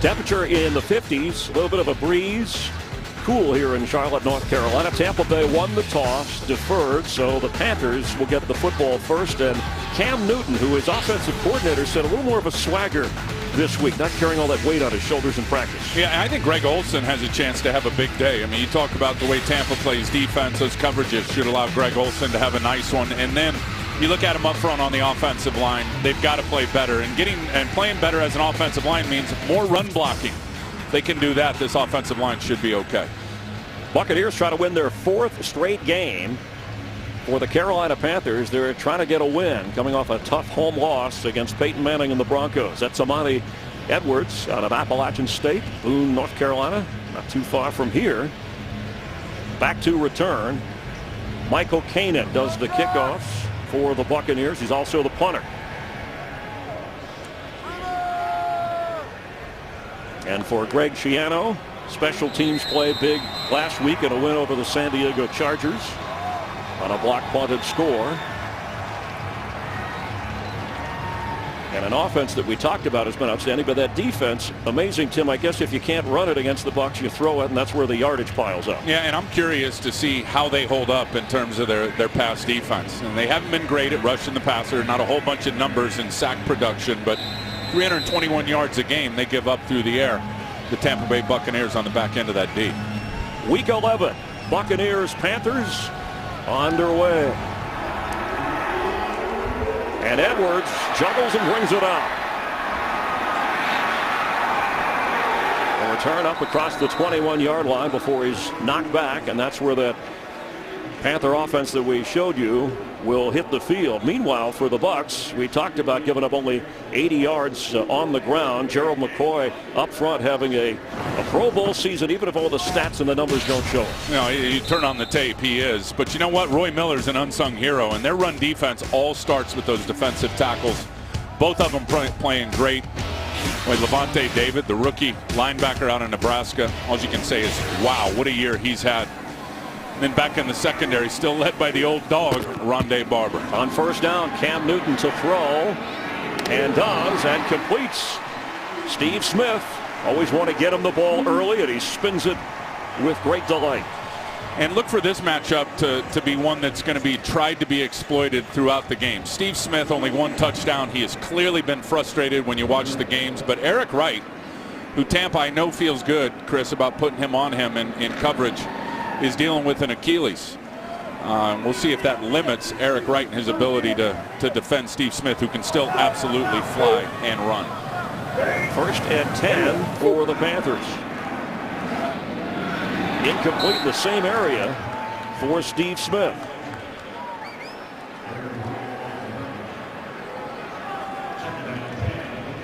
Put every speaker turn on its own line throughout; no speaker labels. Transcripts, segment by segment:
Temperature in the 50s, a little bit of a breeze. Cool here in Charlotte, North Carolina. Tampa Bay won the toss, deferred, so the Panthers will get the football first. And Cam Newton, who is offensive coordinator, said a little more of a swagger this week, not carrying all that weight on his shoulders in practice.
Yeah, I think Greg Olsen has a chance to have a big day. I mean, you talk about the way Tampa plays defense. Those coverages should allow Greg Olsen to have a nice one. And then you look at him up front on the offensive line. They've got to play better. And playing better as an offensive line means more run blocking. If they can do that, this offensive line should be okay.
Buccaneers try to win their 4th straight game. For the Carolina Panthers, they're trying to get a win, coming off a tough home loss against Peyton Manning and the Broncos. That's Amani Edwards out of Appalachian State, Boone, North Carolina, not too far from here. Back to return. Michael Kanan does the kickoffs for the Buccaneers. He's also the punter. And for Greg Schiano, special teams play big last week in a win over the San Diego Chargers on a block punted score. And an offense that we talked about has been outstanding, but that defense, amazing, Tim. I guess if you can't run it against the Bucs, you throw it, and that's where the yardage piles up.
Yeah, and I'm curious to see how they hold up in terms of their pass defense. And they haven't been great at rushing the passer, not a whole bunch of numbers in sack production, but 321 yards a game they give up through the air. The Tampa Bay Buccaneers on the back end of that D.
Week 11, Buccaneers Panthers underway. And Edwards juggles and brings it out. A return up across the 21-yard line before he's knocked back, and that's where that Panther offense that we showed you will hit the field. Meanwhile, for the Bucs, we talked about giving up only 80 yards on the ground. Gerald McCoy up front having a Pro Bowl season, even if all the stats and the numbers don't show it.
You know, you turn on the tape, he is. But you know what? Roy Miller's an unsung hero, and their run defense all starts with those defensive tackles. Both of them playing great. With Levante David, the rookie linebacker out of Nebraska, all you can say is, wow, what a year he's had. And then back in the secondary, still led by the old dog, Rondé Barber.
On first down, Cam Newton to throw, and does, and completes. Steve Smith, always want to get him the ball early, and he spins it with great delight.
And look for this matchup to be one that's going to be tried to be exploited throughout the game. Steve Smith, only 1 touchdown. He has clearly been frustrated when you watch the games. But Eric Wright, who Tampa I know feels good, Chris, about putting him on him in coverage, is dealing with an Achilles. We'll see if that limits Eric Wright and his ability to defend Steve Smith, who can still absolutely fly and run.
First and 10 for the Panthers. Incomplete in the same area for Steve Smith.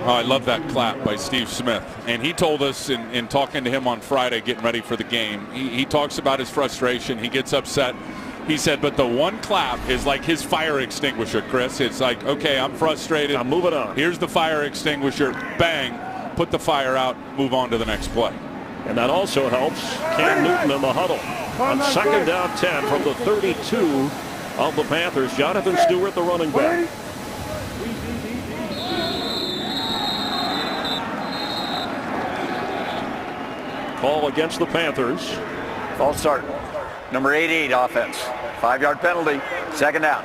Oh, I love that clap by Steve Smith. And he told us in talking to him on Friday, getting ready for the game, he talks about his frustration. He gets upset. He said, but the one clap is like his fire extinguisher, Chris. It's like, okay, I'm frustrated.
I'm moving on.
Here's the fire extinguisher. Bang. Put the fire out. Move on to the next play.
And that also helps Cam Newton in the huddle. On second down 10 from the 32 of the Panthers, Jonathan Stewart, the running back. Call against the Panthers.
False start. Number 88 offense. 5-yard penalty. Second down.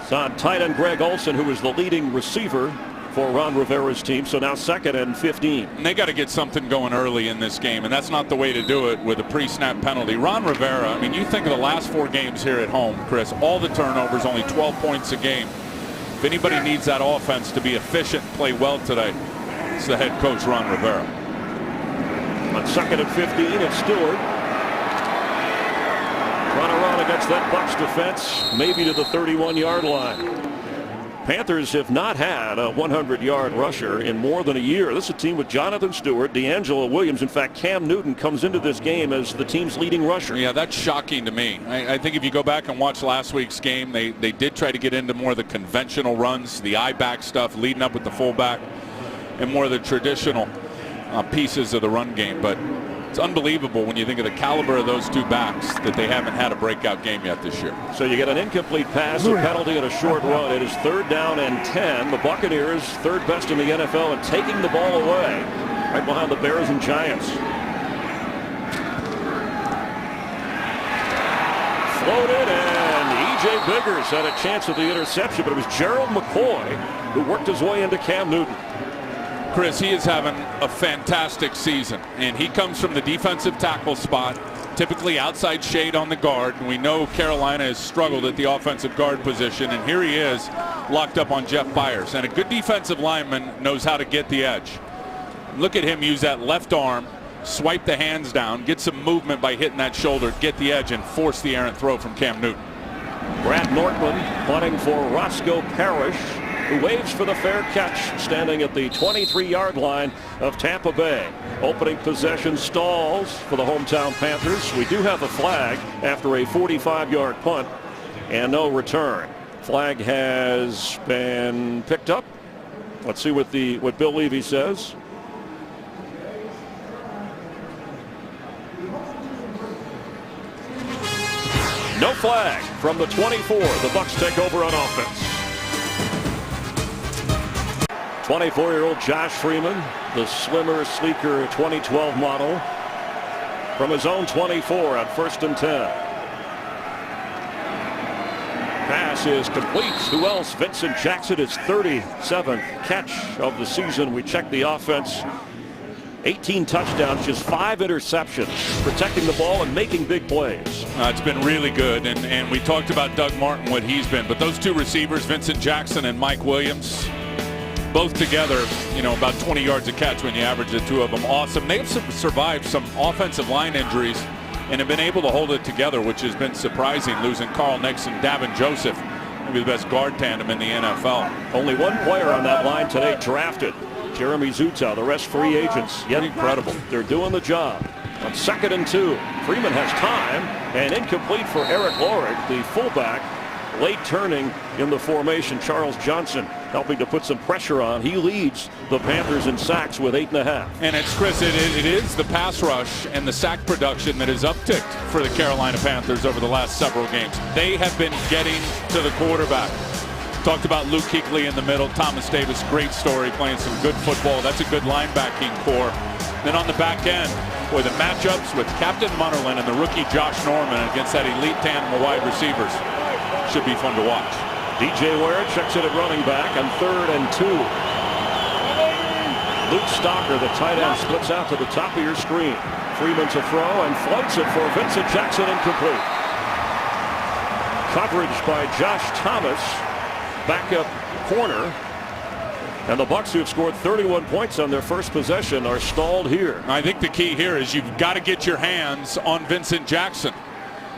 It's on tight end Greg Olsen, who is the leading receiver for Ron Rivera's team. So now 2nd and 15.
And they got to get something going early in this game, and that's not the way to do it with a pre-snap penalty. Ron Rivera, I mean, you think of the last 4 games here at home, Chris, all the turnovers, only 12 points a game. If anybody needs that offense to be efficient and play well today, it's the head coach, Ron Rivera.
On 2nd and 15, it's Stewart. Trying to run against that Bucs defense, maybe to the 31-yard line. Panthers have not had a 100-yard rusher in more than a year. This is a team with Jonathan Stewart, DeAngelo Williams. In fact, Cam Newton comes into this game as the team's leading rusher.
Yeah, that's shocking to me. I think if you go back and watch last week's game, they did try to get into more of the conventional runs, the I-back stuff, leading up with the fullback, and more of the traditional pieces of the run game. But it's unbelievable when you think of the caliber of those 2 backs that they haven't had a breakout game yet this year.
So you get an incomplete pass, a penalty, and a short run. It is 3rd down and 10. The Buccaneers, 3rd best in the NFL, and taking the ball away right behind the Bears and Giants. Floated, and E.J. Biggers had a chance at the interception, but it was Gerald McCoy who worked his way into Cam Newton.
Chris, he is having a fantastic season, and he comes from the defensive tackle spot, typically outside shade on the guard. And we know Carolina has struggled at the offensive guard position, and here he is locked up on Jeff Byers. And a good defensive lineman knows how to get the edge. Look at him use that left arm, swipe the hands down, get some movement by hitting that shoulder, get the edge, and force the errant throw from Cam Newton.
Brad Nortman punting for Roscoe Parrish, who waves for the fair catch, standing at the 23-yard line of Tampa Bay. Opening possession stalls for the hometown Panthers. We do have a flag after a 45-yard punt and no return. Flag has been picked up. Let's see what Bill Levy says. No flag from the 24. The Bucs take over on offense. 24-year-old Josh Freeman, the slimmer, sleeker 2012 model, from his own 24 on 1st and 10. Pass is complete. Who else? Vincent Jackson, his 37th catch of the season. We check the offense. 18 touchdowns, just 5 interceptions, protecting the ball and making big plays.
It's been really good, and we talked about Doug Martin, what he's been, but those two receivers, Vincent Jackson and Mike Williams, both together, about 20 yards a catch when you average the two of them. Awesome. They've survived some offensive line injuries and have been able to hold it together, which has been surprising, losing Carl Nixon, Davin Joseph, maybe the best guard tandem in the NFL.
Only one player on that line today drafted, Jeremy Zuta. The rest free agents. Yet incredible. They're doing the job. On 2nd and 2, Freeman has time, and incomplete for Eric Lorig, the fullback. Late turning in the formation. Charles Johnson helping to put some pressure on. He leads the Panthers in sacks with 8.5.
And it's, Chris, it is the pass rush and the sack production that has upticked for the Carolina Panthers over the last several games. They have been getting to the quarterback. Talked about Luke Kuechly in the middle. Thomas Davis, great story, playing some good football. That's a good linebacking core. Then on the back end, boy, the matchups with Captain Munnerlyn and the rookie Josh Norman against that elite tandem of wide receivers should be fun to watch.
DJ Ware checks it at running back on 3rd and 2. Luke Stocker, the tight end, splits out to the top of your screen. Freeman to throw and floats it for Vincent Jackson, incomplete. Coverage by Josh Thomas, backup corner. And the Bucs, who have scored 31 points on their first possession, are stalled here.
I think the key here is you've got to get your hands on Vincent Jackson.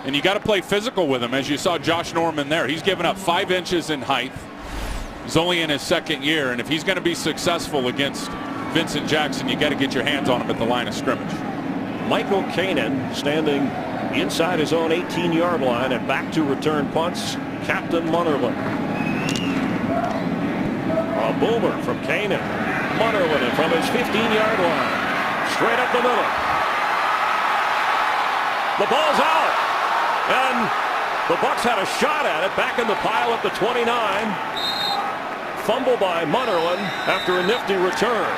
And you got to play physical with him, as you saw Josh Norman there. He's given up 5 inches in height. He's only in his 2nd year, and if he's going to be successful against Vincent Jackson, you got to get your hands on him at the line of scrimmage.
Michael Kanan standing inside his own 18-yard line and back to return punts. Captain Munnerlyn. A boomer from Kanan. Munnerlyn from his 15-yard line. Straight up the middle. The ball's out. And the Bucs had a shot at it back in the pile at the 29. Fumble by Munnerlyn after a nifty return.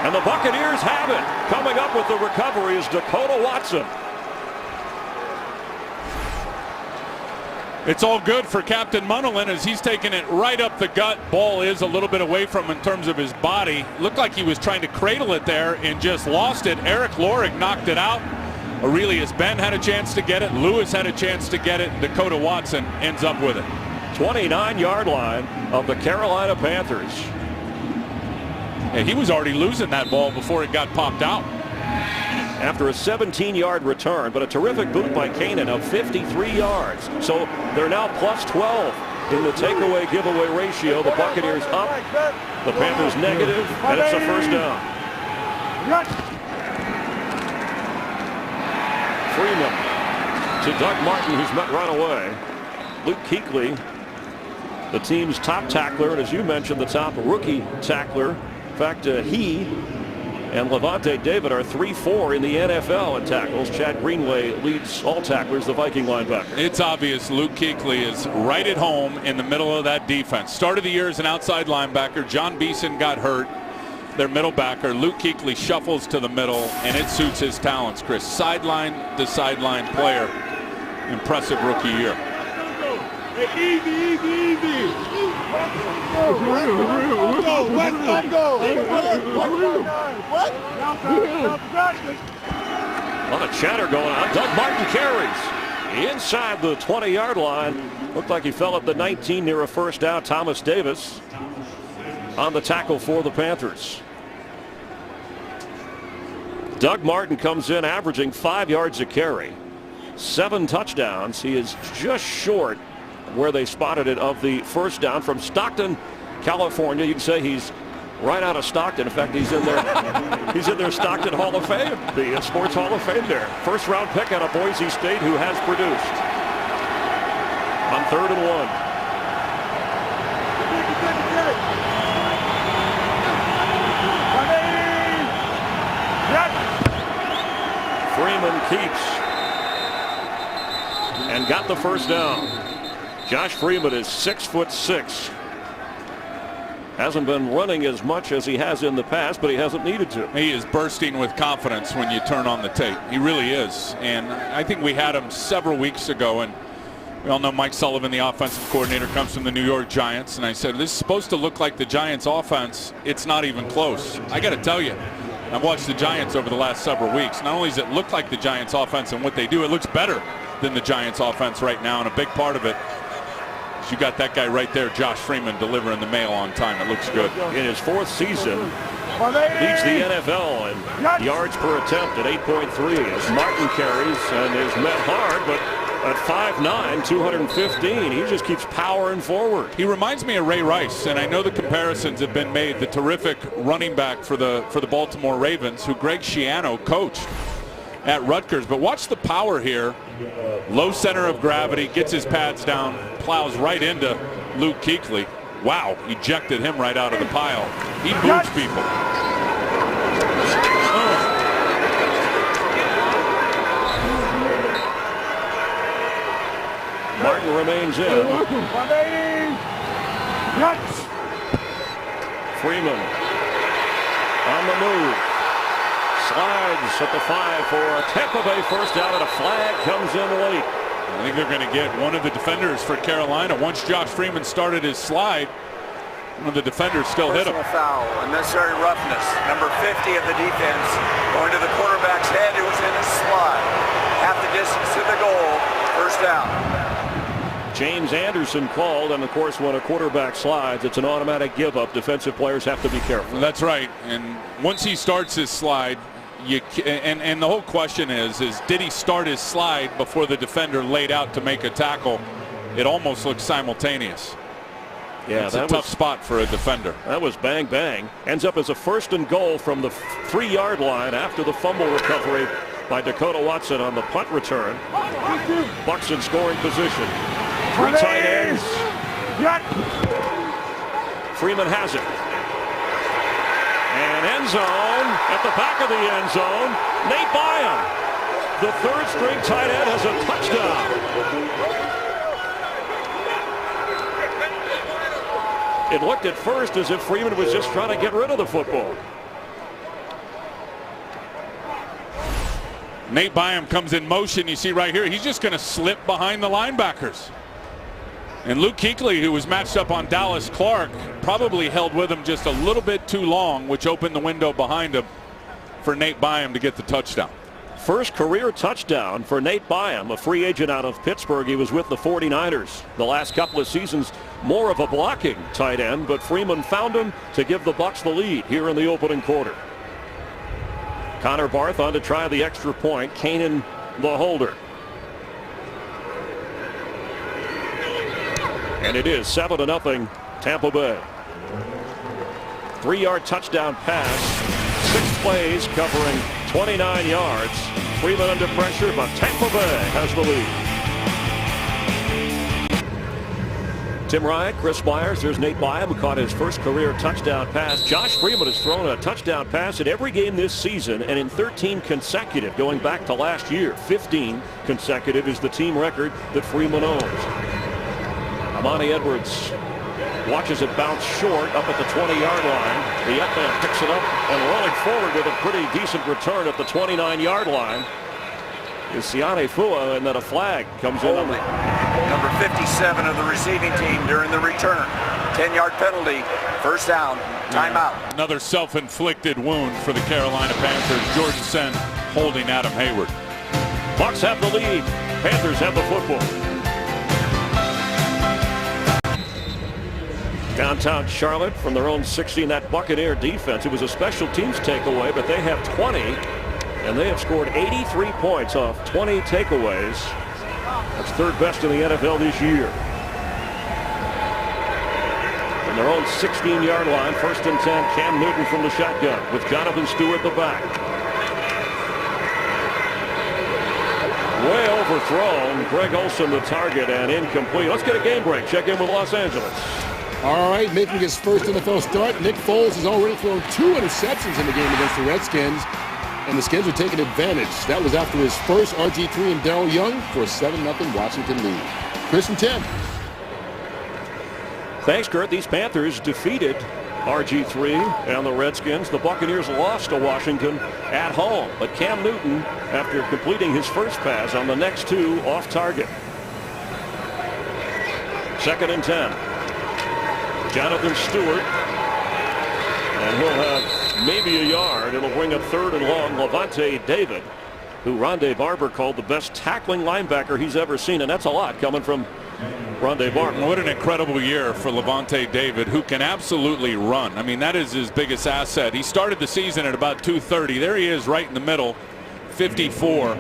And the Buccaneers have it. Coming up with the recovery is Dakota Watson.
It's all good for Captain Munnerlyn as he's taking it right up the gut. Ball is a little bit away from him in terms of his body. Looked like he was trying to cradle it there and just lost it. Eric Lorig knocked it out. Aurelius Ben had a chance to get it. Lewis had a chance to get it. Dakota Watson ends up with it.
29-yard line of the Carolina Panthers.
And he was already losing that ball before it got popped out.
After a 17-yard return, but a terrific boot by Kanan of 53 yards. So they're now plus 12 in the takeaway giveaway ratio. The Buccaneers up, the Panthers negative, and it's a first down. Freeman to Doug Martin, who's met run away. Luke Kuechly, the team's top tackler, and as you mentioned, the top rookie tackler. In fact, he and Levante David are 3-4 in the NFL in tackles. Chad Greenway leads all tacklers, the Viking linebacker.
It's obvious Luke Kuechly is right at home in the middle of that defense. Started the year as an outside linebacker. John Beeson got hurt. their middle backer. Luke Kuechly shuffles to the middle, and it suits his talents, Chris. Sideline to sideline player. Impressive rookie year.
A lot of chatter going on. Doug Martin carries inside the 20-yard line. Looked like he fell at the 19 near a first down. Thomas Davis on the tackle for the Panthers. Doug Martin comes in averaging 5 yards a carry, 7 touchdowns. He is just short where they spotted it of the first down from Stockton, California. You can say he's right out of Stockton. In fact, he's in their Stockton Hall of Fame, the Sports Hall of Fame there. First round pick out of Boise State who has produced. On 3rd and 1. Freeman keeps and got the first down. Josh Freeman is 6'6". Hasn't been running as much as he has in the past, but he hasn't needed to.
He is bursting with confidence when you turn on the tape. He really is. And I think we had him several weeks ago, and we all know Mike Sullivan, the offensive coordinator, comes from the New York Giants. And I said, this is supposed to look like the Giants offense. It's not even close. I got to tell you, I've watched the Giants over the last several weeks. Not only does it look like the Giants offense and what they do, it looks better than the Giants offense right now. And a big part of it, you got that guy right there, Josh Freeman, delivering the mail on time. It looks good.
In his 4th season, leads the NFL in yards per attempt at 8.3 as Martin carries and is met hard, but at 5'9", 215, he just keeps powering forward.
He reminds me of Ray Rice, and I know the comparisons have been made. The terrific running back for the Baltimore Ravens, who Greg Schiano coached at Rutgers. But watch the power here. Low center of gravity, gets his pads down, plows right into Luke Kuechly. Wow, ejected him right out of the pile. He moves people.
Martin remains in. Freeman on the move. Slides at the 5 for a Tampa Bay first down, and a flag comes in late.
I think they're going to get one of the defenders for Carolina. Once Josh Freeman started his slide, one of the defenders still hit him.
Foul, unnecessary roughness. Number 50 of the defense going to the quarterback's head. It was in his slide. Half the distance to the goal. First down.
James Anderson called, and of course when a quarterback slides, it's an automatic give up. Defensive players have to be careful.
That's right. And once he starts his slide, and the whole question is did he start his slide before the defender laid out to make a tackle? It almost looks simultaneous.
Yeah,
it's a tough spot for a defender.
That was bang bang. Ends up as a 1st and goal from the 3-yard line after the fumble recovery by Dakota Watson on the punt return. Bucs in scoring position. 3 tight ends. Freeman has it. And end zone, at the back of the end zone, Nate Byam, the 3rd-string tight end, has a touchdown. It looked at first as if Freeman was just trying to get rid of the football.
Nate Byam comes in motion. You see right here, he's just going to slip behind the linebackers. And Luke Kuechly, who was matched up on Dallas Clark, probably held with him just a little bit too long, which opened the window behind him for Nate Byam to get the touchdown.
First career touchdown for Nate Byam, a free agent out of Pittsburgh. He was with the 49ers the last couple of seasons, more of a blocking tight end, but Freeman found him to give the Bucs the lead here in the opening quarter. Connor Barth on to try the extra point. Kanan the holder. And it is 7-0 Tampa Bay. 3-yard touchdown pass. 6 plays covering 29 yards. Freeman under pressure, but Tampa Bay has the lead. Tim Ryan, Chris Myers, there's Nate Byam, who caught his first career touchdown pass. Josh Freeman has thrown a touchdown pass in every game this season and in 13 consecutive going back to last year. 15 consecutive is the team record that Freeman owns. Amani Edwards Watches it bounce short up at the 20-yard line. The man picks it up and rolling forward with a pretty decent return at the 29-yard line is Sione Fua, and then a flag comes in.
Number 57 of the receiving team during the return. 10-yard penalty. First down. Timeout.
Another self-inflicted wound for the Carolina Panthers. Jordan Sen holding Adam Hayward.
Bucs have the lead. Panthers have the football. Downtown Charlotte from their own 16. That Buccaneer defense. It was a special teams takeaway, but they have 20, and they have scored 83 points off 20 takeaways. That's third best in the NFL this year. From their own 16-yard line, 1st and 10, Cam Newton from the shotgun with Jonathan Stewart the back. Way overthrown. Greg Olsen the target and incomplete. Let's get a game break. Check in with Los Angeles.
All right, making his first NFL start, Nick Foles has already thrown 2 interceptions in the game against the Redskins, and the Skins are taking advantage. That was after his first RG3 and Darryl Young for a 7-0 Washington lead. Chris and Tim.
Thanks, Kurt. These Panthers defeated RG3 and the Redskins. The Buccaneers lost to Washington at home, but Cam Newton, after completing his first pass on the next 2, off target. 2nd and 10. Jonathan Stewart, and he'll have maybe a yard. It'll bring a 3rd and long. Levante David, who Rondé Barber called the best tackling linebacker he's ever seen, and that's a lot coming from Rondé Barber.
What an incredible year for Levante David, who can absolutely run. I mean, that is his biggest asset. He started the season at about 230. There he is right in the middle, 54.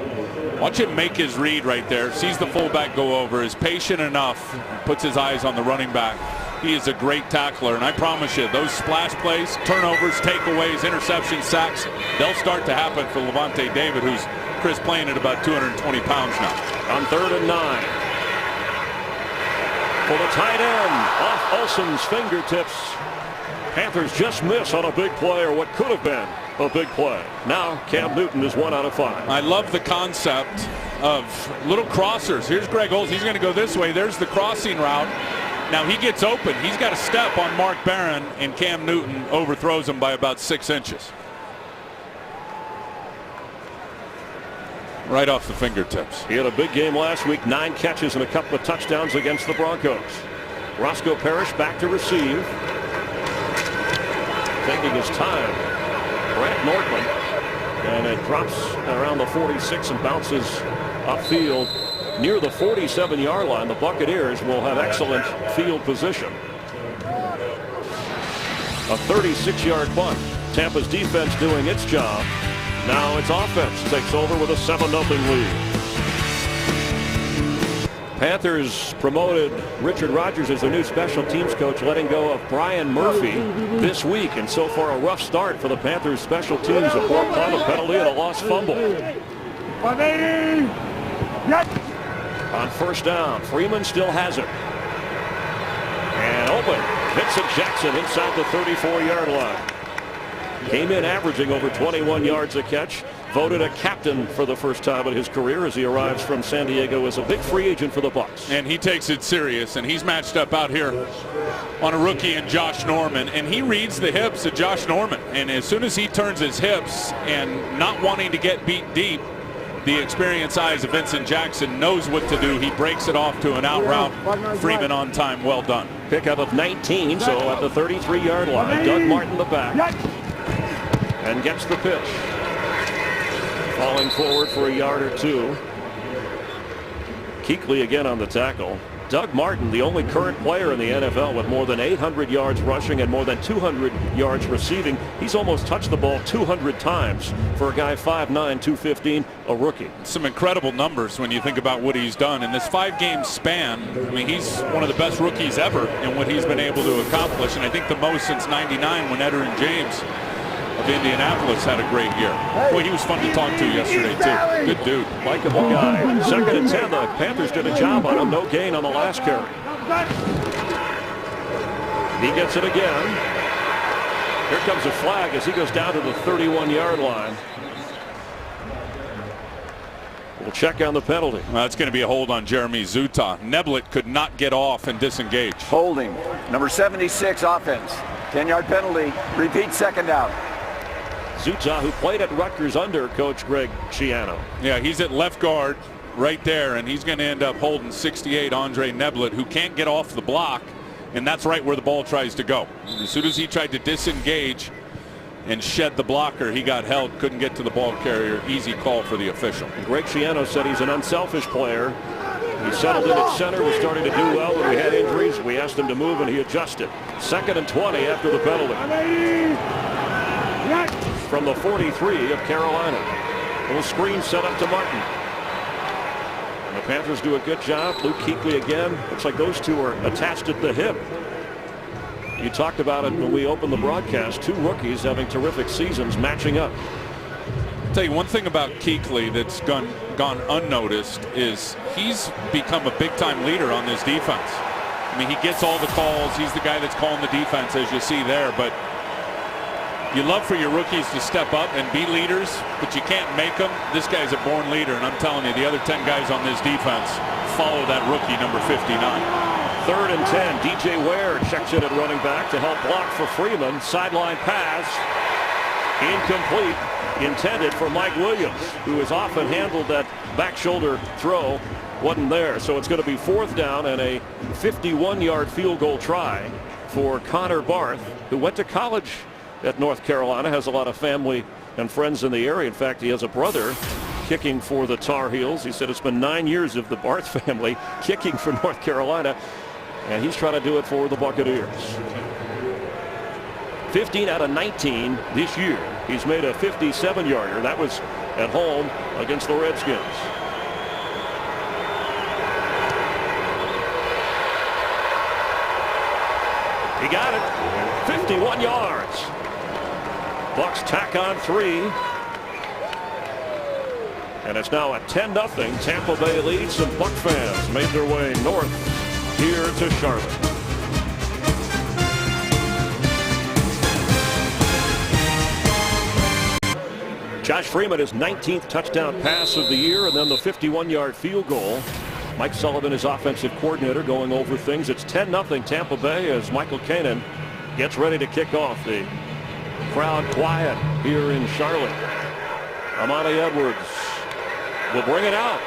Watch him make his read right there. Sees the fullback go over, is patient enough, puts his eyes on the running back. He is a great tackler, and I promise you, those splash plays, turnovers, takeaways, interceptions, sacks, they'll start to happen for Levante David, who's, Chris, playing at about 220 pounds now.
On 3rd and 9. For the tight end, off Olsen's fingertips. Panthers just miss on a big play, or what could have been a big play. Now Cam Newton is 1 out of 5.
I love the concept of little crossers. Here's Greg Olsen. He's going to go this way. There's the crossing route. Now he gets open. He's got a step on Mark Barron, and Cam Newton overthrows him by about 6 inches. Right off the fingertips.
He had a big game last week. 9 catches and a couple of touchdowns against the Broncos. Roscoe Parrish back to receive. Taking his time. Brett Nordman. And it drops around the 46 and bounces upfield near the 47-yard line. The Buccaneers will have excellent field position. A 36-yard punt. Tampa's defense doing its job. Now its offense takes over with a 7-0 lead. Panthers promoted Richard Rodgers as their new special teams coach, letting go of Brian Murphy this week. And so far, a rough start for the Panthers special teams. A poor punt, a penalty, and a lost fumble. On 1st down, Freeman still has it. And open. Vincent Jackson inside the 34-yard line. Came in averaging over 21 yards a catch. Voted a captain for the first time in his career as he arrives from San Diego as a big free agent for the Bucs.
And he takes it serious, and he's matched up out here on a rookie in Josh Norman, and he reads the hips of Josh Norman. And as soon as he turns his hips and not wanting to get beat deep, the experienced eyes of Vincent Jackson knows what to do. He breaks it off to an out route. Freeman on time. Well done.
Pickup of 19, so at the 33-yard line. Doug Martin the back. And gets the pitch. Falling forward for a yard or 2. Kuechly again on the tackle. Doug Martin, the only current player in the NFL with more than 800 yards rushing and more than 200 yards receiving. He's almost touched the ball 200 times for a guy 5'9", 215, a rookie.
Some incredible numbers when you think about what he's done in this 5-game span. I mean, he's one of the best rookies ever in what he's been able to accomplish, and I think the most since '99 when Edgerrin James of Indianapolis had a great year. Boy, he was fun to talk to yesterday, too. Good dude.
Likeable guy. 2nd and 10. The Panthers did a job on him. No gain on the last carry. He gets it again. Here comes a flag as he goes down to the 31-yard line. will check on the penalty.
Well, that's going to be a hold on Jeremy Zuta. Neblett could not get off and disengage.
Holding. Number 76 offense. 10-yard penalty. Repeat second down.
Zuta, who played at Rutgers under Coach Greg Schiano.
Yeah, he's at left guard right there, and he's going to end up holding 68 Andre Neblett, who can't get off the block, and that's right where the ball tries to go. As soon as he tried to disengage and shed the blocker, he got held, couldn't get to the ball carrier. Easy call for the official.
And Greg Schiano said he's an unselfish player. He settled in at center, was starting to do well when we had injuries. We asked him to move, and he adjusted. 2nd and 20 after the penalty. From the 43 of Carolina. Little screen set up to Martin. And the Panthers do a good job. Luke Kuechly again. Looks like those two are attached at the hip. You talked about it when we opened the broadcast. 2 rookies having terrific seasons matching up.
I'll tell you one thing about Kuechly that's gone unnoticed is he's become a big-time leader on this defense. I mean, he gets all the calls. He's the guy that's calling the defense, as you see there. But you love for your rookies to step up and be leaders, but you can't make them. This guy's a born leader, and I'm telling you, the other 10 guys on this defense follow that rookie, number 59.
3rd and 10. DJ Ware checks in at running back to help block for Freeman. Sideline pass. Incomplete. Intended for Mike Williams, who has often handled that back shoulder throw. Wasn't there. So it's going to be 4th down and a 51-yard field goal try for Connor Barth, who went to college at North Carolina, has a lot of family and friends in the area. In fact, he has a brother kicking for the Tar Heels. He said it's been 9 years of the Barth family kicking for North Carolina, and he's trying to do it for the Buccaneers. 15 out of 19 this year. He's made a 57-yarder. That was at home against the Redskins. He got it. 51 yards. Bucs tack on 3. And it's now a 10-0 Tampa Bay lead. Some Buc fans made their way north here to Charlotte. Josh Freeman, his 19th touchdown pass of the year, and then the 51-yard field goal. Mike Sullivan, his offensive coordinator, going over things. It's 10-0 Tampa Bay as Michael Kanan gets ready to kick off. The crowd quiet here in Charlotte. Amani Edwards will bring it out.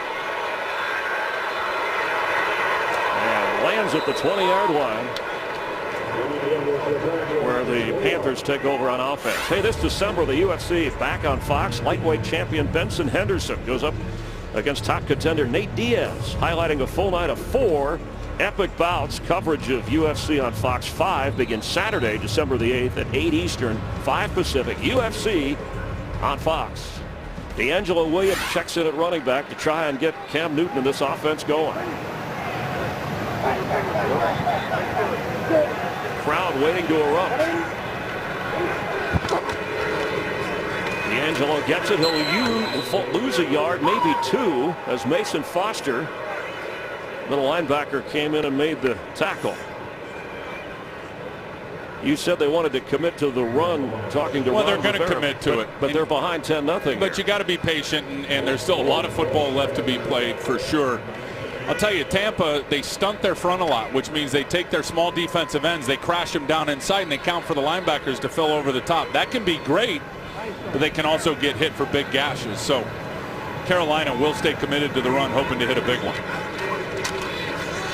And lands at the 20-yard line, where the Panthers take over on offense. Hey, this December, the UFC back on Fox. Lightweight champion Benson Henderson goes up against top contender Nate Diaz, highlighting a full night of 4 epic bouts. Coverage of UFC on Fox 5 begins Saturday, December the 8th at 8 Eastern, 5 Pacific. UFC on Fox. D'Angelo Williams checks in at running back to try and get Cam Newton and this offense going. Crowd waiting to erupt. D'Angelo gets it. He'll lose a yard, maybe 2, as Mason Foster, little linebacker, came in and made the tackle. You said they wanted to commit to the run, talking to Ron
Well, they're going to
Rivera,
commit to it.
But they're behind 10-0.
But you got to be patient, and there's still a lot of football left to be played for sure. I'll tell you, Tampa, they stunt their front a lot, which means they take their small defensive ends, they crash them down inside, and they count for the linebackers to fill over the top. That can be great, but they can also get hit for big gashes. So Carolina will stay committed to the run, hoping to hit a big one.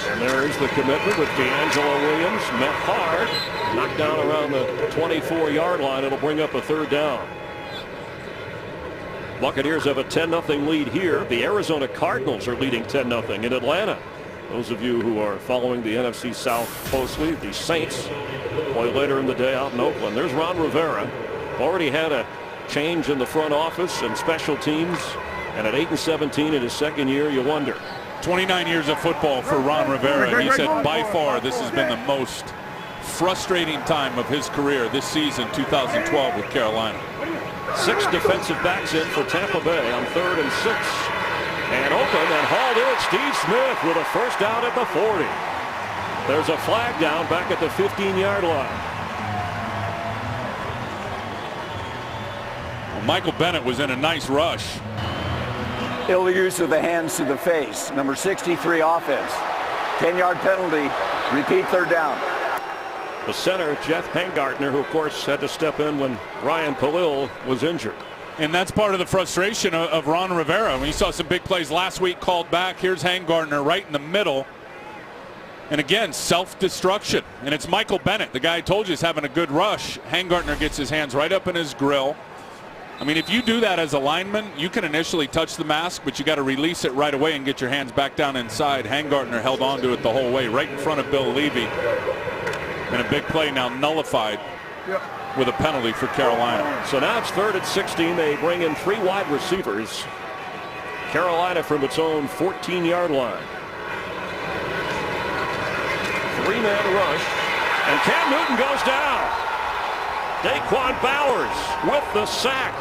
And there is the commitment with D'Angelo Williams. Met hard, knocked down around the 24-yard line. It'll bring up a 3rd down. Buccaneers have a 10-0 lead here. The Arizona Cardinals are leading 10-0 in Atlanta. Those of you who are following the NFC South closely, the Saints play later in the day out in Oakland. There's Ron Rivera. Already had a change in the front office and special teams. And at 8-17 in his 2nd year, you wonder.
29 years of football for Ron Rivera. He said by far this has been the most frustrating time of his career this season, 2012, with Carolina.
6 defensive backs in for Tampa Bay on 3rd and 6. And open and hauled in. Steve Smith with a 1st down at the 40. There's a flag down back at the 15-yard line.
Well, Michael Bennett was in a nice rush.
Ill use of the hands to the face. Number 63 offense. 10-yard penalty. Repeat third down.
The center, Jeff Hangartner, who of course had to step in when Ryan Palil was injured.
And that's part of the frustration of Ron Rivera. We saw some big plays last week called back. Here's Hangartner right in the middle. And again, self-destruction. And it's Michael Bennett, the guy I told you is having a good rush. Hangartner gets his hands right up in his grill. I mean, if you do that as a lineman, you can initially touch the mask, but you got to release it right away and get your hands back down inside. Hangartner held on to it the whole way, right in front of Bill Levy. And a big play now nullified with a penalty for Carolina.
So now it's 3rd and 16. They bring in 3 wide receivers. Carolina from its own 14-yard line. 3-man rush. And Cam Newton goes down. Daquan Bowers with the sack.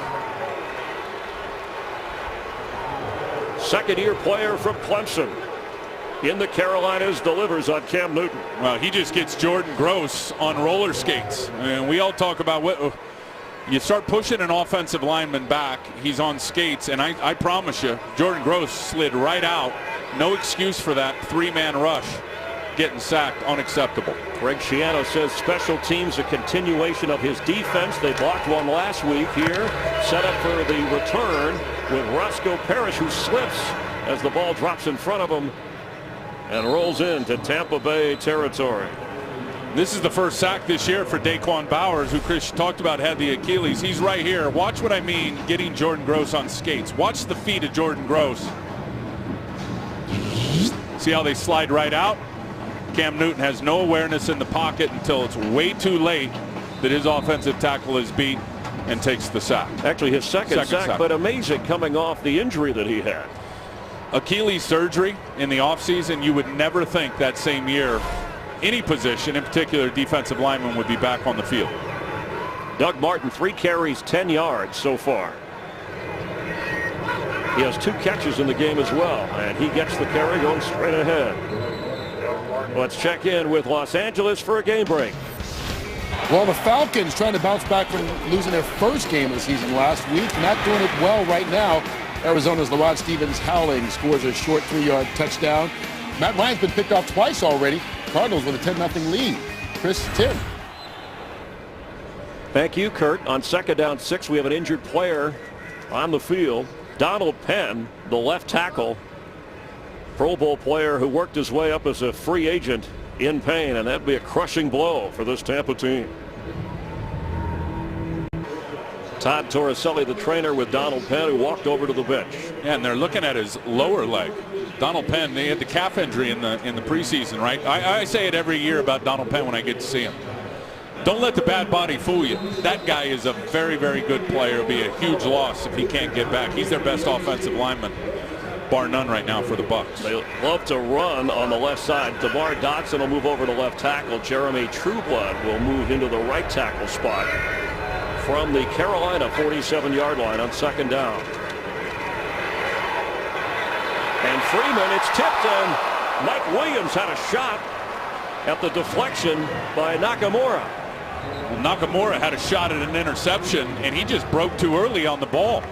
Second-year player from Clemson in the Carolinas delivers on Cam Newton.
Well, he just gets Jordan Gross on roller skates. And we all talk about what you start pushing an offensive lineman back, he's on skates, and I promise you, Jordan Gross slid right out. No excuse for that 3-man rush. Getting sacked, unacceptable.
Greg Schiano says special teams a continuation of his defense. They blocked one last week here. Set up for the return with Roscoe Parrish, who slips as the ball drops in front of him and rolls into Tampa Bay territory.
This is the first sack this year for Daquan Bowers, who Chris talked about had the Achilles. He's right here. Watch what I mean getting Jordan Gross on skates. Watch the feet of Jordan Gross. See how they slide right out? Cam Newton has no awareness in the pocket until it's way too late that his offensive tackle is beat and takes the sack.
Actually his second sack, but amazing coming off the injury that he had.
Achilles surgery in the offseason, you would never think that same year any position, in particular defensive lineman, would be back on the field.
Doug Martin, 3 carries, 10 yards so far. He has 2 catches in the game as well, and he gets the carry going straight ahead. Let's check in with Los Angeles for a game break.
Well, the Falcons trying to bounce back from losing their first game of the season last week. Not doing it well right now. Arizona's Larod Stevens-Howling scores a short 3-yard touchdown. Matt Ryan's been picked off twice already. Cardinals with a 10-0 lead. Chris, Tim.
Thank you, Kurt. On 2nd down 6, we have an injured player on the field. Donald Penn, the left tackle, Pro Bowl player who worked his way up as a free agent, in pain, and that'd be a crushing blow for this Tampa team. Todd Torricelli, the trainer, with Donald Penn, who walked over to the bench.
Yeah, and they're looking at his lower leg. Donald Penn, they had the calf injury in the preseason, right? I say it every year about Donald Penn when I get to see him. Don't let the bad body fool you. That guy is a very, very good player. It'll be a huge loss if he can't get back. He's their best offensive lineman, bar none right now for the Bucs.
They love to run on the left side. DeMar Dotson will move over to left tackle. Jeremy Trueblood will move into the right tackle spot from the Carolina 47-yard line on 2nd down. And Freeman, it's tipped, and Mike Williams had a shot at the deflection by Nakamura.
Well, Nakamura had a shot at an interception, and he just broke too early on the ball.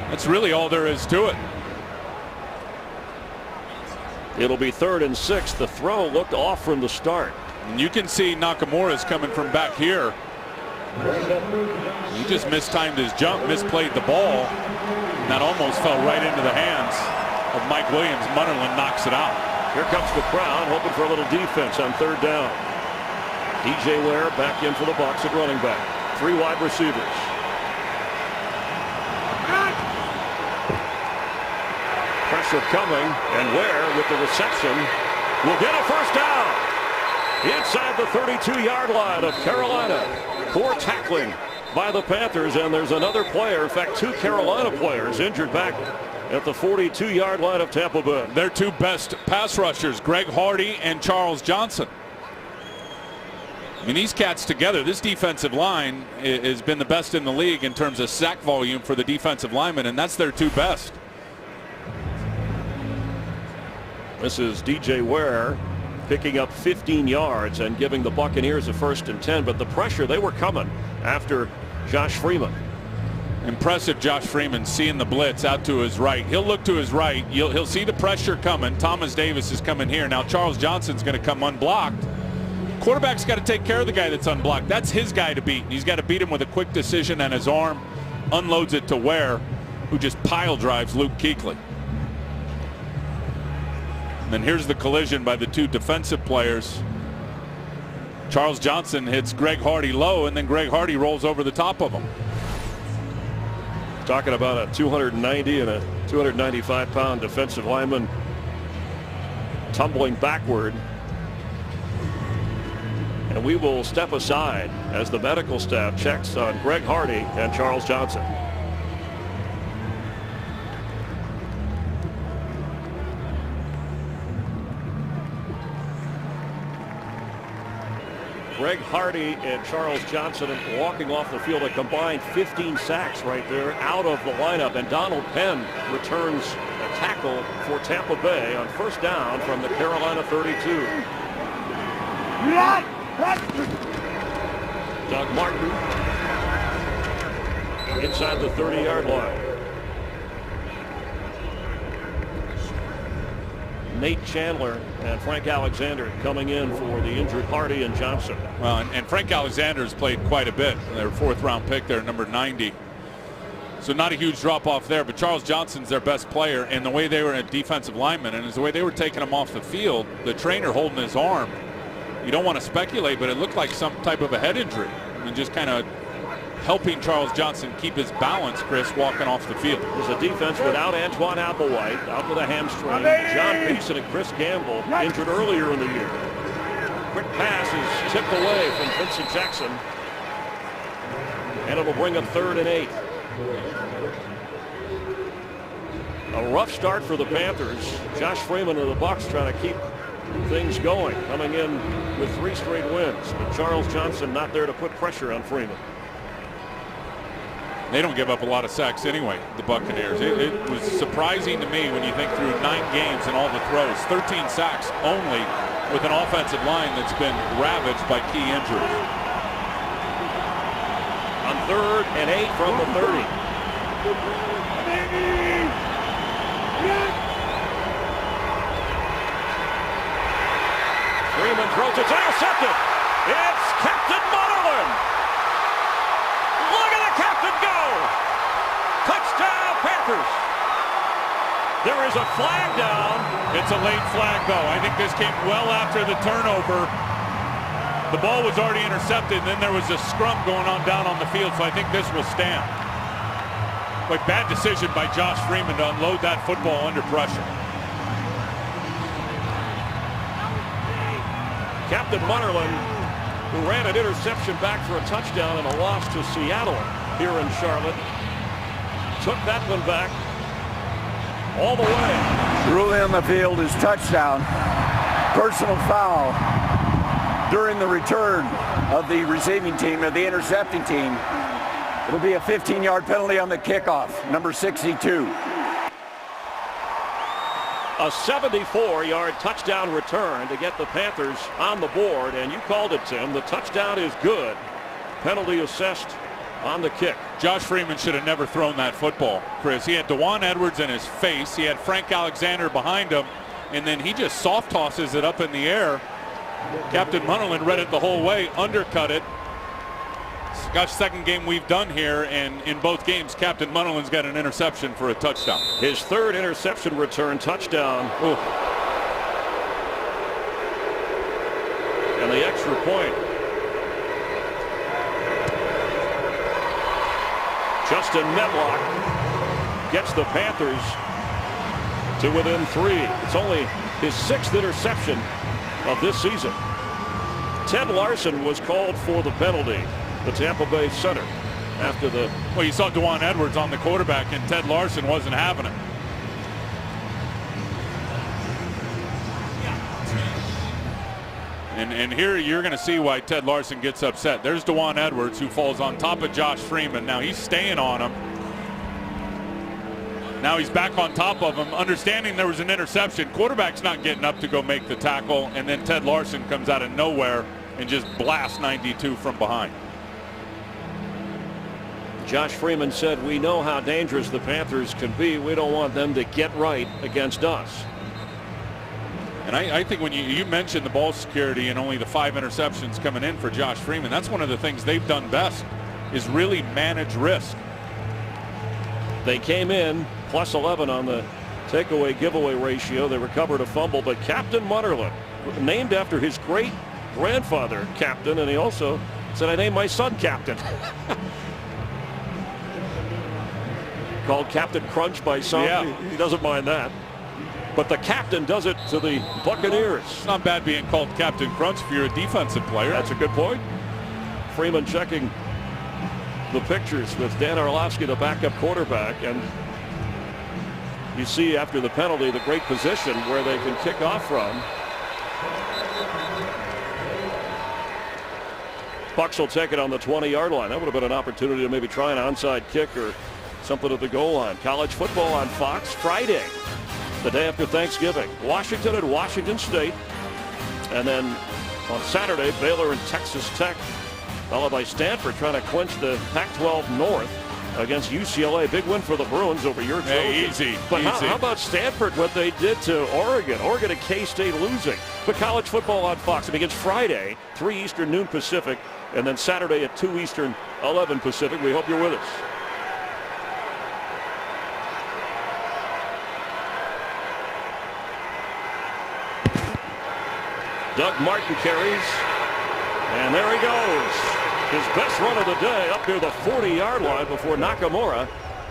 That's really all there is to it.
It'll be 3rd and 6. The throw looked off from the start.
And you can see Nakamura's coming from back here. He just mistimed his jump, misplayed the ball, and that almost fell right into the hands of Mike Williams. Munnerlyn knocks it out.
Here comes the crowd, hoping for a little defense on 3rd down. DJ Ware back in for the Bucs at running back. 3 wide receivers. Pressure coming, and Ware with the reception will get a first down inside the 32-yard line of Carolina. Poor tackling by the Panthers, and there's another player, in fact 2 Carolina players injured back at the 42-yard line of Tampa Bay.
Their 2 best pass rushers, Greg Hardy and Charles Johnson. I mean, these cats together, this defensive line has been the best in the league in terms of sack volume for the defensive linemen, and that's their 2 best.
This is DJ Ware picking up 15 yards and giving the Buccaneers a 1st and 10, but the pressure, they were coming after Josh Freeman.
Impressive, Josh Freeman seeing the blitz out to his right. He'll look to his right. He'll see the pressure coming. Thomas Davis is coming here. Now Charles Johnson's going to come unblocked. Quarterback's got to take care of the guy that's unblocked. That's his guy to beat. He's got to beat him with a quick decision, and his arm unloads it to Ware, who just pile drives Luke Kuechly. And then here's the collision by the two defensive players. Charles Johnson hits Greg Hardy low, and then Greg Hardy rolls over the top of him.
Talking about a 290 and a 295-pound defensive lineman tumbling backward. And we will step aside as the medical staff checks on Greg Hardy and Charles Johnson. Greg Hardy and Charles Johnson walking off the field, a combined 15 sacks right there out of the lineup. And Donald Penn returns a tackle for Tampa Bay on first down from the Carolina 32. Doug Martin inside the 30-yard line. Nate Chandler and Frank Alexander coming in for the injured Hardy and Johnson.
Well, and Frank Alexander's played quite a bit. Their fourth-round pick there, number 90. So not a huge drop-off there, but Charles Johnson's their best player, and the way they were a defensive lineman, and the way they were taking him off the field, the trainer holding his arm, you don't want to speculate, but it looked like some type of a head injury, and just kind of helping Charles Johnson keep his balance, Chris, walking off the field.
There's a defense without Antoine Applewhite, out with a hamstring. John Beeson and Chris Gamble injured earlier in the year. Quick pass is tipped away from Vincent Jackson, and it'll bring up 3rd and 8. A rough start for the Panthers. Josh Freeman of the Bucs trying to keep things going, coming in with 3 straight wins, but Charles Johnson not there to put pressure on Freeman.
They don't give up a lot of sacks anyway, the Buccaneers. It was surprising to me when you think through 9 games and all the throws. 13 sacks only with an offensive line that's been ravaged by key injuries.
On 3rd and 8 from the 30. Freeman throws, it's intercepted. It's Captain Mutterland. Look at the captain go. Touchdown Panthers. There is a flag down.
It's a late flag, though. I think this came well after the turnover. The ball was already intercepted, and then there was a scrum going on down on the field, so I think this will stand. But bad decision by Josh Freeman to unload that football under pressure.
Captain Mutterland, who ran an interception back for a touchdown and a loss to Seattle here in Charlotte, took that one back all the way.
Ruling on the field is touchdown. Personal foul during the return of the receiving team, of the intercepting team. It'll be a 15-yard penalty on the kickoff, number 62.
A 74-yard touchdown return to get the Panthers on the board, and you called it, Tim. The touchdown is good. Penalty assessed on the kick.
Josh Freeman should have never thrown that football, Chris. He had Dewan Edwards in his face. He had Frank Alexander behind him, and then he just soft tosses it up in the air. Captain Mutterland read it the whole way, undercut it. Gosh, second game we've done here, and in both games, Captain Mutterland's got an interception for a touchdown.
His 3rd interception return touchdown. Ooh. And the extra point. Justin Medlock gets the Panthers to within 3. It's only his 6th interception of this season. Ted Larson was called for the penalty, the Tampa Bay center, after the...
Well, you saw Dewan Edwards on the quarterback, and Ted Larson wasn't having it. And here you're going to see why Ted Larson gets upset. There's Dewan Edwards, who falls on top of Josh Freeman. Now he's staying on him. Now he's back on top of him, understanding there was an interception. Quarterback's not getting up to go make the tackle, and then Ted Larson comes out of nowhere and just blasts 92 from behind.
Josh Freeman said, we know how dangerous the Panthers can be. We don't want them to get right against us.
And I think when you mentioned the ball security and only the 5 interceptions coming in for Josh Freeman, that's one of the things they've done best, is really manage risk.
They came in plus 11 on the takeaway giveaway ratio. They recovered a fumble, but Captain Munnerlyn, named after his great grandfather Captain, and he also said, I named my son Captain. Called Captain Crunch by some.
Yeah.
He doesn't mind that. But the captain does it to the Buccaneers.
It's not bad being called Captain Crunch if you're a defensive player.
That's a good point. Freeman checking the pictures with Dan Orlovsky, the backup quarterback, and you see after the penalty the great position where they can kick off from. Bucs will take it on the 20-yard line. That would have been an opportunity to maybe try an onside kick or something at the goal line. College football on Fox Friday, the day after Thanksgiving. Washington and Washington State. And then on Saturday, Baylor and Texas Tech, followed by Stanford trying to clinch the Pac-12 North against UCLA. Big win for the Bruins over your Trojans.
Easy.
But
easy.
How about Stanford, what they did to Oregon? Oregon and K-State losing. But college football on Fox. It begins Friday, 3 Eastern, noon Pacific, and then Saturday at 2 Eastern, 11 Pacific. We hope you're with us. Doug Martin carries, and there he goes. His best run of the day up near the 40-yard line before Nakamura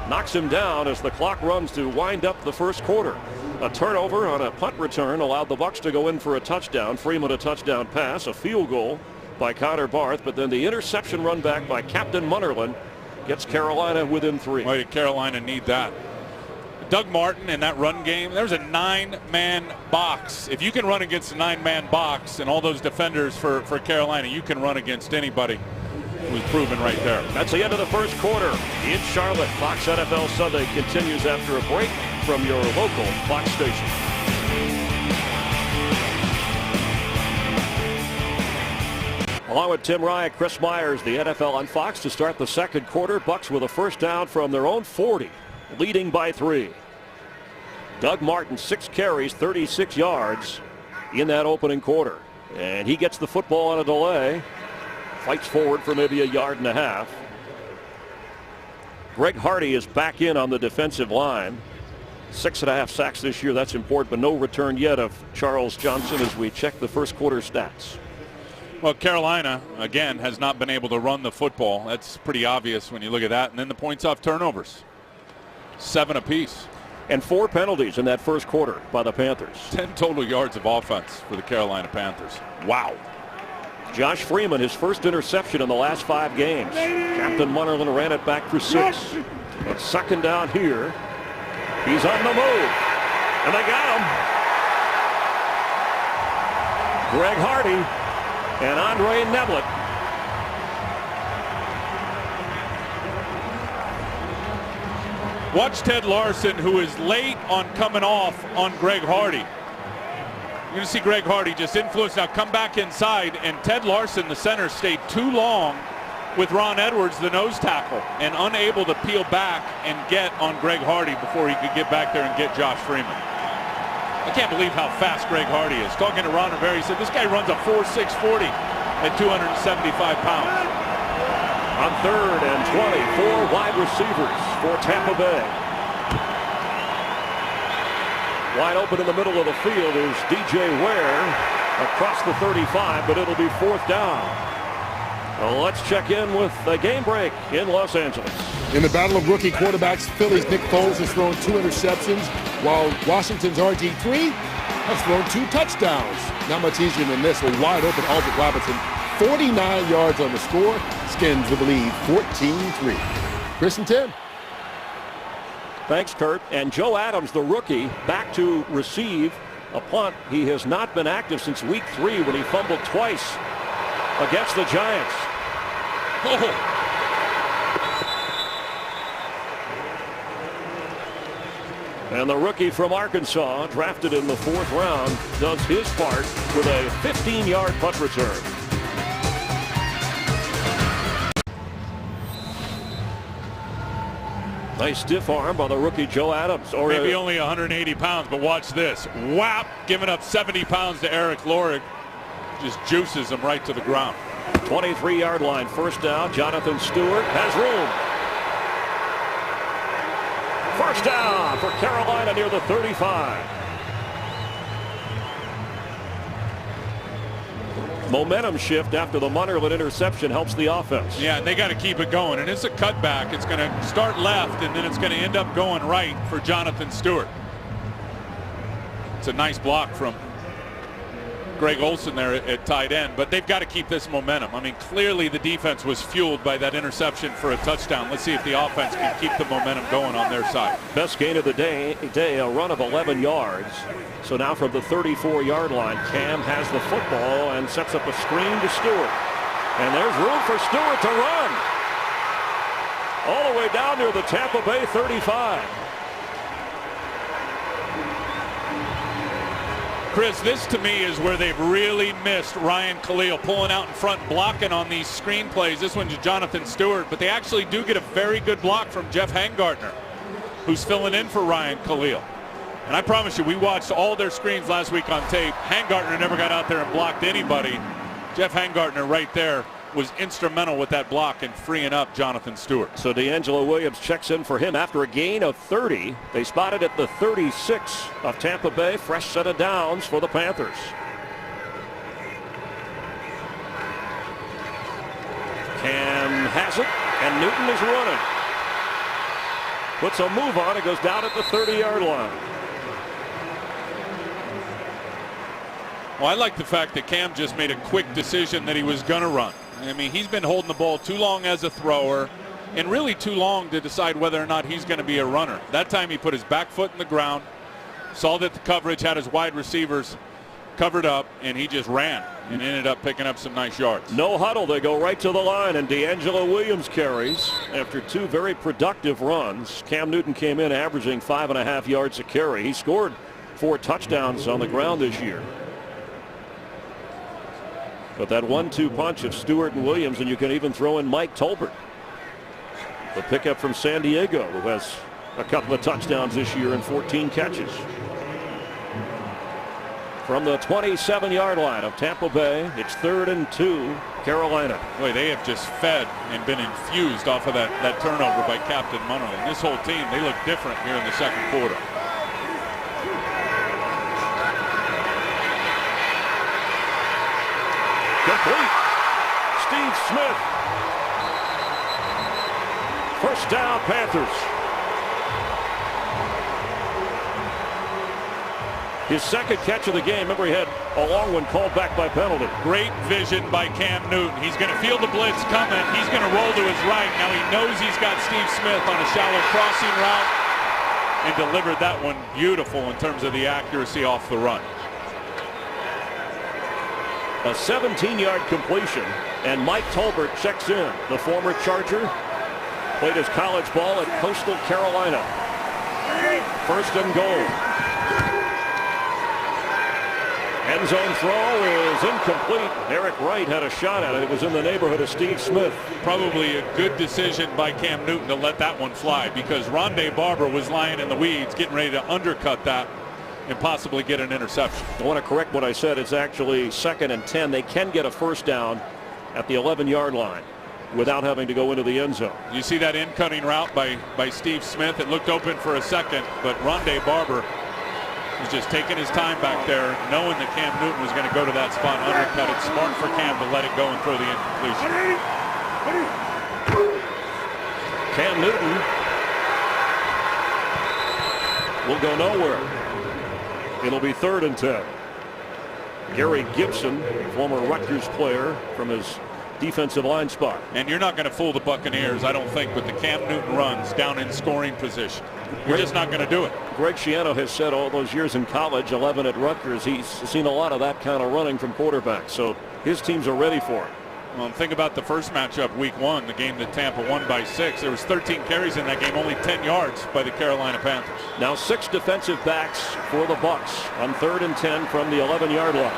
knocks him down as the clock runs to wind up the first quarter. A turnover on a punt return allowed the Bucs to go in for a touchdown. Freeman a touchdown pass, a field goal by Connor Barth, but then the interception run back by Captain Munnerlyn gets Carolina within 3.
Why did Carolina need that? Doug Martin in that run game, there's a 9-man box. If you can run against a 9-man box and all those defenders for Carolina, you can run against anybody. Was proven right there.
That's the end of the first quarter in Charlotte. Fox NFL Sunday continues after a break from your local Fox station. Along with Tim Ryan, Chris Myers, the NFL on Fox to start the second quarter. Bucs with a first down from their own 40, leading by 3. Doug Martin, 6 carries, 36 yards in that opening quarter. And he gets the football on a delay. Fights forward for maybe a yard and a half. Greg Hardy is back in on the defensive line. 6.5 sacks this year. That's important, but no return yet of Charles Johnson as we check the first quarter stats.
Well, Carolina, again, has not been able to run the football. That's pretty obvious when you look at that. And then the points off turnovers. 7 apiece.
And 4 penalties in that first quarter by the Panthers.
10 total yards of offense for the Carolina Panthers. Wow.
Josh Freeman, his first interception in the last 5 games. Captain Munnerlyn ran it back for 6. But second down here. He's on the move. And they got him. Greg Hardy and Andre Neblett.
Watch Ted Larson, who is late on coming off on Greg Hardy. You're going to see Greg Hardy just influence. Now come back inside, and Ted Larson, the center, stayed too long with Ron Edwards, the nose tackle, and unable to peel back and get on Greg Hardy before he could get back there and get Josh Freeman. I can't believe how fast Greg Hardy is. Talking to Ron Rivera, he said this guy runs a 4.6 40 at 275 pounds.
On 3rd and 20, 4 wide receivers for Tampa Bay. Wide open in the middle of the field is DJ Ware across the 35, but it'll be 4th down. Well, let's check in with the game break in Los Angeles.
In the battle of rookie quarterbacks, Philly's Nick Foles has thrown 2 interceptions, while Washington's RG3 has thrown 2 touchdowns. Not much easier than this. A wide open Aldrick Robinson, 49 yards on the score. Skins with the lead, 14-3. Chris and Tim.
Thanks, Kurt. And Joe Adams, the rookie, back to receive a punt. He has not been active since week 3 when he fumbled twice against the Giants. Oh. And the rookie from Arkansas, drafted in the 4th round, does his part with a 15-yard punt return. Nice stiff arm by the rookie Joe Adams. Or
maybe only 180 pounds, but watch this. Whap! Giving up 70 pounds to Eric Lorig. Just juices him right to the ground.
23-yard line, first down. Jonathan Stewart has room. First down for Carolina near the 35. Momentum shift after the Munnerlyn interception helps the offense.
Yeah, and they got to keep it going. And it's a cutback. It's going to start left, and then it's going to end up going right for Jonathan Stewart. It's a nice block from Greg Olsen there at tight end, but they've got to keep this momentum. I mean, clearly the defense was fueled by that interception for a touchdown. Let's see if the offense can keep the momentum going on their side.
Best gain of the day, a run of 11 yards. So now from the 34-yard line, Cam has the football and sets up a screen to Stewart. And there's room for Stewart to run. All the way down near the Tampa Bay 35.
Chris, this to me is where they've really missed Ryan Khalil, pulling out in front, blocking on these screen plays. This one's Jonathan Stewart, but they actually do get a very good block from Jeff Hangartner, who's filling in for Ryan Khalil. And I promise you, we watched all their screens last week on tape. Hangartner never got out there and blocked anybody. Jeff Hangartner right there was instrumental with that block and freeing up Jonathan Stewart.
So D'Angelo Williams checks in for him after a gain of 30. They spotted at the 36 of Tampa Bay. Fresh set of downs for the Panthers. Cam has it, and Newton is running. Puts a move on. It goes down at the 30-yard line.
Well, I like the fact that Cam just made a quick decision that he was going to run. I mean, he's been holding the ball too long as a thrower and really too long to decide whether or not he's going to be a runner. That time he put his back foot in the ground, saw that the coverage had his wide receivers covered up, and he just ran and ended up picking up some nice yards.
No huddle. They go right to the line, and D'Angelo Williams carries after two very productive runs. Cam Newton came in averaging 5.5 yards a carry. He scored 4 touchdowns on the ground this year. But that 1-2 punch of Stewart and Williams, and you can even throw in Mike Tolbert, the pickup from San Diego, who has a couple of touchdowns this year and 14 catches. From the 27-yard line of Tampa Bay, it's 3rd and 2, Carolina.
Boy, they have just fed and been infused off of that turnover by Captain Munnerlyn. This whole team, they look different here in the second quarter.
Complete. Steve Smith. First down, Panthers. His second catch of the game. Remember, he had a long one called back by penalty.
Great vision by Cam Newton. He's going to feel the blitz coming. He's going to roll to his right. Now he knows he's got Steve Smith on a shallow crossing route and delivered that one beautiful in terms of the accuracy off the run.
A 17-yard completion, and Mike Tolbert checks in. The former Charger played his college ball at Coastal Carolina. First and goal. End zone throw is incomplete. Eric Wright had a shot at it. It was in the neighborhood of Steve Smith.
Probably a good decision by Cam Newton to let that one fly, because Rondé Barber was lying in the weeds getting ready to undercut that and possibly get an interception.
I want to correct what I said. It's actually 2nd and 10. They can get a first down at the 11-yard line without having to go into the end zone.
You see that in-cutting route by Steve Smith. It looked open for a second, but Rondé Barber was just taking his time back there, knowing that Cam Newton was going to go to that spot and undercut it. Smart for Cam to let it go and throw the incompletion.
Cam Newton will go nowhere. It'll be 3rd and 10. Gary Gibson, former Rutgers player, from his defensive line spot.
And you're not going to fool the Buccaneers, I don't think, with the Cam Newton runs down in scoring position. You're just not going to do it.
Greg Schiano has said all those years in college, 11 at Rutgers, he's seen a lot of that kind of running from quarterbacks. So his teams are ready for it.
Well, think about the first matchup, week 1, the game that Tampa won by 6. There was 13 carries in that game, only 10 yards by the Carolina Panthers.
Now 6 defensive backs for the Bucs on 3rd and 10 from the 11-yard line.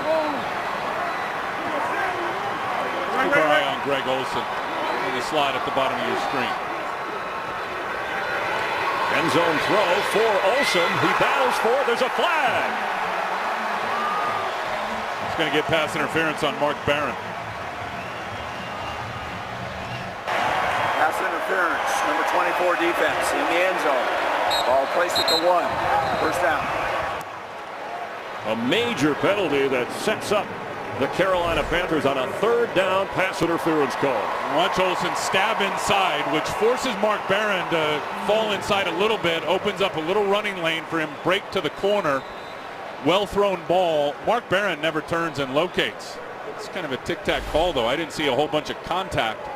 Keep our eye on Greg Olsen in the slot at the bottom of your screen.
End zone throw for Olsen. He battles for it. There's a flag.
He's going to get pass interference on Mark Barron.
Pass interference, number 24 defense in the end zone. Ball placed at the 1. First down.
A major penalty that sets up the Carolina Panthers on a 3rd down pass interference call.
Watch Olsen stab inside, which forces Mark Barron to fall inside a little bit, opens up a little running lane for him, break to the corner. Well thrown ball. Mark Barron never turns and locates. It's kind of a tic-tac call, though. I didn't see a whole bunch of contact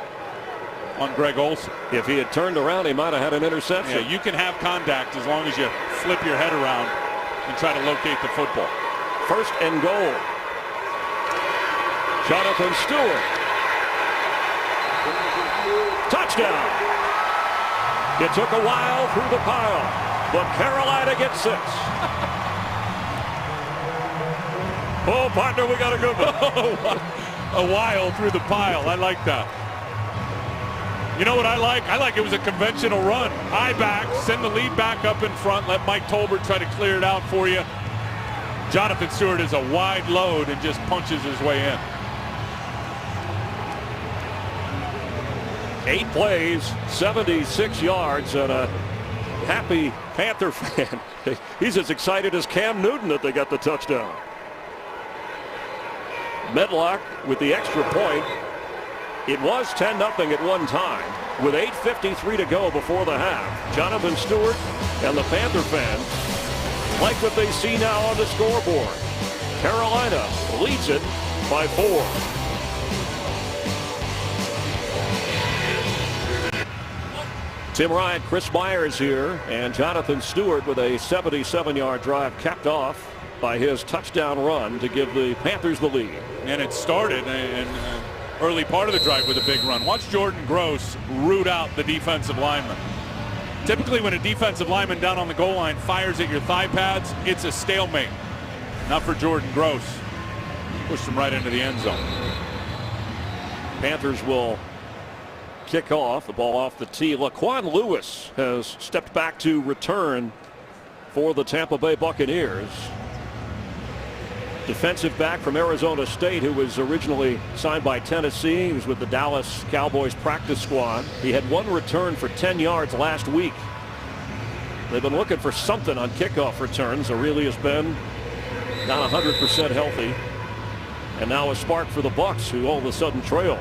on Greg Olsen.
If he had turned around, he might have had an interception.
Yeah, you can have contact as long as you flip your head around and try to locate the football.
1st and goal. Jonathan Stewart. Touchdown. It took a while through the pile, but Carolina gets 6. Oh, partner, we got a good one.
A while through the pile. I like that. You know what I like? I like it was a conventional run. High back, send the lead back up in front, let Mike Tolbert try to clear it out for you. Jonathan Stewart is a wide load and just punches his way in.
8 plays, 76 yards, and a happy Panther fan. He's as excited as Cam Newton that they got the touchdown. Medlock with the extra point. It was 10-0 at one time with 8:53 to go before the half. Jonathan Stewart and the Panther fans like what they see now on the scoreboard. Carolina leads it by 4. Tim Ryan, Chris Myers here, and Jonathan Stewart with a 77-yard drive capped off by his touchdown run to give the Panthers the lead.
And it started in early part of the drive with a big run. Watch Jordan Gross root out the defensive lineman. Typically when a defensive lineman down on the goal line fires at your thigh pads, it's a stalemate. Not for Jordan Gross. Pushed him right into the end zone.
Panthers will kick off. The ball off the tee. Laquan Lewis has stepped back to return for the Tampa Bay Buccaneers. Defensive back from Arizona State, who was originally signed by Tennessee. He was with the Dallas Cowboys practice squad. He had 1 return for 10 yards last week. They've been looking for something on kickoff returns. Aurelius Ben not 100% healthy. And now a spark for the Bucs, who all of a sudden trail.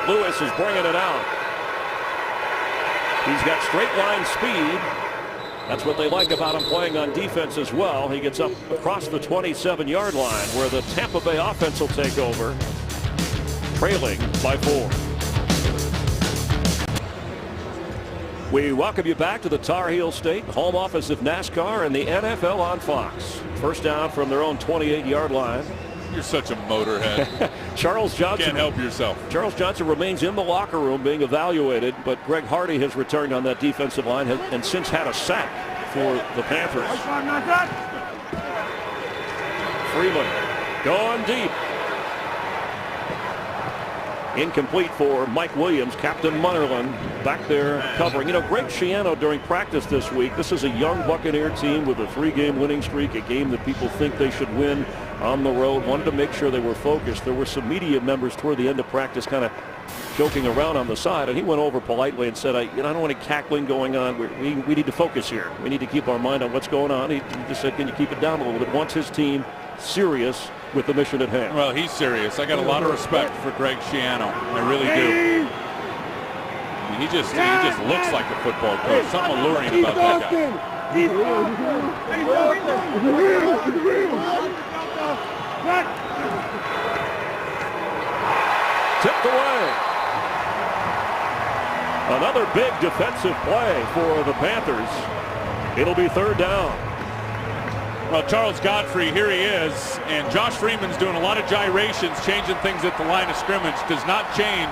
Lewis is bringing it out. He's got straight line speed. That's what they like about him playing on defense as well. He gets up across the 27-yard line where the Tampa Bay offense will take over, trailing by 4. We welcome you back to the Tar Heel State home office of NASCAR and the NFL on Fox. First down from their own 28-yard line.
You're such a motorhead.
Charles Johnson.
Can't help yourself.
Charles Johnson remains in the locker room being evaluated, but Greg Hardy has returned on that defensive line and since had a sack for the Panthers. Freeman going deep. Incomplete for Mike Williams. Captain Munnerlyn back there covering. You know, Greg Schiano during practice this week. This is a young Buccaneer team with a 3-game winning streak, a game that people think they should win on the road. Wanted to make sure they were focused. There were some media members toward the end of practice kind of joking around on the side, and he went over politely and said, I don't want any cackling going on. We need to focus here. We need to keep our mind on what's going on. He just said, can you keep it down a little bit? Wants his team serious with the mission at hand.
Well, he's serious. I got a lot of respect for Greg Schiano. I really do. I mean, he just looks like a football coach. Something alluring about that guy.
Tipped away. Another big defensive play for the Panthers. It'll be 3rd down.
Well, Charles Godfrey, here he is, and Josh Freeman's doing a lot of gyrations, changing things at the line of scrimmage. Does not change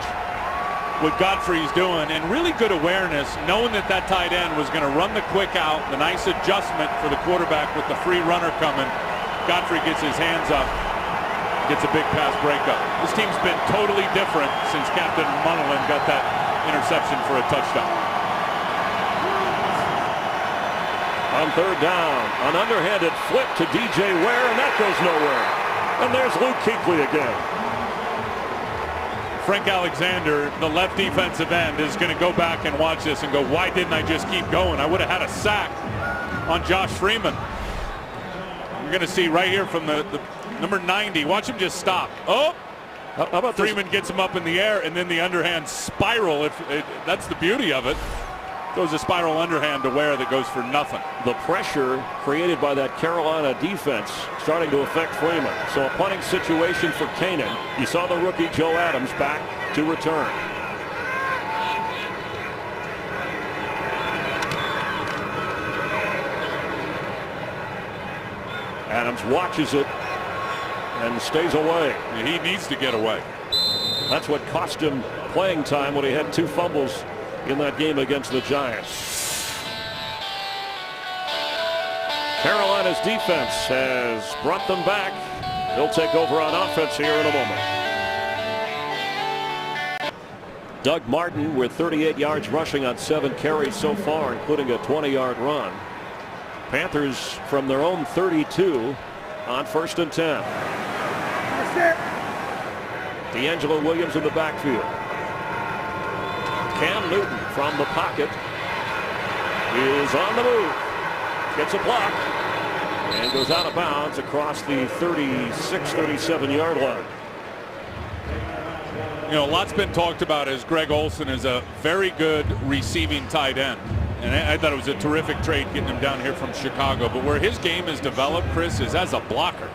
what Godfrey's doing, and really good awareness, knowing that that tight end was going to run the quick out, the nice adjustment for the quarterback with the free runner coming. Godfrey gets his hands up, gets a big pass breakup. This team's been totally different since Captain Munnerlyn got that interception for a touchdown.
On third down, an underhanded flip to DJ Ware, and that goes nowhere. And there's Luke Kuechly again.
Frank Alexander, the left defensive end, is going to go back and watch this and go, why didn't I just keep going? I would have had a sack on Josh Freeman. You're going to see right here from the number 90. Watch him just stop. Oh,
how about
Freeman gets him up in the air, and then the underhand spiral. That's the beauty of it. Goes a spiral underhand to Ware that goes for nothing.
The pressure created by that Carolina defense starting to affect Freeman. So a punting situation for Canaan. You saw the rookie Joe Adams back to return. Adams watches it and stays away.
He needs to get away.
That's what cost him playing time when he had 2 fumbles in that game against the Giants. Carolina's defense has brought them back. They'll take over on offense here in a moment. Doug Martin with 38 yards rushing on 7 carries so far, including a 20-yard run. Panthers from their own 32 on 1st and 10. D'Angelo Williams in the backfield. Cam Newton from the pocket is on the move. Gets a block and goes out of bounds across the 36-37 yard line.
You know, a lot's been talked about as Greg Olsen is a very good receiving tight end. And I thought it was a terrific trade getting him down here from Chicago. But where his game is developed, Chris, is as a blocker.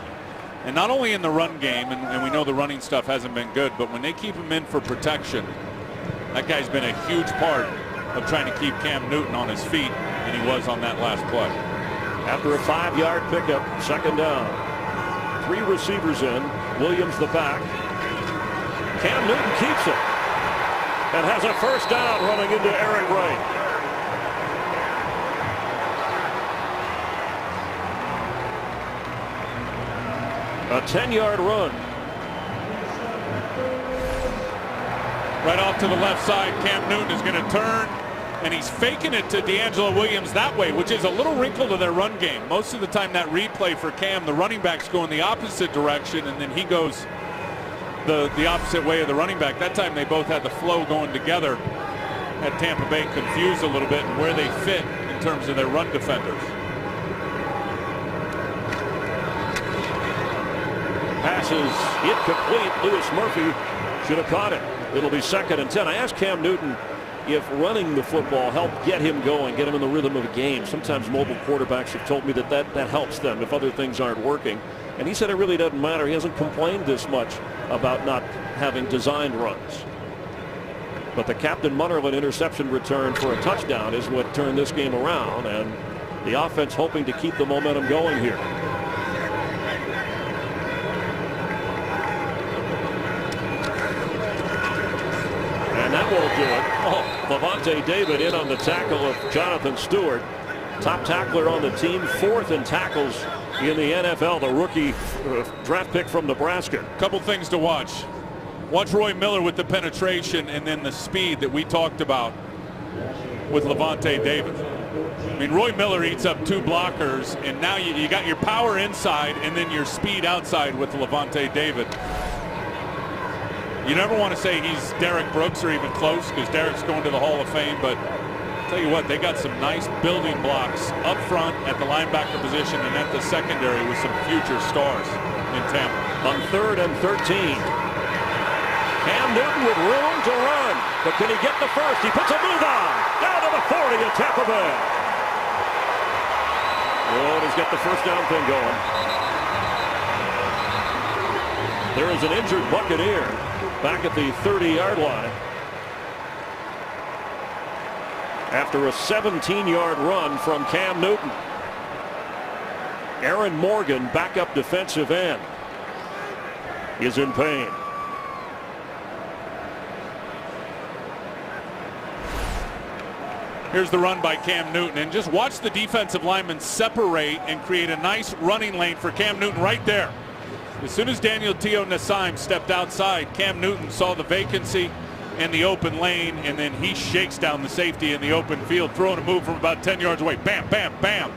And not only in the run game, and we know the running stuff hasn't been good, but when they keep him in for protection, that guy's been a huge part of trying to keep Cam Newton on his feet, and he was on that last play.
After a 5-yard pickup, 2nd down. 3 receivers in. Williams the back. Cam Newton keeps it and has a 1st down running into Eric Wright. A 10-yard run.
Right off to the left side, Cam Newton is going to turn, and he's faking it to D'Angelo Williams that way, which is a little wrinkle to their run game. Most of the time that replay for Cam, the running backs go in the opposite direction, and then he goes the opposite way of the running back. That time they both had the flow going together. Had Tampa Bay confused a little bit in where they fit in terms of their run defenders.
Passes incomplete. Lewis Murphy should have caught it. It'll be 2nd and 10. I asked Cam Newton if running the football helped get him going, get him in the rhythm of a game. Sometimes mobile quarterbacks have told me that helps them if other things aren't working. And he said it really doesn't matter. He hasn't complained this much about not having designed runs. But the Captain Munnerlyn interception return for a touchdown is what turned this game around, and the offense hoping to keep the momentum going here. And that won't do it. Oh, Lavonte David in on the tackle of Jonathan Stewart. Top tackler on the team, 4th in tackles in the NFL, the rookie draft pick from Nebraska.
Couple things to watch. Watch Roy Miller with the penetration and then the speed that we talked about with Lavonte David. I mean, Roy Miller eats up 2 blockers, and now you got your power inside and then your speed outside with Lavonte David. You never want to say he's Derek Brooks or even close, because Derek's going to the Hall of Fame, but I'll tell you what, they got some nice building blocks up front at the linebacker position and at the secondary with some future stars in Tampa.
On 3rd and 13. Cam Newton with room to run, but can he get the first? He puts a move on down to the 40 of Tampa Bay. Oh, he's got the 1st down thing going. There is an injured Buccaneer back at the 30-yard line after a 17-yard run from Cam Newton. Aaron Morgan, backup defensive end, is in pain.
Here's the run by Cam Newton, and just watch the defensive linemen separate and create a nice running lane for Cam Newton right there. As soon as Daniel Nassime stepped outside, Cam Newton saw the vacancy and the open lane, and then he shakes down the safety in the open field, throwing a move from about 10 yards away. Bam, bam, bam.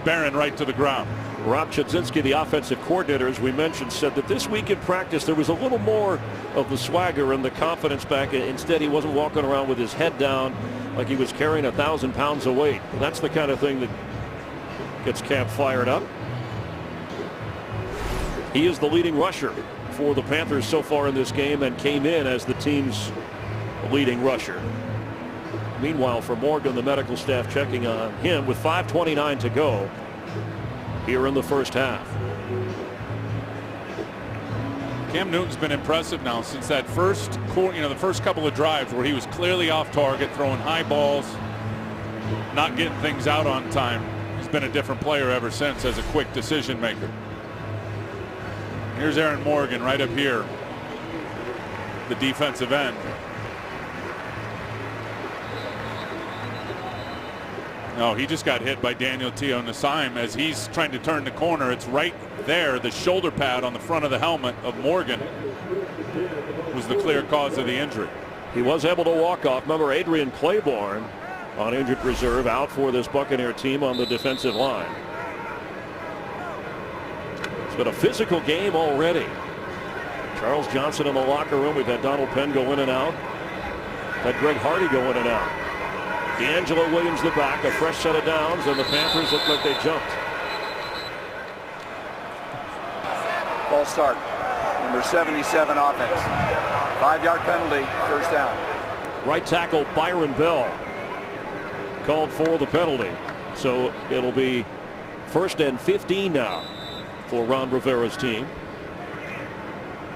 Barron right to the ground.
Rob Chudzinski, the offensive coordinator, as we mentioned, said that this week in practice there was a little more of the swagger and the confidence back. Instead, he wasn't walking around with his head down like he was carrying 1,000 pounds of weight. That's the kind of thing that gets Cam fired up. He is the leading rusher for the Panthers so far in this game and came in as the team's leading rusher. Meanwhile, for Morgan, the medical staff checking on him with 5:29 to go here in the first half.
Cam Newton's been impressive now since that first quarter, the first couple of drives where he was clearly off target, throwing high balls, not getting things out on time. He's been a different player ever since as a quick decision maker. Here's Aaron Morgan right up here, the defensive end. No, he just got hit by Daniel Nassime as he's trying to turn the corner. It's right there. The shoulder pad on the front of the helmet of Morgan was the clear cause of the injury.
He was able to walk off. Remember, Adrian Claiborne on injured reserve out for this Buccaneer team on the defensive line. It's been a physical game already. Charles Johnson in the locker room. We've had Donald Penn go in and out. Had Greg Hardy go in and out. D'Angelo Williams the back, a fresh set of downs, and the Panthers look like they jumped.
False start. Number 77 offense. 5-yard penalty, first down.
Right tackle Byron Bell called for the penalty. So it'll be 1st and 15 now for Ron Rivera's team.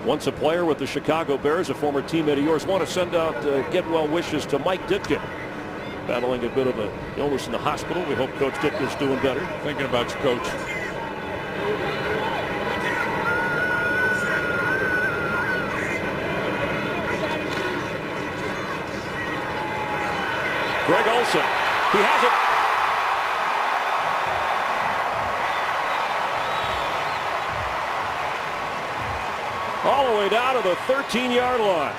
Once a player with the Chicago Bears, a former teammate of yours. Want to send out get well wishes to Mike Ditka, battling a bit of an illness in the hospital. We hope Coach Ditka's doing better.
Thinking about you, Coach.
Greg Olsen. He has it. All the way down to the 13-yard line.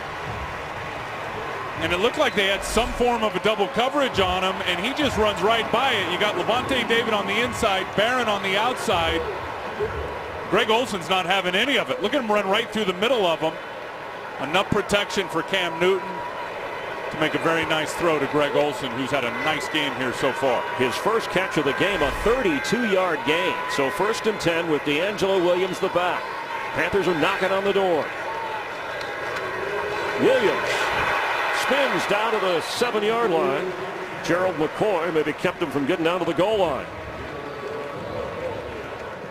And it looked like they had some form of a double coverage on him, and he just runs right by it. You got Levante David on the inside, Barron on the outside. Greg Olsen's not having any of it. Look at him run right through the middle of them. Enough protection for Cam Newton to make a very nice throw to Greg Olsen, who's had a nice game here so far.
His first catch of the game, a 32-yard gain. So 1st and 10 with D'Angelo Williams the back. Panthers are knocking on the door. Williams spins down to the 7-yard line. Gerald McCoy maybe kept him from getting down to the goal line.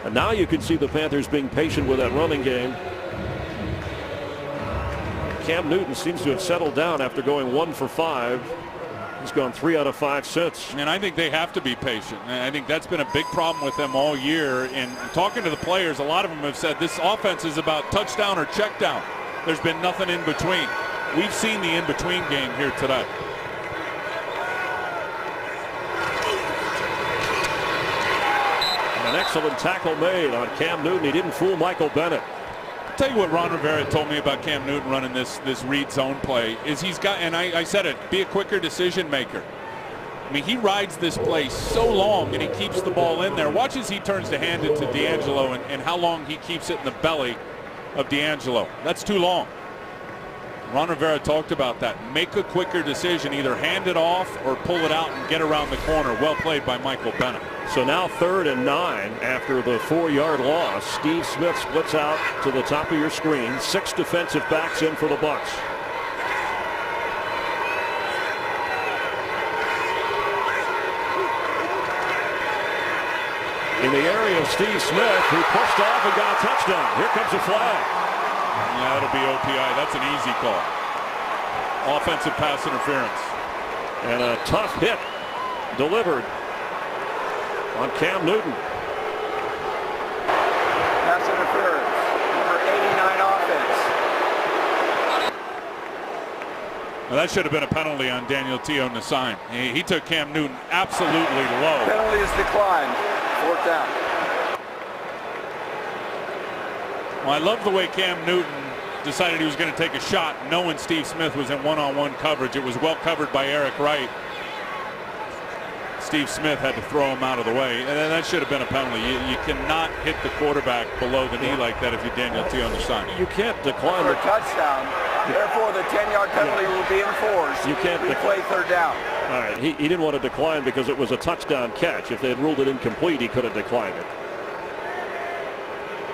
And now you can see the Panthers being patient with that running game. Cam Newton seems to have settled down after going 1 for 5. He's gone 3 out of 5 since.
And I think they have to be patient. And I think that's been a big problem with them all year. And talking to the players, a lot of them have said this offense is about touchdown or check down. There's been nothing in between. We've seen the in-between game here today.
An excellent tackle made on Cam Newton. He didn't fool Michael Bennett.
I'll tell you what Ron Rivera told me about Cam Newton running this read zone play is he's got, and I said it, be a quicker decision maker. I mean, he rides this play so long and he keeps the ball in there. Watch as he turns to hand it to D'Angelo and how long he keeps it in the belly of D'Angelo. That's too long. Ron Rivera talked about that. Make a quicker decision. Either hand it off or pull it out and get around the corner. Well played by Michael Bennett.
So now 3rd and 9 after the 4-yard loss. Steve Smith splits out to the top of your screen. 6 defensive backs in for the Bucs. In the area of Steve Smith, who pushed off and got a touchdown. Here comes a flag.
Yeah, that'll be OPI. That's an easy call. Offensive pass interference.
And a tough hit delivered on Cam Newton.
Pass interference. Number 89 offense.
Well, that should have been a penalty on Daniel Nassim. He took Cam Newton absolutely low.
Penalty is declined. 4th down.
Well, I love the way Cam Newton decided he was going to take a shot knowing Steve Smith was in one-on-one coverage. It was well covered by Eric Wright. Steve Smith had to throw him out of the way, and that should have been a penalty. You cannot hit the quarterback below the knee like that if you're Daniel Nassim.
You can't decline
for a touchdown. Therefore, the 10-yard penalty will be enforced.
You can't
replay 3rd down.
All right, he didn't want to decline because it was a touchdown catch. If they had ruled it incomplete, he could have declined it.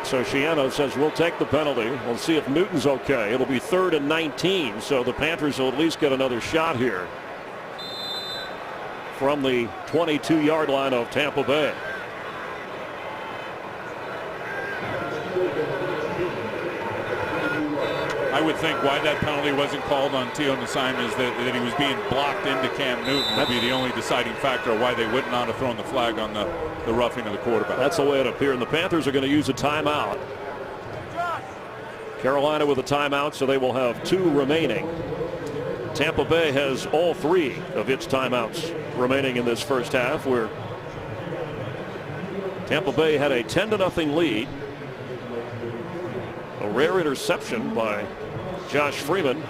So Schiano says we'll take the penalty. We'll see if Newton's okay. It'll be 3rd and 19, so the Panthers will at least get another shot here from the 22-yard line of Tampa Bay.
I would think why that penalty wasn't called on Nassim is that he was being blocked into Cam Newton would be the only deciding factor of why they would not have thrown the flag on the roughing of the quarterback.
That's the way it appeared. And the Panthers are going to use a timeout. Carolina with a timeout, so they will have 2 remaining. Tampa Bay has all 3 of its timeouts remaining in this first half, where Tampa Bay had a 10-0 lead. A rare interception by Josh Freeman.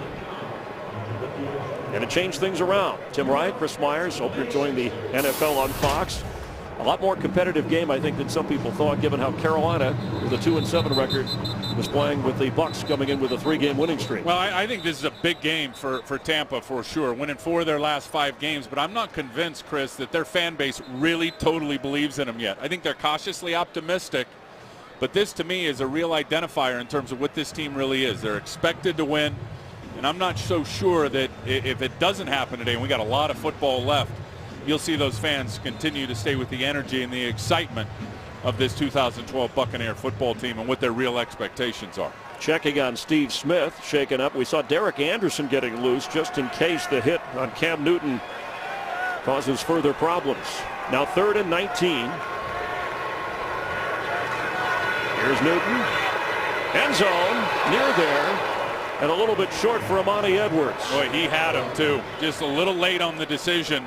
And it changed things around. Tim Wright, Chris Myers, hope you're enjoying the NFL on Fox. A lot more competitive game, I think, than some people thought, given how Carolina, with a 2-7 record, was playing with the Bucs coming in with a 3-game winning streak.
Well, I think this is a big game for Tampa for sure, winning 4 of their last 5 games. But I'm not convinced, Chris, that their fan base really totally believes in them yet. I think they're cautiously optimistic. But this, to me, is a real identifier in terms of what this team really is. They're expected to win. And I'm not so sure that if it doesn't happen today, and we got a lot of football left, you'll see those fans continue to stay with the energy and the excitement of this 2012 Buccaneer football team and what their real expectations are.
Checking on Steve Smith, shaken up. We saw Derek Anderson getting loose just in case the hit on Cam Newton causes further problems. Now 3rd and 19. Here's Newton. End zone, near there, and a little bit short for Amani Edwards.
Boy, he had him too. Just a little late on the decision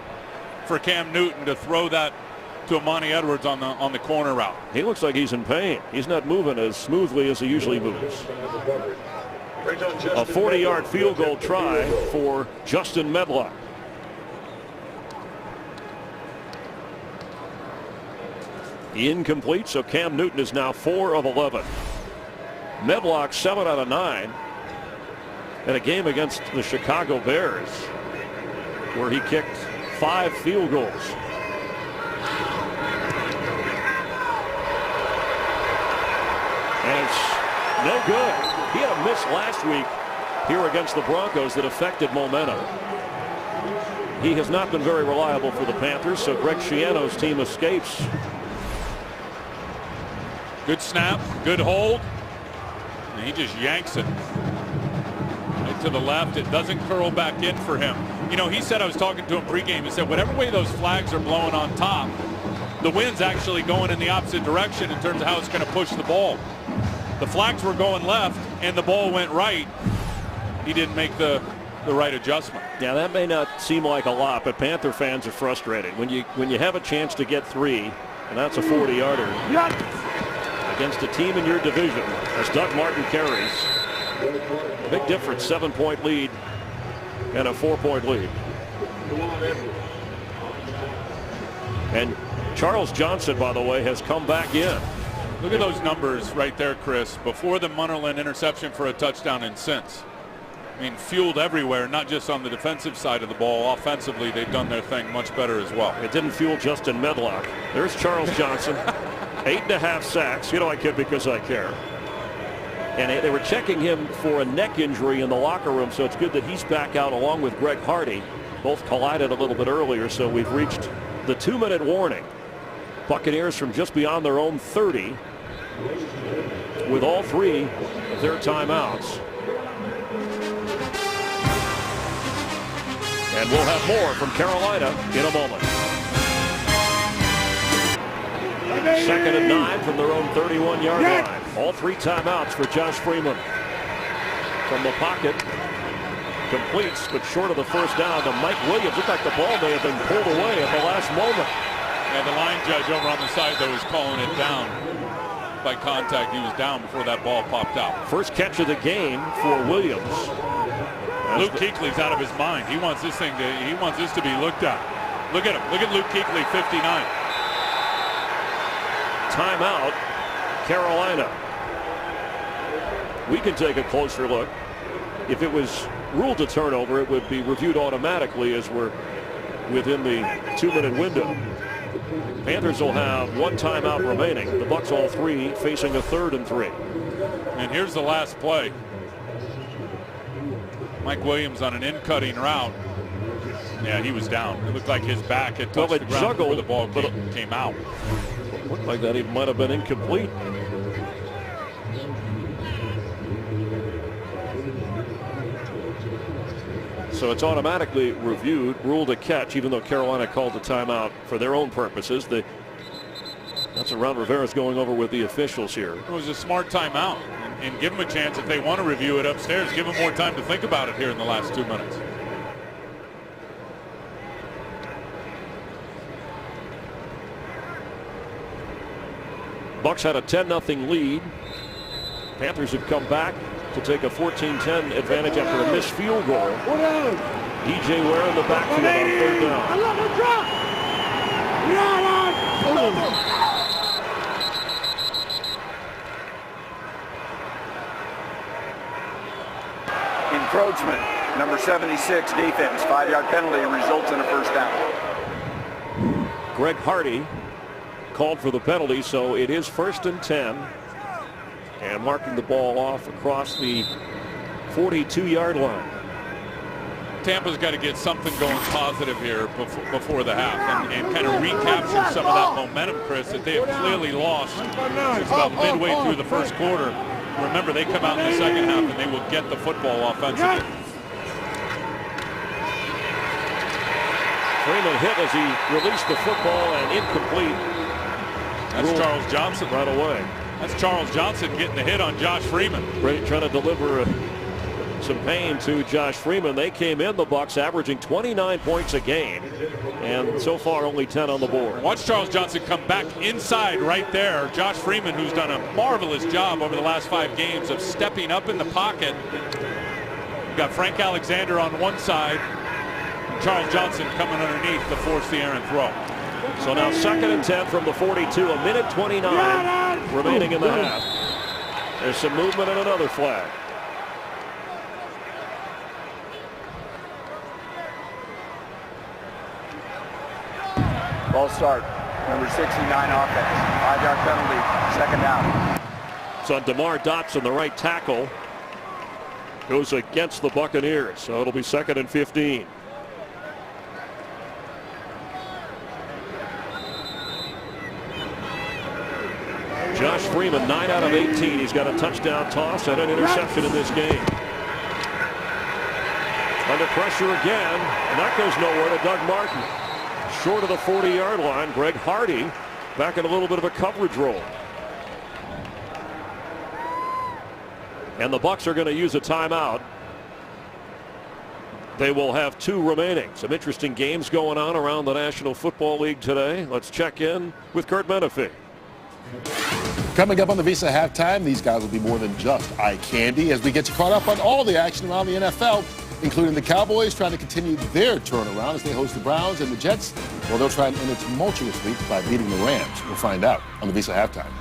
for Cam Newton to throw that to Amani Edwards on the corner route.
He looks like he's in pain. He's not moving as smoothly as he usually moves. A 40-yard field goal try for Justin Medlock. Incomplete, so Cam Newton is now 4 of 11. Medlock 7 out of 9 in a game against the Chicago Bears, where he kicked 5 field goals. And it's no good. He had a miss last week here against the Broncos that affected momentum. He has not been very reliable for the Panthers, so Greg Schiano's team escapes.
Good snap, good hold, and he just yanks it right to the left. It doesn't curl back in for him. You know, he said, I was talking to him pregame, he said whatever way those flags are blowing on top, the wind's actually going in the opposite direction in terms of how it's going to push the ball. The flags were going left and the ball went right. He didn't make the right adjustment.
Yeah, that may not seem like a lot, but Panther fans are frustrated when you have a chance to get 3, and that's a 40-yarder against a team in your division as Doug Martin carries. Big difference, 7-point lead and a 4-point lead. And Charles Johnson, by the way, has come back in.
Look at those numbers right there, Chris. Before the Munnerlyn interception for a touchdown and since. I mean, fueled everywhere, not just on the defensive side of the ball. Offensively, they've done their thing much better as well.
It didn't fuel Justin Medlock. There's Charles Johnson. 8.5 sacks. You know I kid because I care. And they were checking him for a neck injury in the locker room, so it's good that he's back out along with Greg Hardy. Both collided a little bit earlier, so we've reached the 2-minute warning. Buccaneers from just beyond their own 30 with all 3 of their timeouts. And we'll have more from Carolina in a moment. 2nd and 9 from their own 31-yard line. All 3 timeouts for Josh Freeman. From the pocket, Completes, but short of the first down to Mike Williams. Looked like the ball may have been pulled away at the last moment.
And the line judge over on the side, though, is calling it down by contact. He was down before that ball popped out.
First catch of the game for Williams.
Luke Kuechly's out of his mind. He wants this thing to be looked at. Look at him. Look at Luke Kuechly, 59.
Timeout, Carolina. We can take a closer look. If it was ruled a turnover, it would be reviewed automatically as we're within the 2-minute window. Panthers will have one timeout remaining. The Bucs all three facing a 3rd and 3.
And here's the last play. Mike Williams on an in-cutting route. Yeah, he was down. It looked like his back had touched the ground before the ball came out.
Looked like that even might have been incomplete. So it's automatically reviewed, ruled a catch, even though Carolina called the timeout for their own purposes. That's what Ron Rivera's going over with the officials here.
It was a smart timeout, and give them a chance if they want to review it upstairs. Give them more time to think about it here in the last 2 minutes.
Bucs had a 10-0 lead. Panthers have come back to take a 14-10 advantage after a missed field goal. DJ Ware in the backfield on 3rd down.
Encroachment, number 76 defense, 5-yard penalty results in a first down.
Greg Hardy called for the penalty, so it is 1st and 10. And marking the ball off across the 42-yard line.
Tampa's got to get something going positive here before the half and kind of recapture some of that momentum, Chris, that they have clearly lost since about midway through the first quarter. Remember, they come out in the second half and they will get the football offensively.
Freeman hit as he released the football and incomplete.
That's Charles Johnson
right away.
That's Charles Johnson getting the hit on Josh Freeman.
Trying to deliver some pain to Josh Freeman. They came in, the Bucs, averaging 29 points a game, and so far only 10 on the board.
Watch Charles Johnson come back inside right there. Josh Freeman, who's done a marvelous job over the last 5 games of stepping up in the pocket. We've got Frank Alexander on one side, and Charles Johnson coming underneath to force the errant throw.
So now 2nd and 10 from the 42, a minute 29 remaining in the half. There's some movement and another flag.
Ball start, number 69 offense, 5-yard penalty, 2nd down.
So DeMar Dotson, the right tackle, goes against the Buccaneers, so it'll be 2nd and 15. Josh Freeman, 9 out of 18. He's got a touchdown toss and an interception in this game. Under pressure again, and that goes nowhere to Doug Martin. Short of the 40-yard line, Greg Hardy back in a little bit of a coverage role. And the Bucs are going to use a timeout. They will have 2 remaining. Some interesting games going on around the National Football League today. Let's check in with Kurt Menefee.
Coming up on the Visa Halftime, these guys will be more than just eye candy as we get you caught up on all the action around the NFL, including the Cowboys trying to continue their turnaround as they host the Browns, and the Jets, well, they'll try and end a tumultuous week by beating the Rams. We'll find out on the Visa Halftime.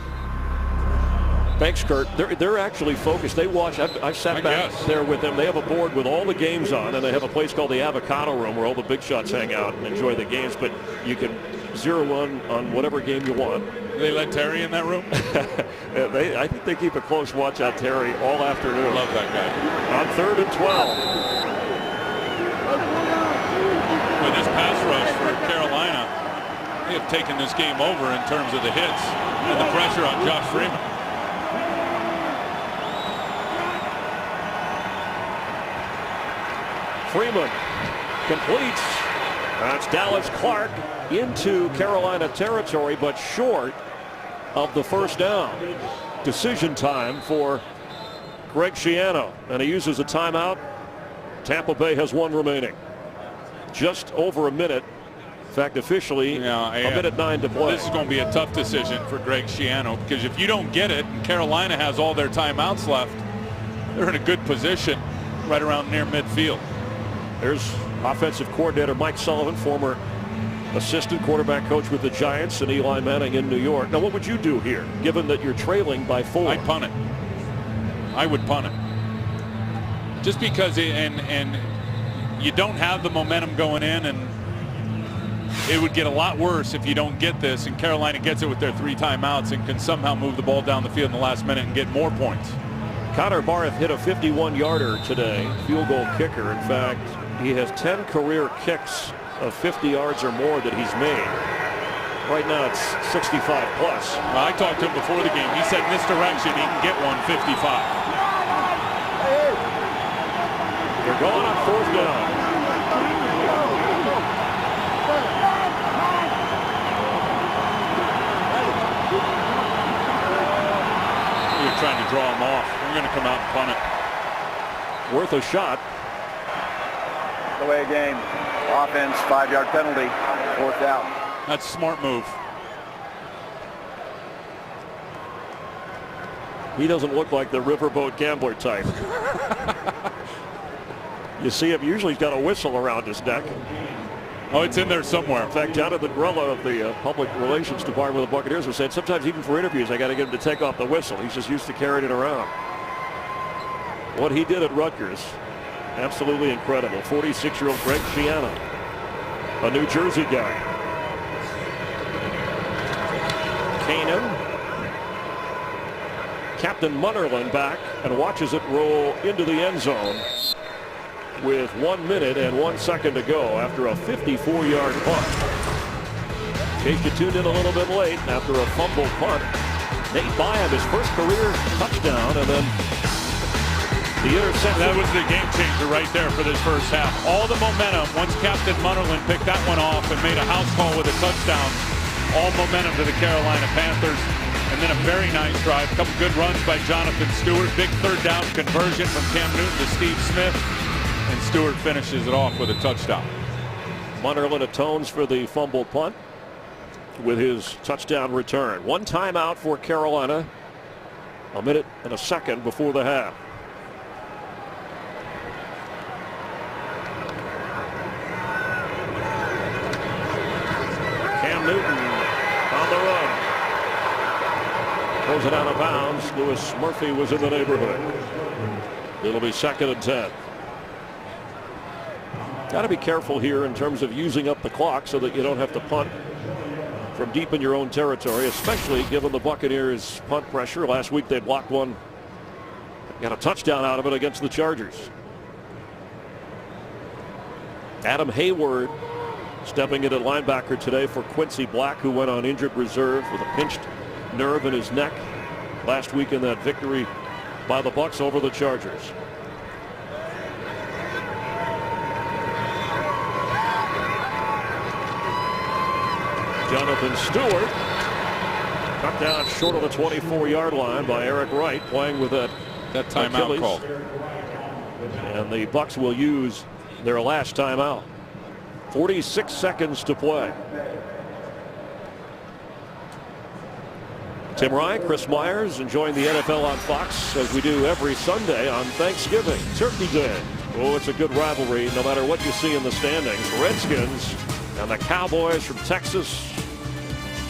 Thanks, Kurt. They're actually focused. They watch. I sat back there with them. They have a board with all the games on, and they have a place called the Avocado Room where all the big shots hang out and enjoy the games. But you can zero in on whatever game you want.
Do they let Terry in that room?
I think they keep a close watch on Terry all afternoon.
Love that guy.
On 3rd and 12.
With this pass rush for Carolina, they have taken this game over in terms of the hits and the pressure on Josh Freeman.
Freeman completes. That's Dallas Clark into Carolina territory, but short of the first down. Decision time for Greg Schiano, and he uses a timeout Tampa Bay has one remaining. Just over a minute. In fact, officially, a minute 9 to play.
This is going to be a tough decision for Greg Schiano, because if you don't get it and Carolina has all their timeouts left, they're in a good position right around near midfield.
There's offensive coordinator Mike Sullivan, former assistant quarterback coach with the Giants, and Eli Manning in New York. Now, what would you do here, given that you're trailing by 4?
I'd punt it. I would punt it. Just because, and you don't have the momentum going in, and it would get a lot worse if you don't get this, and Carolina gets it with their 3 timeouts and can somehow move the ball down the field in the last minute and get more points.
Connor Barth hit a 51-yarder today, field goal kicker. In fact, he has 10 career kicks of 50 yards or more that he's made. Right now it's 65 plus.
I talked to him before the game. He said in this direction he can get one 55.
They're going on 4th down.
You're trying to draw him off. We're going to come out and punt it.
Worth a shot.
Away game. Offense, 5-yard penalty, 4th down.
That's a smart move.
He doesn't look like the riverboat gambler type. You see him, usually he's got a whistle around his neck.
Oh, it's in there somewhere.
In fact, Jonathan Grella of the public relations department of the Buccaneers was saying sometimes even for interviews, I got to get him to take off the whistle. He's just used to carrying it around. What he did at Rutgers, absolutely incredible. 46-year-old Greg Schiano, a New Jersey guy. Kanan, Captain Munnerlyn back and watches it roll into the end zone with 1 minute and 1 second to go after a 54-yard punt. In case you tuned in a little bit late, after a fumble punt, Nate Byam, his first career touchdown, and then the interception.
That was the game changer right there for this first half. All the momentum, once Captain Munnerlyn picked that one off and made a house call with a touchdown, all momentum to the Carolina Panthers. And then a very nice drive, a couple good runs by Jonathan Stewart. Big 3rd down conversion from Cam Newton to Steve Smith. And Stewart finishes it off with a touchdown.
Munnerlyn atones for the fumble punt with his touchdown return. 1 timeout for Carolina. A minute and a second before the half. Cam Newton on the run. Throws it out of bounds. Lewis Murphy was in the neighborhood. It'll be 2nd and 10. Got to be careful here in terms of using up the clock so that you don't have to punt from deep in your own territory, especially given the Buccaneers' punt pressure. Last week they blocked one, got a touchdown out of it against the Chargers. Adam Hayward stepping in at linebacker today for Quincy Black, who went on injured reserve with a pinched nerve in his neck last week in that victory by the Bucs over the Chargers. Jonathan Stewart cut down short of the 24-yard line by Eric Wright, playing with that
timeout
Achilles.
call.
And the Bucs will use their last timeout. 46 seconds to play. Tim Ryan, Chris Myers enjoying the NFL on Fox as we do every Sunday on Thanksgiving, Turkey Day. Oh, it's a good rivalry no matter what you see in the standings. Redskins and the Cowboys from Texas.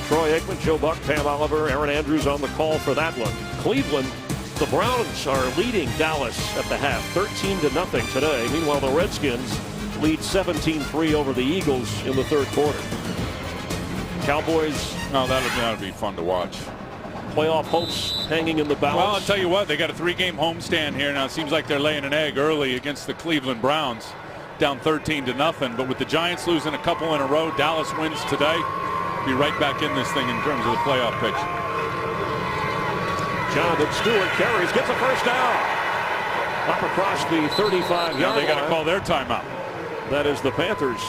Troy Aikman, Joe Buck, Pam Oliver, Aaron Andrews on the call for that one. Cleveland, the Browns are leading Dallas at the half, 13-0 today. Meanwhile, the Redskins lead 17-3 over the Eagles in the 3rd quarter. Cowboys.
Oh, that'll be fun to watch.
Playoff hopes hanging in the balance.
Well, I'll tell you what, they got a 3-game homestand here now. It seems like they're laying an egg early against the Cleveland Browns, down 13-0. But with the Giants losing a couple in a row, Dallas wins today. Be right back in this thing in terms of the playoff picture.
Jonathan Stewart carries, gets a first down. Up across the 35-yard line.
Now they got to call their timeout.
That is the Panthers'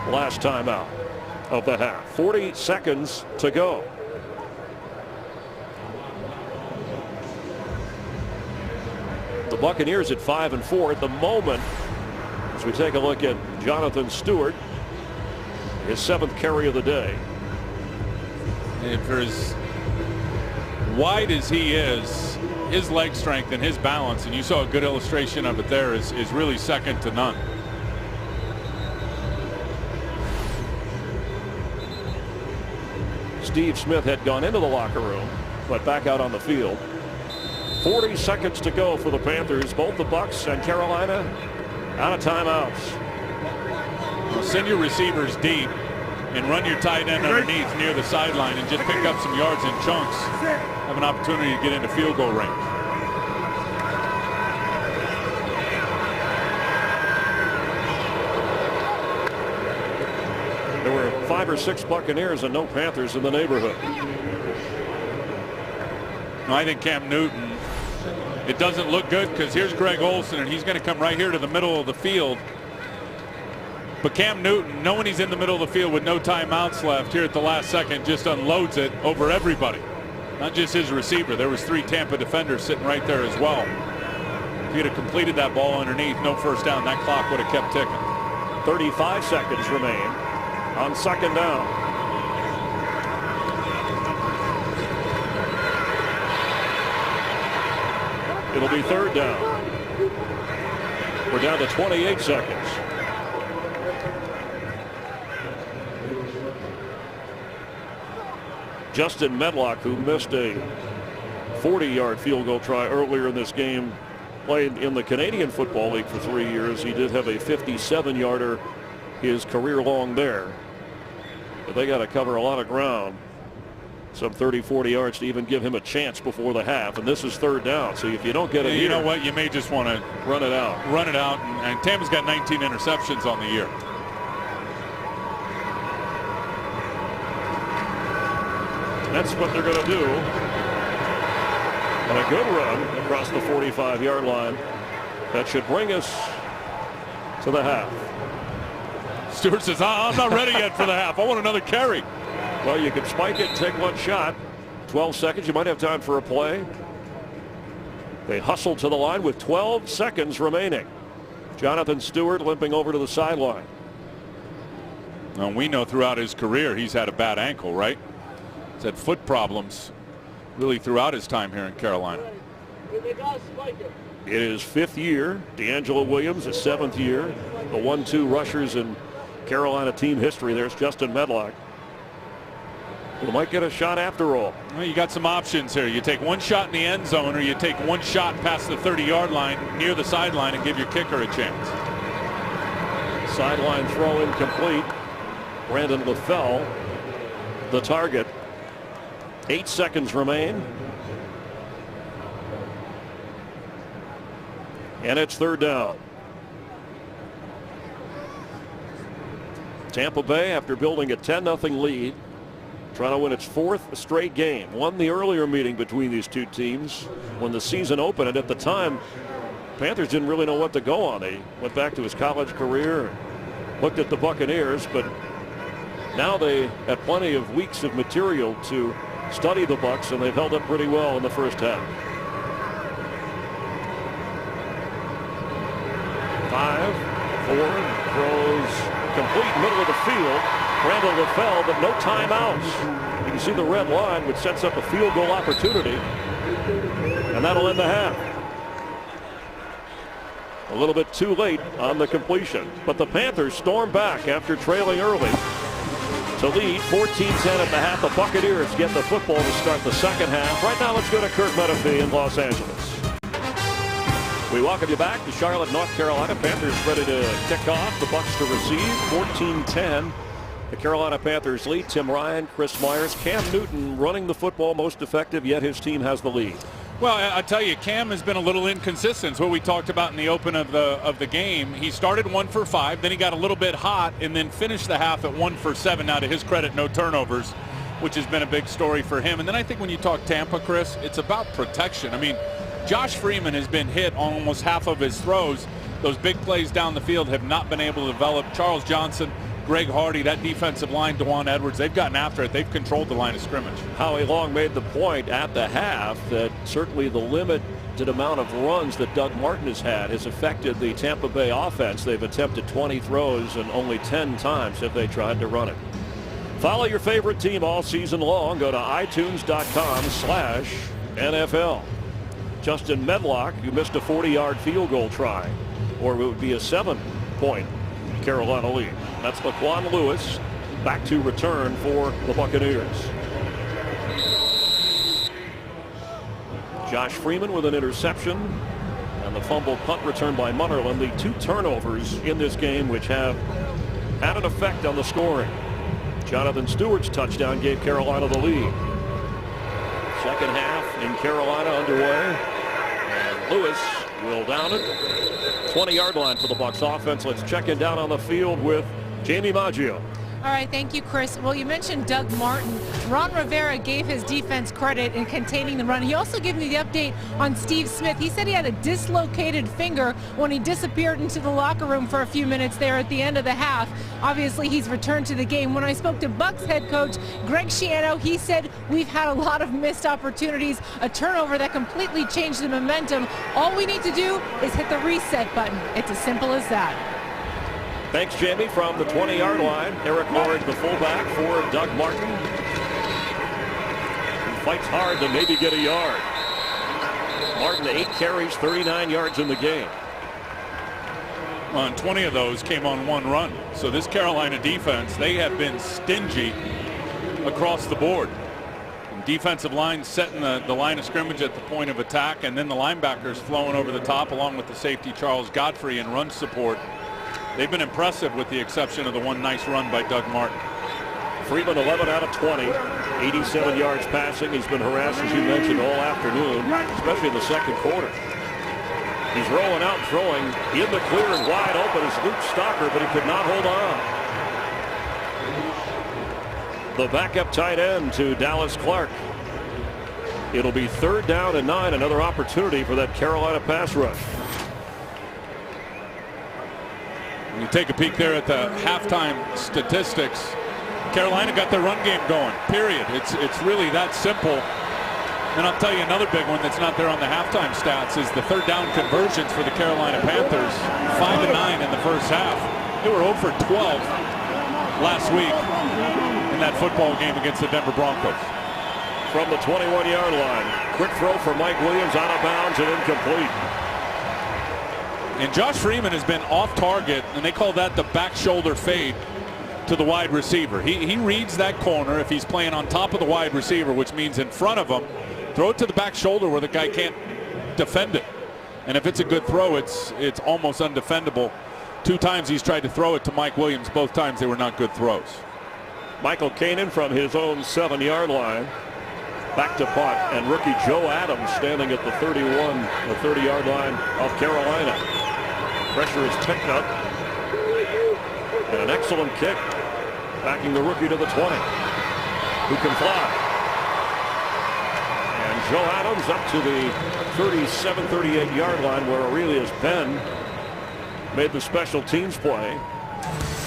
last timeout of the half. 40 seconds to go. The Buccaneers at 5-4 at the moment. As we take a look at Jonathan Stewart, his 7th carry of the day.
And for as wide as he is, his leg strength and his balance, and you saw a good illustration of it there, is really second to none.
Steve Smith had gone into the locker room, but back out on the field. 40 seconds to go for the Panthers. Both the Bucs and Carolina out of timeouts.
Well, send your receivers deep and run your tight end underneath near the sideline and just pick up some yards in chunks. Have an opportunity to get into field goal range.
There were 5 or 6 Buccaneers and no Panthers in the neighborhood.
I think Cam Newton, it doesn't look good because here's Greg Olsen and he's going to come right here to the middle of the field. But Cam Newton, knowing he's in the middle of the field with no timeouts left here at the last second, just unloads it over everybody. Not just his receiver. There was 3 Tampa defenders sitting right there as well. If he'd have completed that ball underneath, no first down, that clock would have kept ticking.
35 seconds remain on 2nd down. It'll be 3rd down. We're down to 28 seconds. Justin Medlock, who missed a 40-yard field goal try earlier in this game, played in the Canadian Football League for 3 years. He did have a 57-yarder his career long there. But they got to cover a lot of ground. Some 30-40 yards to even give him a chance before the half. And this is 3rd down. So if you don't get it here,
you know what? You may just want to
run it out.
Run it out. And Tampa's got 19 interceptions on the year.
That's what they're going to do. And a good run across the 45-yard line. That should bring us to the half.
Stewart says, I'm not ready yet for the half. I want another carry.
Well, you can spike it and take one shot. 12 seconds. You might have time for a play. They hustle to the line with 12 seconds remaining. Jonathan Stewart limping over to the sideline.
Now, we know throughout his career he's had a bad ankle, right? He's had foot problems really throughout his time here in Carolina.
It is 5th year. D'Angelo Williams is 7th year. The 1-2 rushers in Carolina team history. There's Justin Medlock, who might get a shot after all.
Well, you got some options here. You take one shot in the end zone, or you take one shot past the 30-yard line near the sideline and give your kicker a chance.
Sideline throw incomplete. Brandon LaFell, the target. 8 seconds remain. And it's 3rd down. Tampa Bay, after building a 10-0 lead, trying to win its 4th straight game. Won the earlier meeting between these two teams when the season opened. And at the time, Panthers didn't really know what to go on. They went back to his college career, looked at the Buccaneers, but now they had plenty of weeks of material to study the Bucs, and they've held up pretty well in the first half. 5, 4, throws complete middle of the field. Brandon LaFell, but no timeouts. You can see the red line, which sets up a field goal opportunity, and that'll end the half. A little bit too late on the completion, but the Panthers storm back after trailing early to lead 14-10 at the half. The Buccaneers get the football to start the second half. Right now, let's go to Kirk Menefee in Los Angeles. We welcome you back to Charlotte, North Carolina. Panthers ready to kick off. The Bucs to receive. 14-10. The Carolina Panthers lead. Tim Ryan, Chris Myers, Cam Newton running the football most effective, yet his team has the lead.
Well, I tell you, Cam has been a little inconsistent. It's what we talked about in the open of the game. He started 1 for 5, then he got a little bit hot, and then finished the half at 1 for 7. Now, to his credit, no turnovers, which has been a big story for him. And then I think when you talk Tampa, Chris, it's about protection. I mean, Josh Freeman has been hit on almost half of his throws. Those big plays down the field have not been able to develop. Charles Johnson, Greg Hardy, that defensive line, Dewan Edwards, they've gotten after it. They've controlled the line of scrimmage.
Howie Long made the point at the half that certainly the limited amount of runs that Doug Martin has had has affected the Tampa Bay offense. They've attempted 20 throws and only 10 times have they tried to run it. Follow your favorite team all season long. Go to itunes.com/NFL. Justin Medlock, who missed a 40-yard field goal try, or it would be a 7-point Carolina lead. That's Laquan Lewis back to return for the Buccaneers. Josh Freeman with an interception and the fumble punt return by Munnerlyn. The 2 turnovers in this game which have had an effect on the scoring. Jonathan Stewart's touchdown gave Carolina the lead. Second half in Carolina underway. And Lewis will down it. 20-yard line for the Bucs offense. Let's check in down on the field with Jamie Maggio.
All right, thank you, Chris. Well, you mentioned Doug Martin. Ron Rivera gave his defense credit in containing the run. He also gave me the update on Steve Smith. He said he had a dislocated finger when he disappeared into the locker room for a few minutes there at the end of the half. Obviously, he's returned to the game. When I spoke to Bucs head coach Greg Schiano, he said we've had a lot of missed opportunities, a turnover that completely changed the momentum. All we need to do is hit the reset button. It's as simple as that.
Thanks, Jamie. From the 20-yard line, Eric Lord, the fullback for Doug Martin. He fights hard to maybe get a yard. Martin, 8 carries, 39 yards in the game.
And 20 of those came on 1 run. So this Carolina defense, they have been stingy across the board. Defensive line setting the line of scrimmage at the point of attack, and then the linebackers flowing over the top along with the safety Charles Godfrey in run support. They've been impressive with the exception of the one nice run by Doug Martin.
Freeman 11 out of 20, 87 yards passing. He's been harassed, as you mentioned, all afternoon, especially in the second quarter. He's rolling out and throwing in the clear and wide open is Luke Stocker, but he could not hold on. The backup tight end to Dallas Clark. It'll be 3rd down and 9, another opportunity for that Carolina pass rush.
You take a peek there at the halftime statistics. Carolina got their run game going, period. It's really that simple. And I'll tell you another big one that's not there on the halftime stats is the 3rd down conversions for the Carolina Panthers. 5 of 9 in the first half. They were 0 for 12 last week in that football game against the Denver Broncos.
From the 21-yard line, quick throw for Mike Williams, out of bounds and incomplete.
And Josh Freeman has been off target, and they call that the back shoulder fade to the wide receiver. He reads that corner if he's playing on top of the wide receiver, which means in front of him. Throw it to the back shoulder where the guy can't defend it. And if it's a good throw, it's almost undefendable. 2 times he's tried to throw it to Mike Williams. Both times they were not good throws.
Michael Kanan from his own 7-yard line. Back to punt, and rookie Joe Adams standing at the 30-yard line of Carolina. Pressure is picked up. And an excellent kick. Backing the rookie to the 20. Who can fly. And Joe Adams up to the 37, 38-yard line where Aurelius Penn made the special teams play.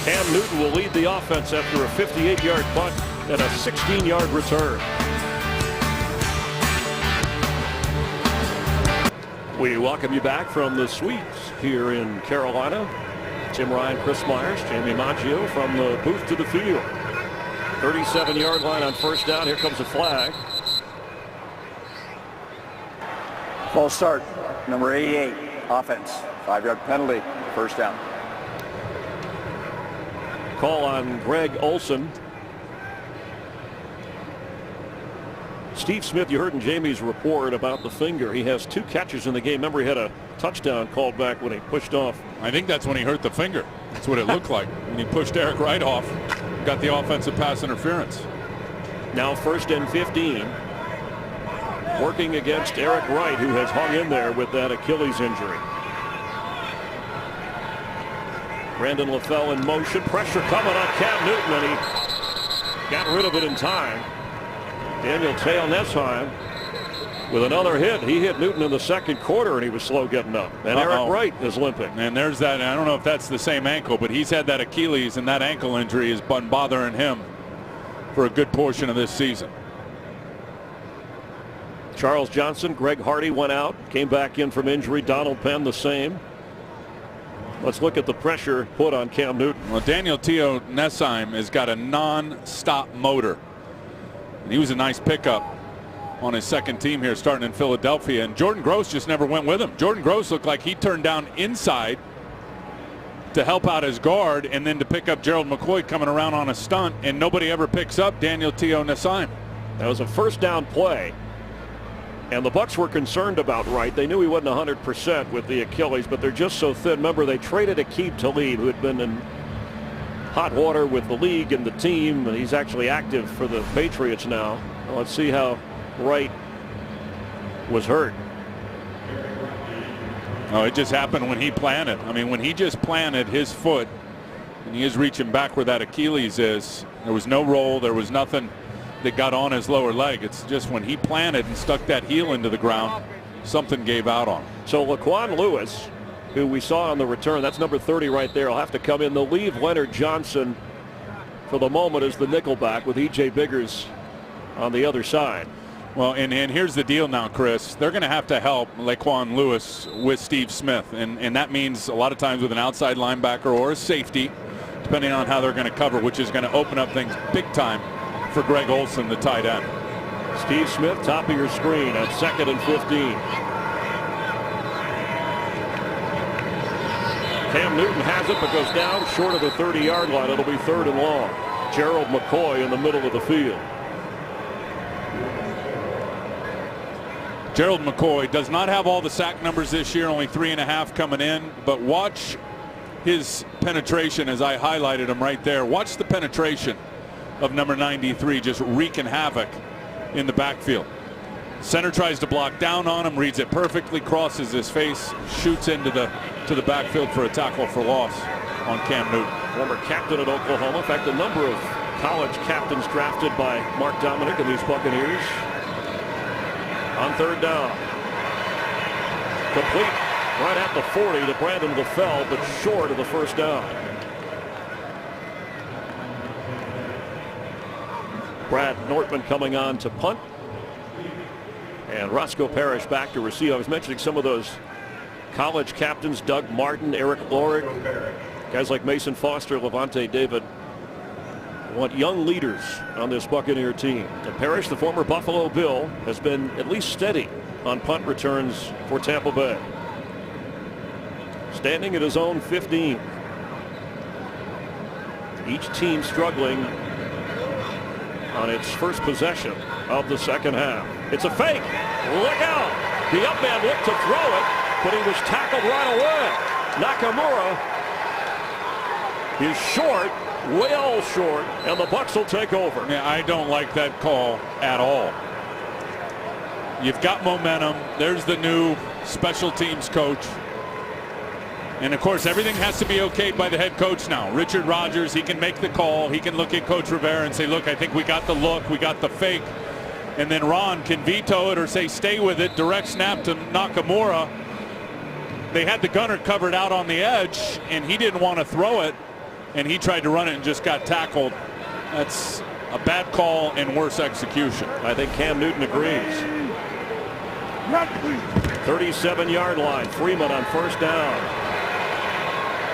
Cam Newton will lead the offense after a 58-yard punt and a 16-yard return. We welcome you back from the suites here in Carolina. Tim Ryan, Chris Myers, Jamie Maggio from the booth to the field. 37-yard line on 1st down. Here comes a flag.
False start, number 88, offense. 5-yard penalty, 1st down.
Call on Greg Olson. Steve Smith, you heard in Jamie's report about the finger. He has 2 catches in the game. Remember, he had a touchdown called back when he pushed off.
I think that's when he hurt the finger. That's what it looked like. When he pushed Eric Wright off, got the offensive pass interference.
Now 1st and 15. Working against Eric Wright, who has hung in there with that Achilles injury. Brandon LaFell in motion. Pressure coming on Cam Newton, and he got rid of it in time. Daniel Tail Nesheim with another hit. He hit Newton in the second quarter, and he was slow getting up. And Eric Wright is limping.
And there's that. I don't know if that's the same ankle, but he's had that Achilles, and that ankle injury has been bothering him for a good portion of this season.
Charles Johnson, Greg Hardy went out, came back in from injury. Donald Penn the same. Let's look at the pressure put on Cam Newton.
Well, Daniel Teo Nessheim has got a non-stop motor. And he was a nice pickup on his second team here starting in Philadelphia. And Jordan Gross just never went with him. Jordan Gross looked like he turned down inside to help out his guard and then to pick up Gerald McCoy coming around on a stunt. And nobody ever picks up Daniel Teo Nessheim.
That was a first down play. And the Bucs were concerned about Wright. They knew he wasn't 100% with the Achilles, but they're just so thin. Remember, they traded Aqib Talib, who had been in hot water with the league and the team. And he's actually active for the Patriots now. Well, let's see how Wright was hurt.
Oh, it just happened when he planted. I mean, when he just planted his foot, and he is reaching back where that Achilles is, there was no roll. There was nothing that got on his lower leg. It's just when he planted and stuck that heel into the ground, something gave out on him. So
Laquan Lewis, who we saw on the return, that's number 30 right there, will have to come in. They'll leave Leonard Johnson for the moment as the nickelback with E.J. Biggers on the other side.
Well, and here's the deal now, Chris. They're going to have to help Laquan Lewis with Steve Smith, and that means a lot of times with an outside linebacker or a safety, depending on how they're going to cover, which is going to open up things big time for Greg Olsen, the tight end.
Steve Smith, top of your screen at 2nd and 15. Cam Newton has it, but goes down short of the 30-yard line. It'll be 3rd and long. Gerald McCoy in the middle of the field.
Gerald McCoy does not have all the sack numbers this year, only 3.5 coming in, but watch his penetration as I highlighted him right there. Watch the penetration of number 93 just wreaking havoc in the backfield. Center tries to block down on him, reads it perfectly, crosses his face, shoots into the backfield for a tackle for loss on Cam Newton.
Former captain at Oklahoma. In fact, a number of college captains drafted by Mark Dominic and these Buccaneers. On 3rd down. Complete right at the 40 to Brandon LaFell, but short of the first down. Brad Nortman coming on to punt. And Roscoe Parrish back to receive. I was mentioning some of those college captains, Doug Martin, Eric Lorig, guys like Mason Foster, Levante David. Want young leaders on this Buccaneer team. And Parrish, the former Buffalo Bill, has been at least steady on punt returns for Tampa Bay. Standing at his own 15. Each team struggling on its first possession of the second half. It's a fake. Look out. The up man looked to throw it, but he was tackled right away. Nakamura is short, well short, and the Bucs will take over.
Yeah, I don't like that call at all. You've got momentum. There's the new special teams coach. And of course, everything has to be okayed by the head coach now. Richard Rodgers, he can make the call. He can look at Coach Rivera and say, look, I think we got the look, we got the fake. And then Ron can veto it or say, stay with it, direct snap to Nakamura. They had the gunner covered out on the edge, and he didn't want to throw it. And he tried to run it and just got tackled. That's a bad call and worse execution.
I think Cam Newton agrees. 37-yard line. Freeman on first down.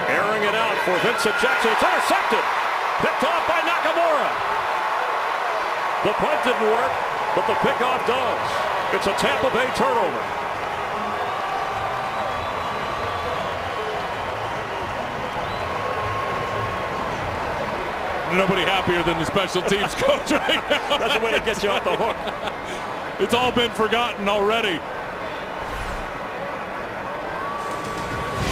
Airing it out for Vincent Jackson. It's intercepted. Picked off by Nakamura. The punt didn't work, but the pickoff does. It's a Tampa Bay turnover.
Nobody happier than the special teams coach right now.
That's the way to get you off the hook.
It's all been forgotten already.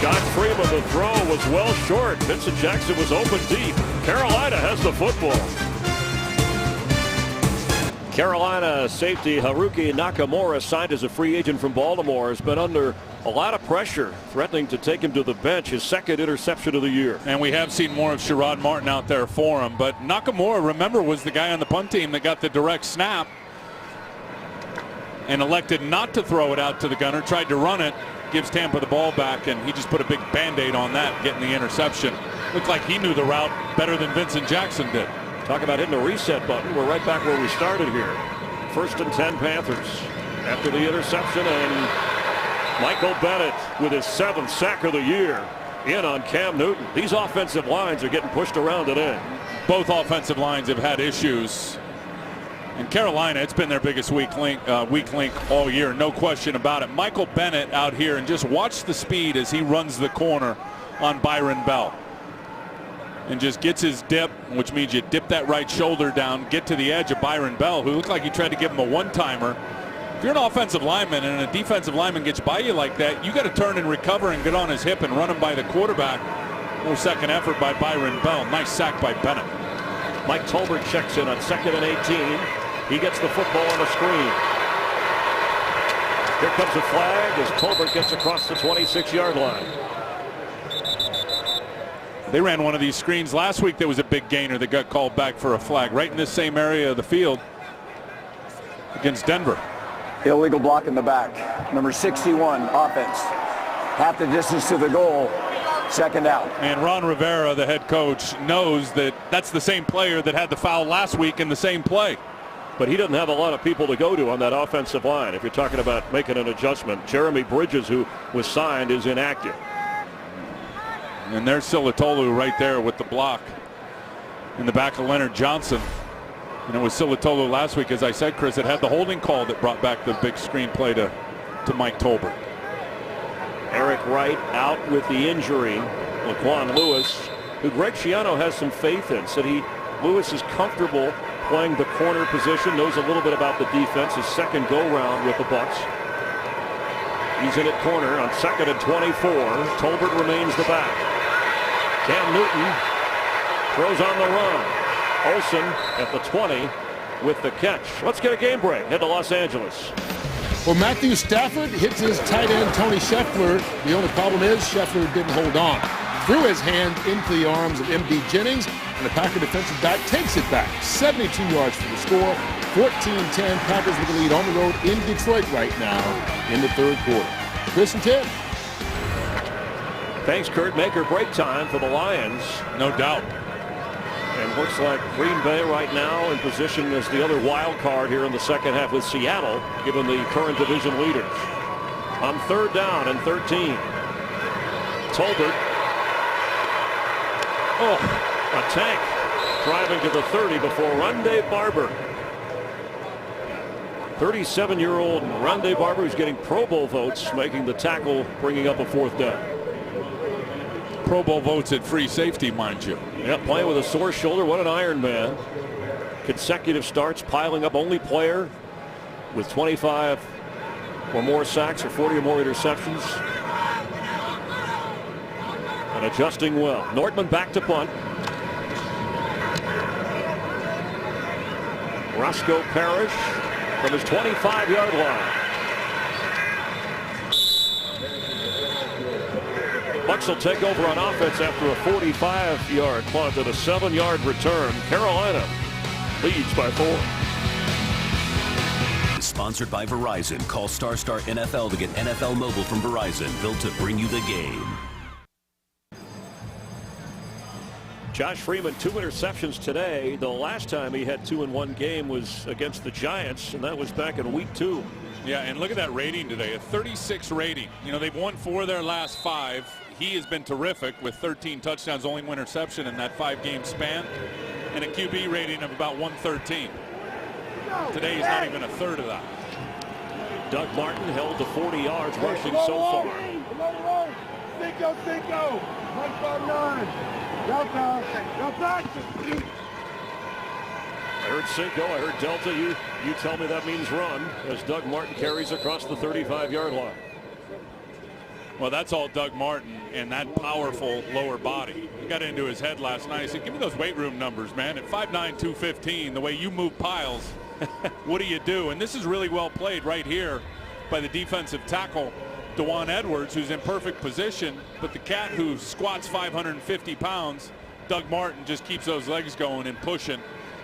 Josh Freeman, the throw was well short. Vincent Jackson was open deep. Carolina has the football. Carolina safety Haruki Nakamura, signed as a free agent from Baltimore, has been under a lot of pressure, threatening to take him to the bench. His second interception of the year.
And we have seen more of Sherrod Martin out there for him. But Nakamura, remember, was the guy on the punt team that got the direct snap. and elected not to throw it out to the gunner, tried to run it, gives Tampa the ball back, and he just put a big Band-Aid on that, getting the interception. Looked like he knew the route better than Vincent Jackson did.
Talk about hitting the reset button. We're right back where we started here. 1st and 10 Panthers after the interception, and Michael Bennett with his 7th sack of the year in on Cam Newton. These offensive lines are getting pushed around today.
Both offensive lines have had issues. And Carolina, it's been their biggest weak link all year, no question about it. Michael Bennett out here, and just watch the speed as he runs the corner on Byron Bell. And just gets his dip, which means you dip that right shoulder down, get to the edge of Byron Bell, who looked like he tried to give him a one-timer. If you're an offensive lineman and a defensive lineman gets by you like that, you got to turn and recover and get on his hip and run him by the quarterback. No second effort by Byron Bell. Nice sack by Bennett.
Mike Tolbert checks in on 2nd and 18. He gets the football on the screen. Here comes a flag as Tolbert gets across the 26-yard line.
They ran one of these screens last week. There was a big gainer that got called back for a flag right in this same area of the field against Denver.
Illegal block in the back. Number 61, offense. Half the distance to the goal. 2nd down.
And Ron Rivera, the head coach, knows that that's the same player that had the foul last week in the same play.
But he doesn't have a lot of people to go to on that offensive line. If you're talking about making an adjustment, Jeremy Bridges, who was signed, is inactive.
And there's Silatolu right there with the block in the back of Leonard Johnson. And it was Silatolu last week, as I said, Chris, that had the holding call that brought back the big screen play to Mike Tolbert.
Eric Wright out with the injury. Laquan Lewis, who Greg Schiano has some faith in, said Lewis is comfortable playing the corner position, knows a little bit about the defense, his 2nd go-round with the Bucs. He's in at corner on 2nd and 24. Tolbert remains the back. Cam Newton throws on the run. Olsen at the 20 with the catch. Let's get a game break. Head to Los Angeles.
Well, Matthew Stafford hits his tight end Tony Scheffler. The only problem is Scheffler didn't hold on. Threw his hand into the arms of M.D. Jennings, and the Packer defensive back takes it back. 72 yards for the score. 14-10. Packers with the lead on the road in Detroit right now in the 3rd quarter. Chris and Ted.
Thanks, Kurt. Make or break time for the Lions.
No doubt.
And looks like Green Bay right now in position as the other wild card here in the 2nd half with Seattle, given the current division leaders. On 3rd down and 13. Tolbert. Oh, a tank driving to the 30 before Rondé Barber. 37-year-old Rondé Barber, who's getting Pro Bowl votes, making the tackle, bringing up a 4th down.
Pro Bowl votes at free safety, mind you.
Yeah, playing with a sore shoulder. What an Iron Man. Consecutive starts, piling up, only player with 25 or more sacks or 40 or more interceptions. And adjusting well. Nortman back to punt. Roscoe Parrish from his 25-yard line. Bucs will take over on offense after a 45-yard punt and a 7-yard return. Carolina leads by 4.
Sponsored by Verizon. Call Star NFL to get NFL Mobile from Verizon, built to bring you the game.
Josh Freeman, 2 interceptions today. The last time he had 2 in one game was against the Giants, and that was back in week 2.
Yeah, and look at that rating today, a 36 rating. You know, they've won 4 of their last 5. He has been terrific with 13 touchdowns, only 1 interception in that 5-game span, and a QB rating of about 113. Today he's not even a third of that.
Doug Martin held to 40 yards rushing so far.
Cinco, 159. Delta.
I heard Cinco, I heard Delta. You tell me that means run as Doug Martin carries across the 35-yard line.
Well, that's all Doug Martin and that powerful lower body. He got into his head last night. He said, give me those weight room numbers, man. At 5'9", 215, the way you move piles, what do you do? And this is really well played right here by the defensive tackle, Dewan Edwards, who's in perfect position. But the cat who squats 550 pounds, Doug Martin, just keeps those legs going and pushing.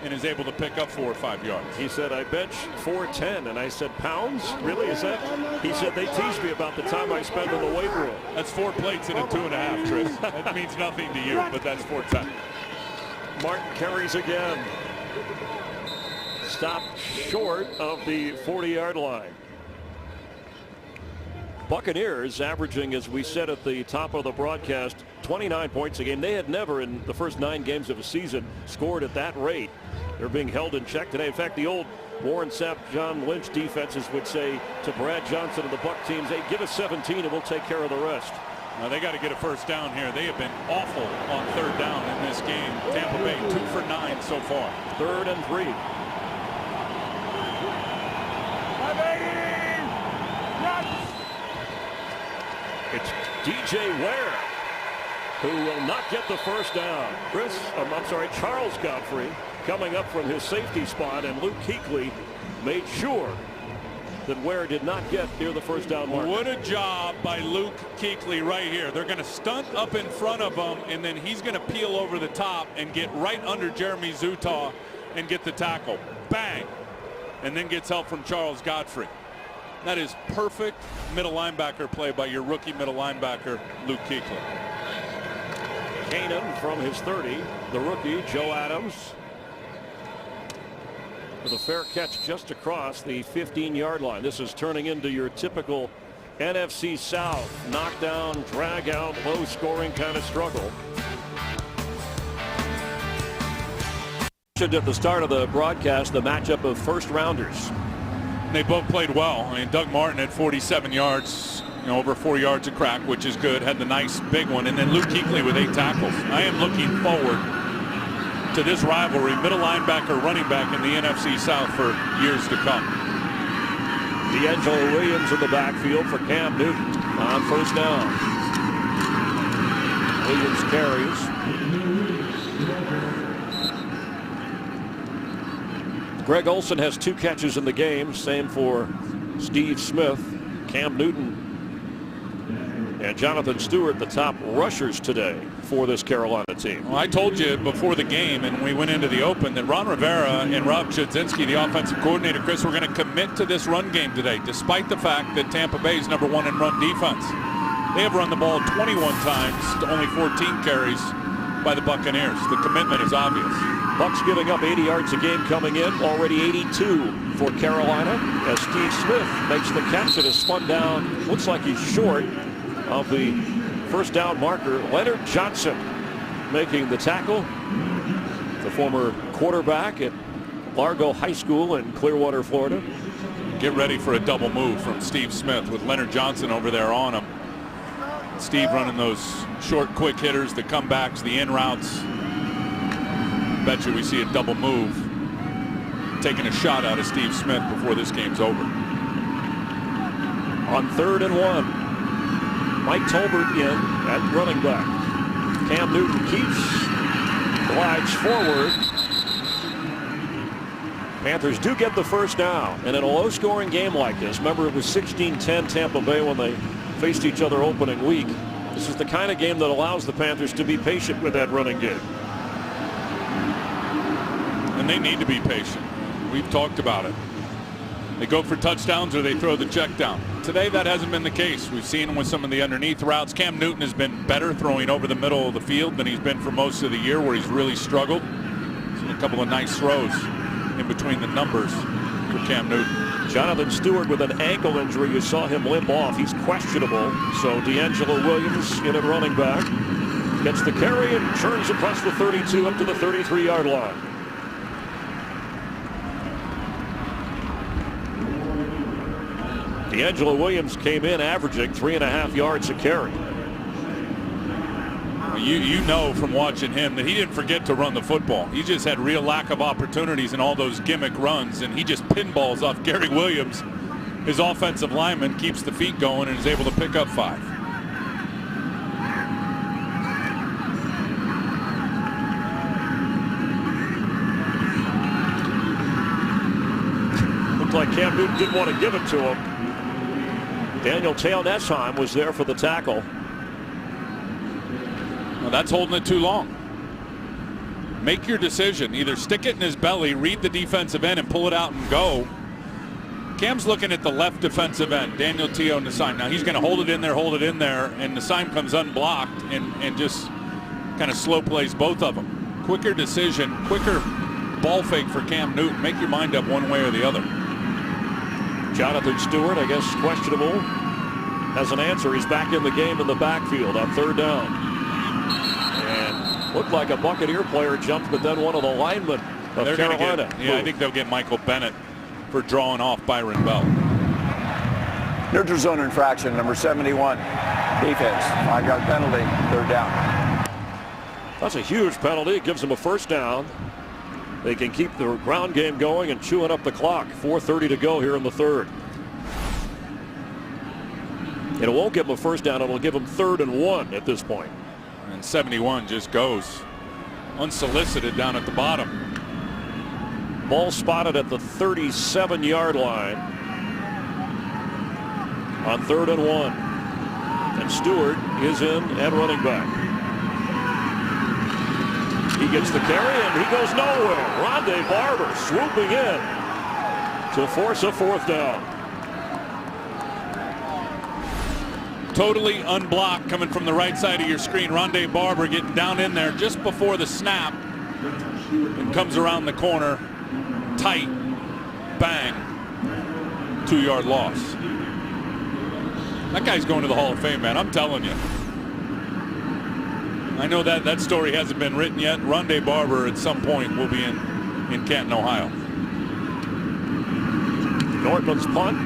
and is able to pick up 4 or 5 yards.
He said, I bench 410, and I said, pounds? Really? Is that? He said, they tease me about the time I spend in the weight room.
That's 4 plates and a 2.5, Chris. That means nothing to you, but that's 410.
Martin carries again. Stopped short of the 40-yard line. Buccaneers averaging, as we said at the top of the broadcast, 29 points a game. They had never in the first 9 games of a season scored at that rate. They're being held in check today. In fact, the old Warren Sapp, John Lynch defenses would say to Brad Johnson and the Buck teams, hey, give us 17 and we'll take care of the rest.
Now they got to get a first down here. They have been awful on 3rd down in this game. Tampa Bay 2 for 9 so far.
3rd and 3. It's DJ Ware who will not get the first down. Charles Godfrey coming up from his safety spot, and Luke Kuechly made sure that Ware did not get near the first down mark.
What a job by Luke Kuechly right here. They're going to stunt up in front of him, and then he's going to peel over the top and get right under Jeremy Zutaw and get the tackle. Bang! And then gets help from Charles Godfrey. That is perfect middle linebacker play by your rookie middle linebacker, Luke Kuechly.
Kanan from his 30, the rookie, Joe Adams, with a fair catch just across the 15-yard line. This is turning into your typical NFC South knockdown, drag out, low scoring kind of struggle. At the start of the broadcast, the matchup of first rounders.
They both played well. I mean, Doug Martin had 47 yards, over 4 yards a crack, which is good. Had the nice big one. And then Luke Kuechly with 8 tackles. I am looking forward to this rivalry, middle linebacker, running back in the NFC South for years to come.
D'Angelo Williams in the backfield for Cam Newton on first down. Williams carries. Greg Olsen has 2 catches in the game. Same for Steve Smith. Cam Newton and Jonathan Stewart, the top rushers today for this Carolina team.
Well, I told you before the game and we went into the open that Ron Rivera and Rob Chudzinski, the offensive coordinator, Chris, were going to commit to this run game today, despite the fact that Tampa Bay is #1 in run defense. They have run the ball 21 times to only 14 carries by the Buccaneers. The commitment is obvious.
Bucs giving up 80 yards a game coming in, already 82 for Carolina as Steve Smith makes the catch and is spun down. Looks like he's short of the first down marker. Leonard Johnson making the tackle. The former quarterback at Largo High School in Clearwater, Florida.
Get ready for a double move from Steve Smith with Leonard Johnson over there on him. Steve running those short, quick hitters, the comebacks, the in routes. Bet you we see a double move taking a shot out of Steve Smith before this game's over.
On 3rd and 1, Mike Tolbert in at running back. Cam Newton keeps, glides forward. Panthers do get the first down, and in a low-scoring game like this, remember it was 16-10 Tampa Bay when they faced each other opening week. This is the kind of game that allows the Panthers to be patient with that running game.
And they need to be patient. We've talked about it. They go for touchdowns or they throw the check down. Today that hasn't been the case. We've seen him with some of the underneath routes. Cam Newton has been better throwing over the middle of the field than he's been for most of the year, where he's really struggled. Seen a couple of nice throws in between the numbers for Cam Newton.
Jonathan Stewart with an ankle injury. You saw him limp off. He's questionable. So D'Angelo Williams in at running back. Gets the carry and turns across the 32 up to the 33-yard line. D'Angelo Williams came in averaging 3.5 yards a carry.
You know from watching him that he didn't forget to run the football. He just had real lack of opportunities in all those gimmick runs, and he just pinballs off Gary Williams. His offensive lineman keeps the feet going and is able to pick up 5.
Looked like Cam Newton didn't want to give it to him. Daniel Tail-Nesheim was there for the tackle.
Well, that's holding it too long. Make your decision. Either stick it in his belly, read the defensive end, and pull it out and go. Cam's looking at the left defensive end, Daniel Teo Nassime. Now he's going to hold it in there, and Nassime comes unblocked and just kind of slow plays both of them. Quicker decision, quicker ball fake for Cam Newton. Make your mind up one way or the other.
Jonathan Stewart, I guess, questionable. Has an answer. He's back in the game in the backfield on 3rd down. And looked like a Buccaneer player jumped, but then one of the linemen of Carolina.
I think they'll get Michael Bennett for drawing off Byron Bell.
Neutral zone infraction, number 71. Defense, 5-yard penalty, 3rd down.
That's a huge penalty. It gives them a 1st down. They can keep the ground game going and chewing up the clock. 4:30 to go here in the 3rd. It won't give them a 1st down. It'll give them 3rd and 1 at this point.
And 71 just goes unsolicited down at the bottom.
Ball spotted at the 37-yard line on 3rd and 1. And Stewart is in at running back. He gets the carry and he goes nowhere. Rondé Barber swooping in to force a 4th down.
Totally unblocked coming from the right side of your screen. Rondé Barber getting down in there just before the snap and comes around the corner. Tight, bang, 2-yard loss. That guy's going to the Hall of Fame, man. I'm telling you. I know that story hasn't been written yet. Rondé Barber at some point will be in Canton, Ohio.
Northman's punt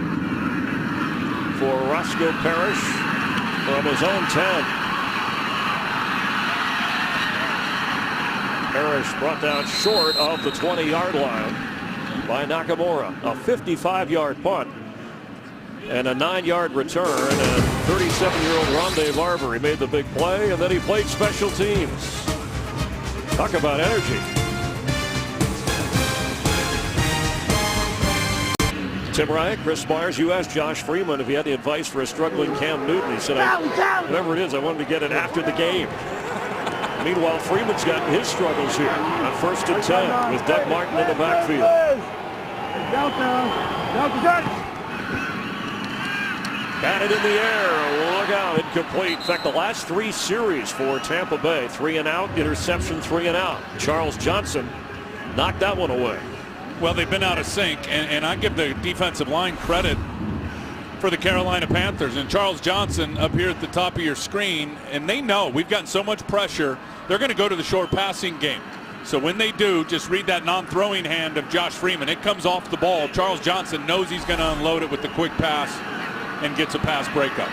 for Roscoe Parrish from his own 10. Parrish brought down short of the 20-yard line by Nakamura. A 55-yard punt and a 9-yard return, and 37-year-old Rondé Barber, he made the big play, and then he played special teams. Talk about energy. Tim Ryan, Chris Myers, you asked Josh Freeman if he had any advice for a struggling Cam Newton. He said, whatever it is, I wanted to get it after the game. Meanwhile, Freeman's got his struggles here on 1st and 10 with Doug Martin in the backfield. Batted in the air. Look out. Incomplete. In fact, the last 3 series for Tampa Bay. 3 and out. Interception, 3 and out. Charles Johnson knocked that one away.
Well, they've been out of sync, and I give the defensive line credit for the Carolina Panthers. And Charles Johnson up here at the top of your screen, and they know we've gotten so much pressure, they're going to go to the short passing game. So when they do, just read that non-throwing hand of Josh Freeman. It comes off the ball. Charles Johnson knows he's going to unload it with the quick pass and gets a pass breakup.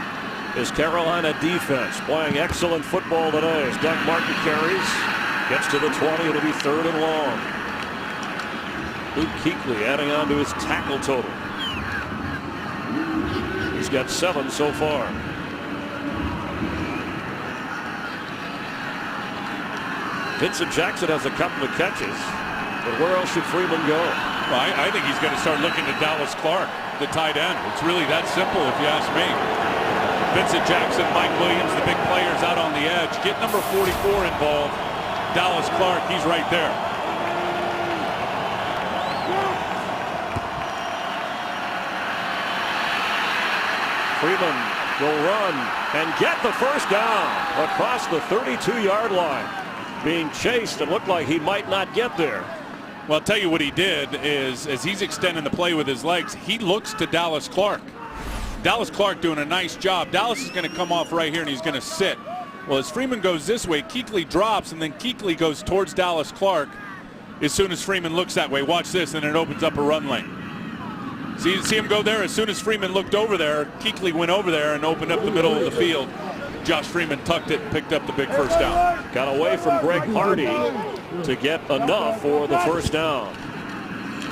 His Carolina defense playing excellent football today as Doug Martin carries. Gets to the 20. It'll be 3rd and long. Luke Kuechly adding on to his tackle total. He's got 7 so far. Vincent Jackson has a couple of catches, but where else should Freeman go?
Well, I think he's going to start looking at Dallas Clark, the tight end. It's really that simple if you ask me. Vincent Jackson, Mike Williams, the big players out on the edge. Get number 44 involved. Dallas Clark, he's right there.
Freeman will run and get the 1st down across the 32-yard line. Being chased, it looked like he might not get there.
Well, I'll tell you what he did is, as he's extending the play with his legs, he looks to Dallas Clark. Dallas Clark doing a nice job. Dallas is going to come off right here, and he's going to sit. Well, as Freeman goes this way, Kuechly drops, and then Kuechly goes towards Dallas Clark as soon as Freeman looks that way. Watch this, and it opens up a run lane. See him go there? As soon as Freeman looked over there, Kuechly went over there and opened up the middle of the field. Josh Freeman tucked it and picked up the big 1st down.
Got away from Greg Hardy to get enough for the 1st down.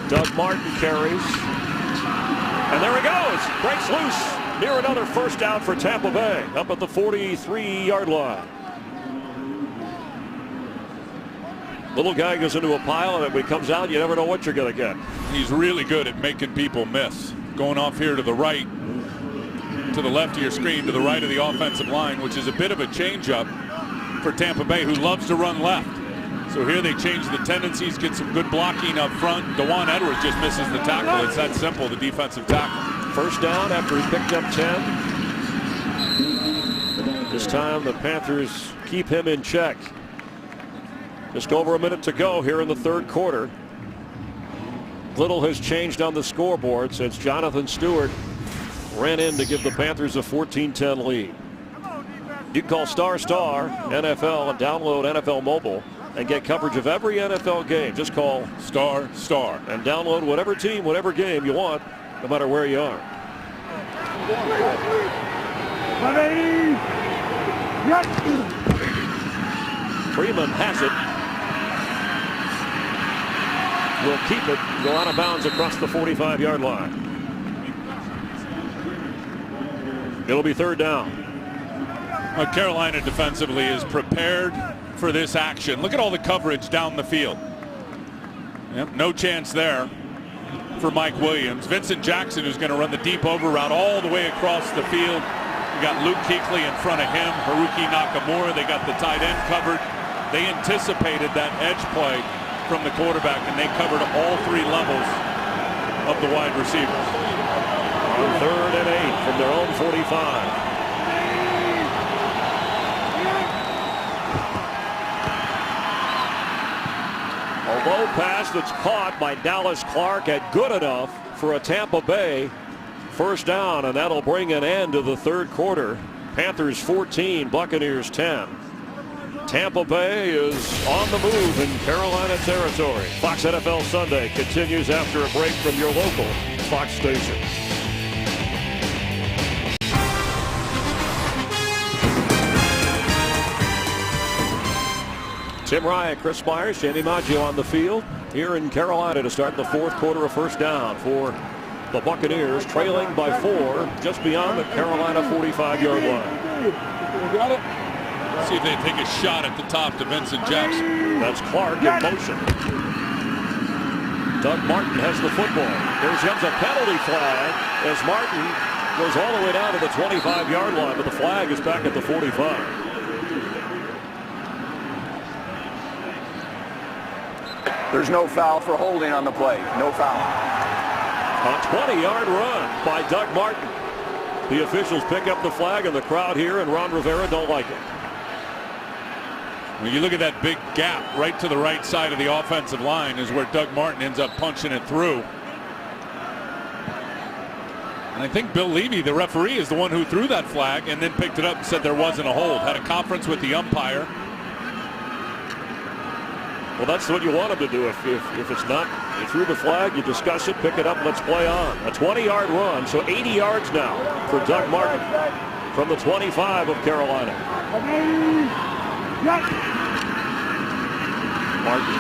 Doug Martin carries. And there he goes. Breaks loose near another 1st down for Tampa Bay up at the 43-yard line. Little guy goes into a pile, and when he comes out, you never know what you're going to get.
He's really good at making people miss. Going off here to the right, to the left of your screen, to the right of the offensive line, which is a bit of a changeup for Tampa Bay, who loves to run left. So here they change the tendencies, get some good blocking up front. DeJuan Edwards just misses the tackle. It's that simple, the defensive tackle.
First down after he picked up 10. This time the Panthers keep him in check. Just over a minute to go here in the third quarter. Little has changed on the scoreboard since Jonathan Stewart ran in to give the Panthers a 14-10 lead. You can call ** NFL and download NFL Mobile and get coverage of every NFL game. Just call ** and download whatever team, whatever game you want, no matter where you are. Freeman has it. Will keep it, go out of bounds across the 45-yard line. It'll be third down.
Carolina defensively is prepared for this action. Look at all the coverage down the field. Yep, no chance there for Mike Williams. Vincent Jackson, who's going to run the deep over route all the way across the field. We got Luke Kuechly in front of him, Haruki Nakamura. They got the tight end covered. They anticipated that edge play from the quarterback, and they covered all three levels of the wide receivers.
On 3rd and 8 from their own 45. A low pass that's caught by Dallas Clark at good enough for a Tampa Bay first down, and that'll bring an end to the third quarter. Panthers 14, Buccaneers 10. Tampa Bay is on the move in Carolina territory. Fox NFL Sunday continues after a break from your local Fox station. Tim Ryan, Chris Myers, Jamie Maggio on the field here in Carolina to start the fourth quarter. A first down for the Buccaneers, trailing by 4 just beyond the Carolina 45-yard line.
Got it.
See if they take a shot at the top to Vincent Jackson.
That's Clark in motion. Doug Martin has the football. There comes a penalty flag as Martin goes all the way down to the 25-yard line, but the flag is back at the 45.
There's no foul for holding on the play. No foul.
A 20-yard run by Doug Martin. The officials pick up the flag, and the crowd here and Ron Rivera don't like it.
When you look at that big gap right to the right side of the offensive line is where Doug Martin ends up punching it through. And I think Bill Levy, the referee, is the one who threw that flag and then picked it up and said there wasn't a hold. Had a conference with the umpire.
Well, that's what you want him to do. If it's not, you threw the flag, you discuss it, pick it up, let's play on. A 20-yard run, so 80 yards now for Doug Martin from the 25 of Carolina. Martin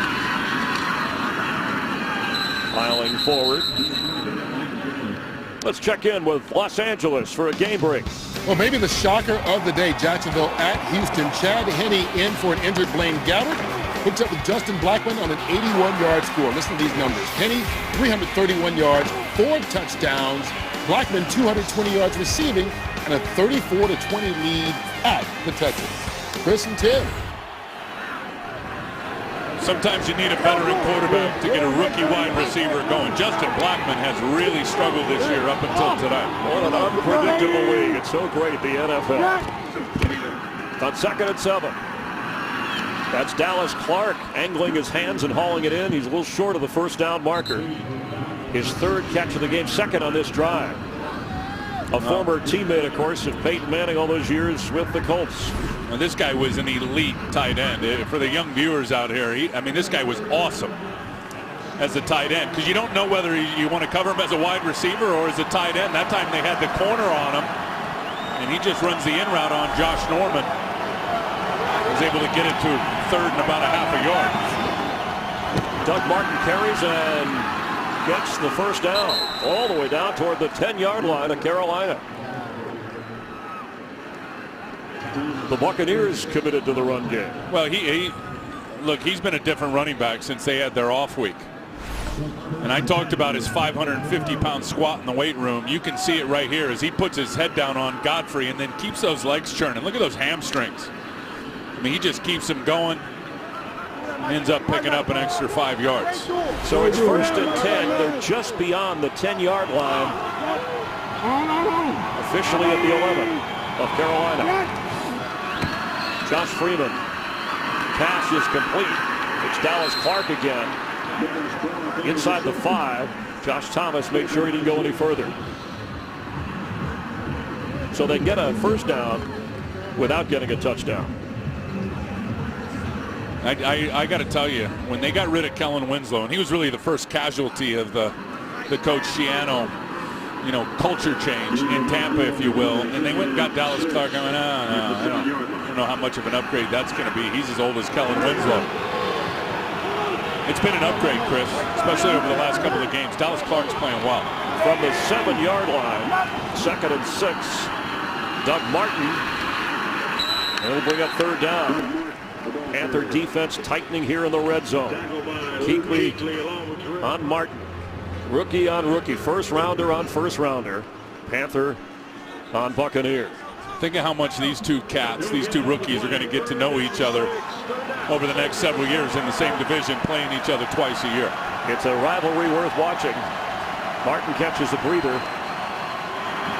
piling forward. Let's check in with Los Angeles for a game break.
Well, maybe the shocker of the day, Jacksonville at Houston. Chad Henne in for an injured Blaine Gabbert. Hooks up with Justin Blackmon on an 81-yard score. Listen to these numbers. Henne, 331 yards, 4 touchdowns. Blackmon, 220 yards receiving, and a 34-20 lead at the Texans. Chris and Tim.
Sometimes you need a veteran quarterback to get a rookie wide receiver going. Justin Blackmon has really struggled this year up until today.
What an unpredictable league. It's so great, the NFL. On 2nd and 7. That's Dallas Clark angling his hands and hauling it in. He's a little short of the first down marker. His 3rd catch of the game, 2nd on this drive. A former teammate, of course, of Peyton Manning all those years with the Colts.
Well, this guy was an elite tight end. For the young viewers out here, I mean, this guy was awesome as a tight end, because you don't know whether you want to cover him as a wide receiver or as a tight end. That time they had the corner on him, and he just runs the in route on Josh Norman. Was able to get it to 3rd and about a half a yard.
Doug Martin carries and gets the first down all the way down toward the 10-yard line of Carolina. The Buccaneers committed to the run game.
Well, look, he's been a different running back since they had their off week. And I talked about his 550-pound squat in the weight room. You can see it right here as he puts his head down on Godfrey and then keeps those legs churning. Look at those hamstrings. I mean, he just keeps him going. Ends up picking up an extra 5 yards.
So it's 1st and 10. They're just beyond the 10-yard line. Officially at the 11 of Carolina. Josh Freeman. Pass is complete. It's Dallas Clark again. Inside the 5. Josh Thomas made sure he didn't go any further. So they get a first down without getting a touchdown.
I got to tell you, when they got rid of Kellen Winslow, and he was really the first casualty of the Coach Schiano, culture change in Tampa, if you will, and they went and got Dallas Clark. I went, I don't know how much of an upgrade that's going to be. He's as old as Kellen Winslow. It's been an upgrade, Chris, especially over the last couple of games. Dallas Clark's playing well.
From the 7-yard line, 2nd and 6. Doug Martin. It'll bring up 3rd down. Panther defense tightening here in the red zone. Kuechly on Martin. Rookie on rookie. First rounder on first rounder. Panther on Buccaneer.
Think of how much these two rookies are going to get to know each other over the next several years in the same division, playing each other twice a year.
It's a rivalry worth watching. Martin catches a breather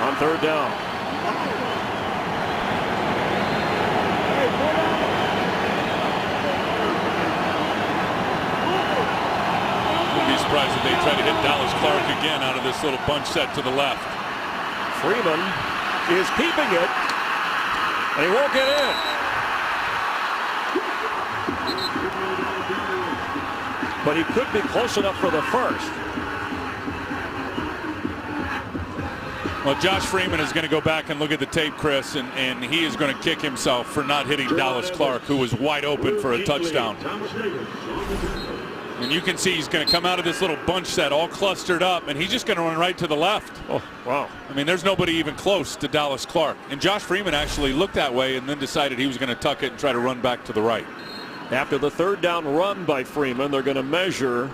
on 3rd down.
Wouldn't be surprised if they try to hit Dallas Clark again out of this little bunch set to the left.
Freeman is keeping it, and he won't get in. But he could be close enough for the first.
Well, Josh Freeman is going to go back and look at the tape, Chris, and he is going to kick himself for not hitting Dallas Clark, who was wide open for a touchdown. And you can see he's going to come out of this little bunch set all clustered up, and he's just going to run right to the left.
Oh, wow.
I mean, there's nobody even close to Dallas Clark. And Josh Freeman actually looked that way and then decided he was going to tuck it and try to run back to the right.
After the 3rd down run by Freeman, they're going to measure,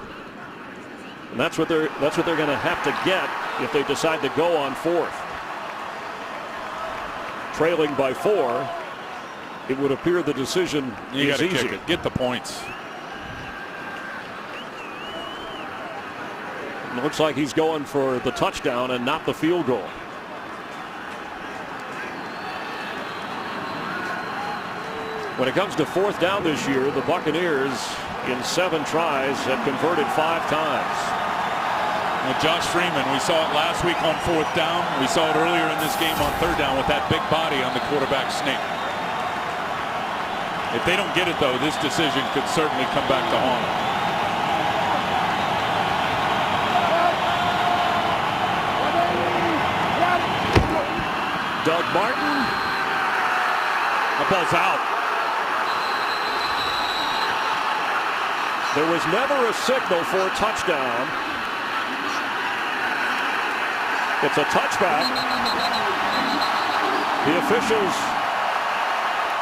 and that's what they're going to have to get if they decide to go on 4th. Trailing by 4, it would appear the decision is easy.
Kick it. Get the points.
It looks like he's going for the touchdown and not the field goal. When it comes to 4th down this year, the Buccaneers in 7 tries have converted 5 times.
Well, Josh Freeman, we saw it last week on 4th down. We saw it earlier in this game on 3rd down with that big body on the quarterback sneak. If they don't get it, though, this decision could certainly come back to haunt them.
Doug Martin.
The ball's out.
There was never a signal for a touchdown. It's a touchback. The officials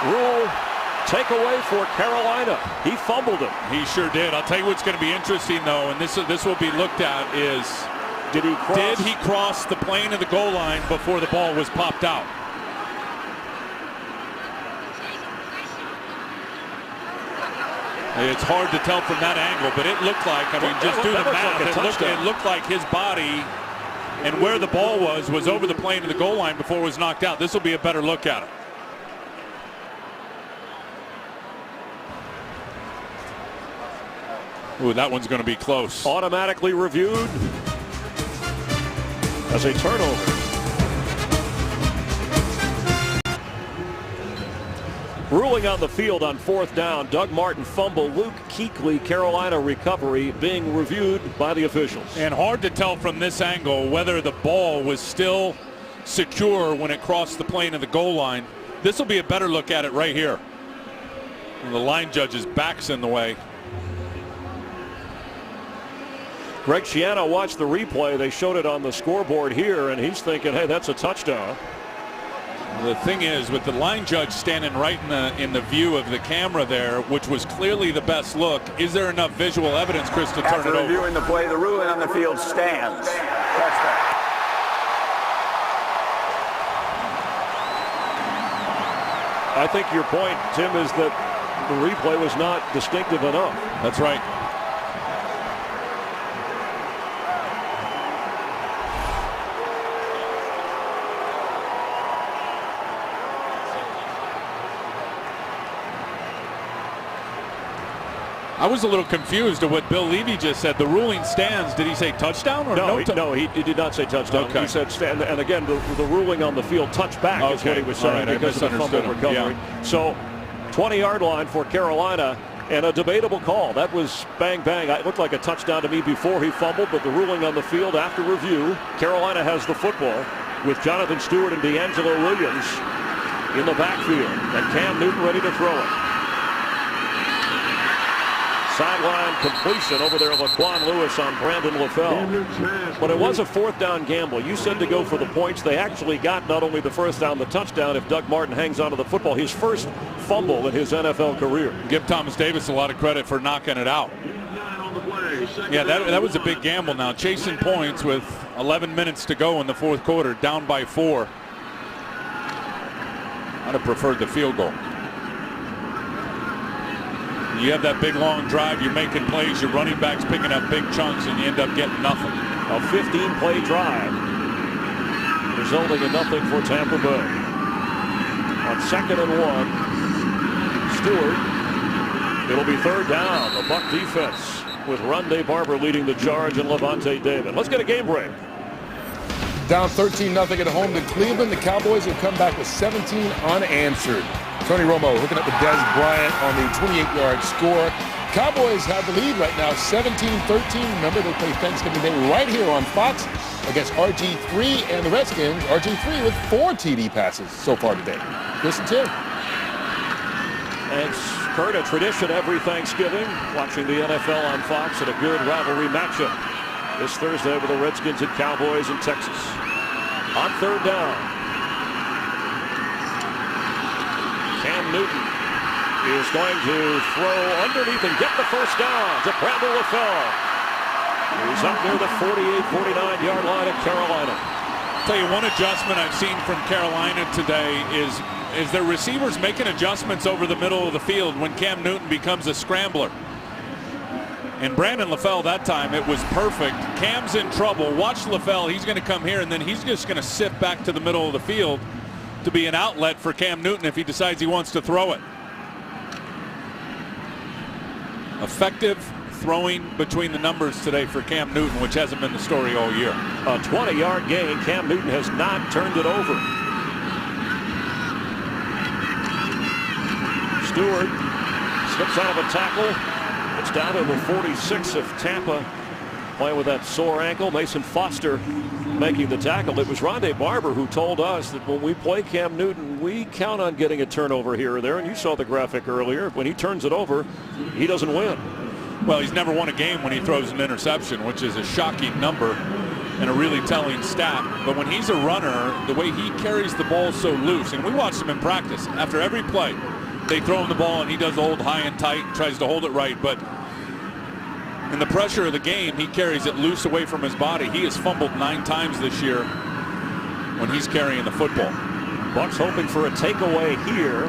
rule takeaway for Carolina. He fumbled it.
He sure did. I'll tell you what's going to be interesting, though, and this will be looked at, is
did he
cross the plane of the goal line before the ball was popped out? It's hard to tell from that angle, but it looked like, I mean, just do the math, it looked like his body and where the ball was over the plane of the goal line before it was knocked out. This will be a better look at it. Ooh, that one's going to be close.
Automatically reviewed as a turnover. Ruling on the field on 4th down. Doug Martin fumble. Luke Kuechly, Carolina recovery being reviewed by the officials.
And hard to tell from this angle whether the ball was still secure when it crossed the plane of the goal line. This will be a better look at it right here. And the line judge's back's in the way.
Greg Schiano watched the replay. They showed it on the scoreboard here, and he's thinking, hey, that's a touchdown.
The thing is, with the line judge standing right in the view of the camera there, which was clearly the best look, is there enough visual evidence, Chris, to turn it over?
After reviewing the play, the ruling on the field stands. Touchdown.
I think your point, Tim, is that The replay was not distinctive enough.
That's right. I was a little confused at what Bill Levy just said. The ruling stands. Did he say touchdown or no?
No, he did not say touchdown.
Okay.
He said stand. And again, the ruling on the field touchback is what he was saying,
right,
because of the fumble recovery.
Yeah.
So 20-yard line for Carolina, and a debatable call. That was bang, bang. It looked like a touchdown to me before he fumbled, but the ruling on the field after review, Carolina has the football with Jonathan Stewart and D'Angelo Williams in the backfield, and Cam Newton ready to throw it. Sideline completion over there, Laquan Lewis on Brandon LaFell. But it was a fourth down gamble. You said to go for the points. They actually got not only the first down, the touchdown if Doug Martin hangs onto the football. His first fumble in his NFL career.
Give Thomas Davis a lot of credit for knocking it out. Yeah, that was a big gamble now. Chasing points with 11 minutes to go in the fourth quarter, down by 4. I'd have preferred the field goal. You have that big long drive, you're making plays, your running back's picking up big chunks, and you end up getting nothing.
A 15-play drive resulting in nothing for Tampa Bay. On 2nd and 1, Stewart. It'll be third down. The Buck defense with Rondé Barber leading the charge and Levante David. Let's get a game break.
Down 13-0 at home to Cleveland. The Cowboys have come back with 17 unanswered. Tony Romo hooking up with Dez Bryant on the 28-yard score. Cowboys have the lead right now, 17-13. Remember, they play Thanksgiving Day right here on Fox against RG3 and the Redskins. RG3 with 4 TD passes so far today. Chris and Tim.
Thanks, Kurt. A tradition every Thanksgiving, watching the NFL on Fox at a good rivalry matchup this Thursday with the Redskins and Cowboys in Texas. On third down, Cam Newton is going to throw underneath and get the first down to Brandon LaFell. He's up near the 48-49 yard line at Carolina.
I'll tell you one adjustment I've seen from Carolina today is their receivers making adjustments over the middle of the field when Cam Newton becomes a scrambler. And Brandon LaFell that time, it was perfect. Cam's in trouble. Watch LaFell. He's going to come here, and then he's just going to sit back to the middle of the field to be an outlet for Cam Newton if he decides he wants to throw it. Effective throwing between the numbers today for Cam Newton, which hasn't been the story all year.
A 20-yard gain. Cam Newton has not turned it over. Stewart slips out of a tackle. It's down to the 46 of Tampa, playing with that sore ankle. Mason Foster making the tackle. It was Rondé Barber who told us that when we play Cam Newton, we count on getting a turnover here or there. And you saw the graphic earlier. When he turns it over, he doesn't win.
Well, he's never won a game when he throws an interception, which is a shocking number and a really telling stat. But when he's a runner, the way he carries the ball so loose, and we watched him in practice, after every play, they throw him the ball and he does the hold high and tight, tries to hold it right. But in the pressure of the game, he carries it loose away from his body. He has fumbled 9 times this year when he's carrying the football.
Bucs hoping for a takeaway here.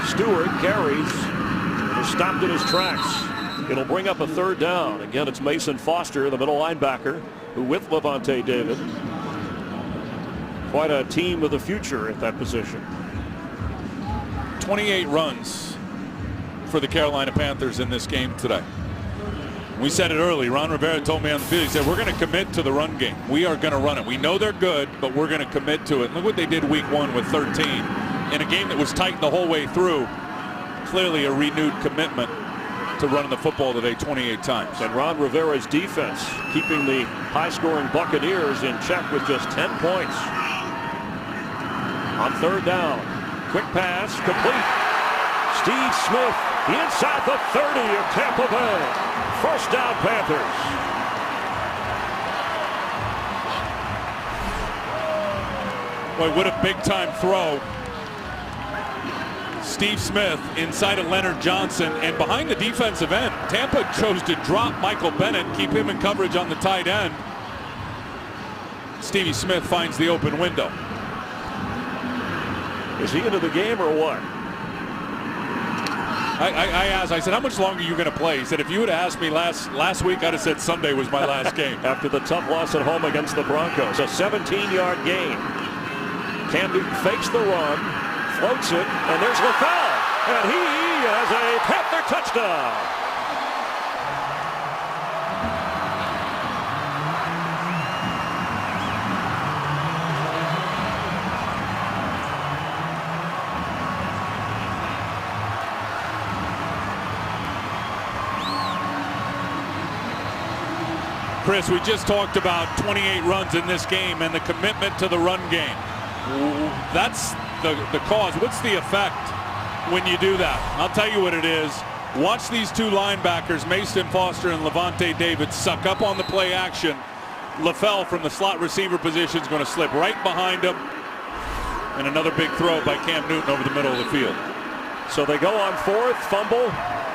Stewart carries and is stopped in his tracks. It'll bring up a third down. Again, it's Mason Foster, the middle linebacker, who with Levante David. Quite a team of the future at that position.
28 runs for the Carolina Panthers in this game today. We said it early. Ron Rivera told me on the field, he said, we're going to commit to the run game. We are going to run it. We know they're good, but we're going to commit to it. Look what they did week 1 with 13. In a game that was tight the whole way through. Clearly a renewed commitment to running the football today 28 times.
And Ron Rivera's defense keeping the high-scoring Buccaneers in check with just 10 points. On third down. Quick pass, complete. Steve Smith inside the 30 of Tampa Bay. First down, Panthers.
Boy, what a big-time throw. Steve Smith inside of Leonard Johnson, and behind the defensive end, Tampa chose to drop Michael Bennett, keep him in coverage on the tight end. Stevie Smith finds the open window.
Is he into the game or what?
I asked, I said, how much longer are you going to play? He said, if you would have asked me last week, I'd have said Sunday was my last game.
After the tough loss at home against the Broncos. A 17-yard gain. Cam Newton fakes the run, floats it, and there's LaFell. And he has a Panther touchdown.
Chris, we just talked about 28 runs in this game and the commitment to the run game. That's the cause. What's the effect when you do that? I'll tell you what it is. Watch these two linebackers, Mason Foster and Levante David, suck up on the play action. LaFell from the slot receiver position is going to slip right behind him. And another big throw by Cam Newton over the middle of the field.
So they go on fourth, fumble.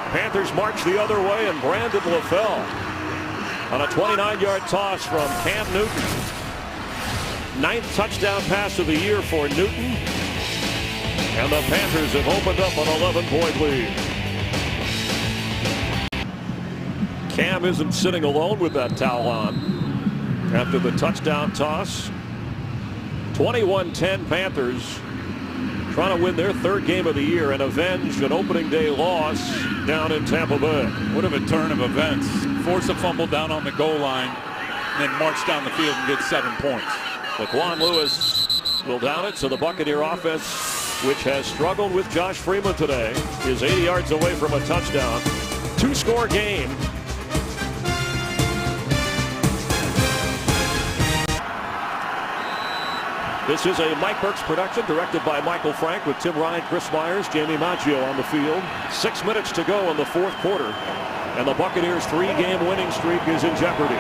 Panthers march the other way, and Brandon LaFell on a 29-yard toss from Cam Newton. 9th touchdown pass of the year for Newton. And the Panthers have opened up an 11-point lead. Cam isn't sitting alone with that towel on after the touchdown toss. 21-10 Panthers trying to win their 3rd game of the year and avenge an opening day loss down in Tampa Bay.
What a turn of events. Force a fumble down on the goal line, and then march down the field and get 7 points.
Laquan Lewis will down it, so the Buccaneer offense, which has struggled with Josh Freeman today, is 80 yards away from a touchdown. 2-score game. This is a Mike Burks production, directed by Michael Frank, with Tim Ryan, Chris Myers, Jamie Maggio on the field. 6 minutes to go in the 4th quarter, and the Buccaneers' 3-game winning streak is in jeopardy.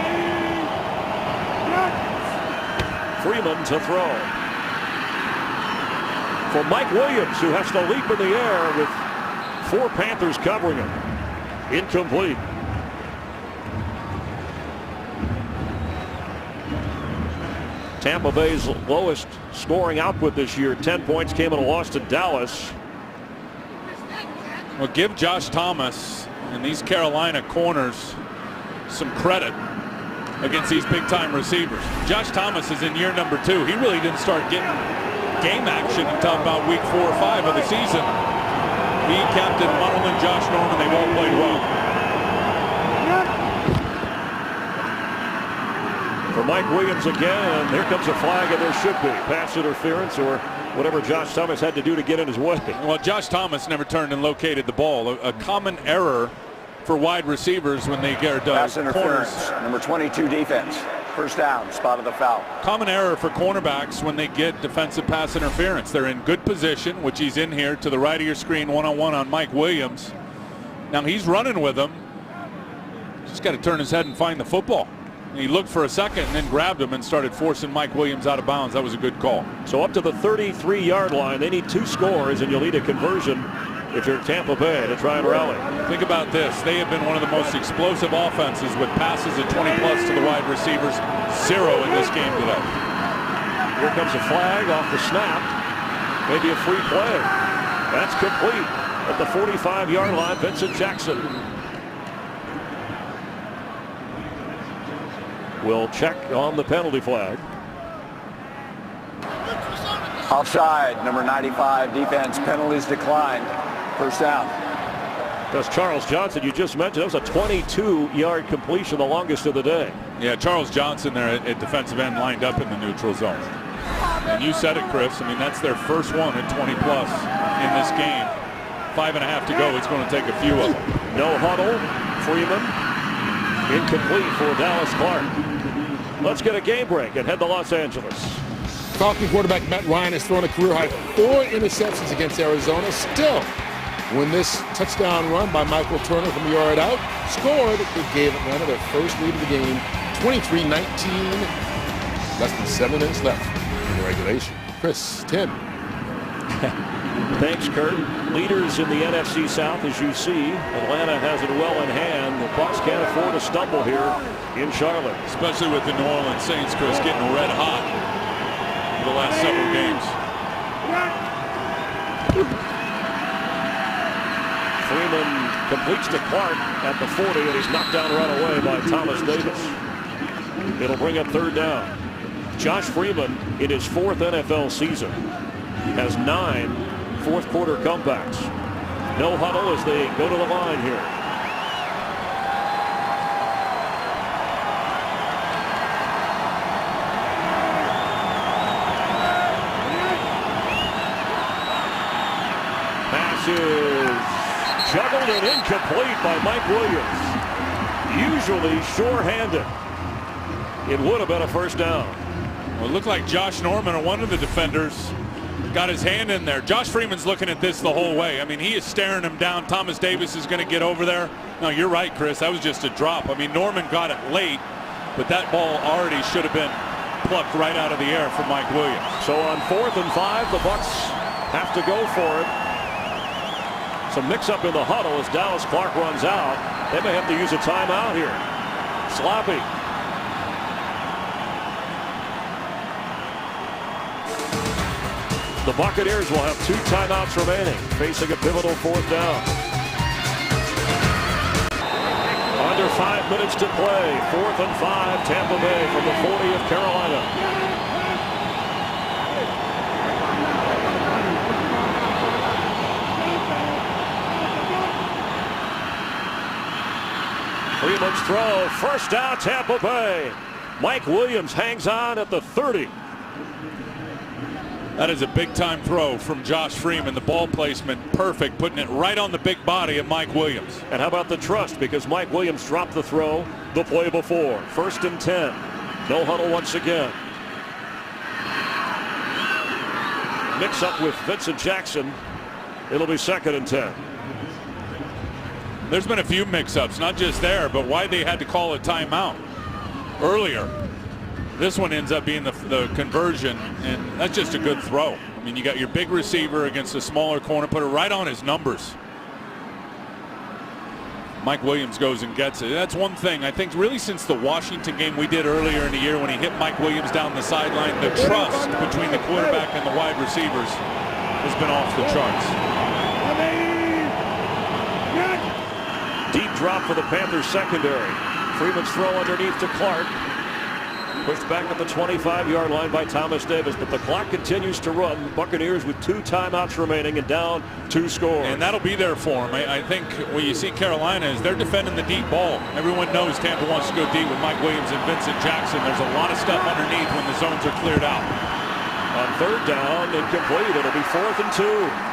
Freeman to throw. For Mike Williams, who has to leap in the air with 4 Panthers covering him. Incomplete. Tampa Bay's lowest scoring output this year, 10 points, came in a loss to Dallas.
Well, give Josh Thomas and these Carolina corners some credit against these big-time receivers. Josh Thomas is in year number 2. He really didn't start getting game action until about week 4 or 5 of the season. He, Captain Munnell, and Josh Norman, they've all played well.
For Mike Williams again, and here comes a flag, and there should be pass interference or whatever Josh Thomas had to do to get in his way.
Well, Josh Thomas never turned and located the ball. A common error for wide receivers when they get
pass interference.
corners.
Number 22 defense. First down, spot of the foul.
Common error for cornerbacks when they get defensive pass interference. They're in good position, which he's in here to the right of your screen, one-on-one on Mike Williams. Now he's running with him. Just got to turn his head and find the football. He looked for a second and then grabbed him and started forcing Mike Williams out of bounds. That was a good call.
So up to the 33-yard line, they need 2 scores, and you'll need a conversion if you're Tampa Bay to try and rally.
Think about this. They have been one of the most explosive offenses with passes at 20-plus to the wide receivers. 0 in this game today.
Here comes a flag off the snap. Maybe a free play. That's complete at the 45-yard line. Vincent Jackson will check on the penalty flag.
Offside, number 95 defense, penalties declined. First down.
That's Charles Johnson, you just mentioned. That was a 22-yard completion, the longest of the day.
Yeah, Charles Johnson there at defensive end, lined up in the neutral zone. And you said it, Chris. I mean, that's their first one at 20-plus in this game. 5.5 to go. It's going to take a few of them.
No huddle. Freeman incomplete for Dallas Clark. Let's get a game break and head to Los Angeles.
Falcon quarterback Matt Ryan has thrown a career-high 4 interceptions against Arizona. Still, when this touchdown run by Michael Turner from the yard out scored, it gave Atlanta their first lead of the game, 23-19. Less than 7 minutes left in the regulation. Chris, Tim.
Thanks, Kurt. Leaders in the NFC South, as you see. Atlanta has it well in hand. The Bucs can't afford to stumble here in Charlotte.
Especially with the New Orleans Saints, Chris, getting red hot for the last several games.
Freeman completes to Clark at the 40, and he's knocked down right away by Thomas Davis. It'll bring up third down. Josh Freeman, in his 4th NFL season, has 9 fourth-quarter comebacks. No huddle as they go to the line here. Pass is juggled and incomplete by Mike Williams. Usually sure-handed. It would have been a first down.
Well, it looked like Josh Norman, or one of the defenders, got his hand in there. Josh Freeman's looking at this the whole way. I mean, he is staring him down. Thomas Davis is going to get over there. No, you're right, Chris. That was just a drop. I mean, Norman got it late, but that ball already should have been plucked right out of the air for Mike Williams.
So on 4th and 5, the Bucs have to go for it. Some mix-up in the huddle as Dallas Clark runs out. They may have to use a timeout here. Sloppy. The Buccaneers will have 2 timeouts remaining, facing a pivotal 4th down. Under 5 minutes to play. 4th and 5, Tampa Bay from the 40 of Carolina. Freeman's throw, first down, Tampa Bay. Mike Williams hangs on at the 30.
That is a big-time throw from Josh Freeman. The ball placement perfect, putting it right on the big body of Mike Williams.
And how about the trust? Because Mike Williams dropped the throw the play before. 1st and 10. No huddle once again. Mix up with Vincent Jackson. It'll be 2nd and 10.
There's been a few mix-ups, not just there, but why they had to call a timeout earlier. This one ends up being the conversion, and that's just a good throw. I mean, you got your big receiver against a smaller corner, put it right on his numbers. Mike Williams goes and gets it. That's one thing, I think, really since the Washington game we did earlier in the year when he hit Mike Williams down the sideline, the trust between the quarterback and the wide receivers has been off the charts.
Deep drop for the Panthers secondary. Freeman's throw underneath to Clark. Pushed back at the 25-yard line by Thomas Davis, but the clock continues to run. Buccaneers with 2 timeouts remaining and down 2 scores.
And that'll be there for them. I think what you see Carolina is they're defending the deep ball. Everyone knows Tampa wants to go deep with Mike Williams and Vincent Jackson. There's a lot of stuff underneath when the zones are cleared out.
On 3rd down, incomplete. It'll be 4th and 2.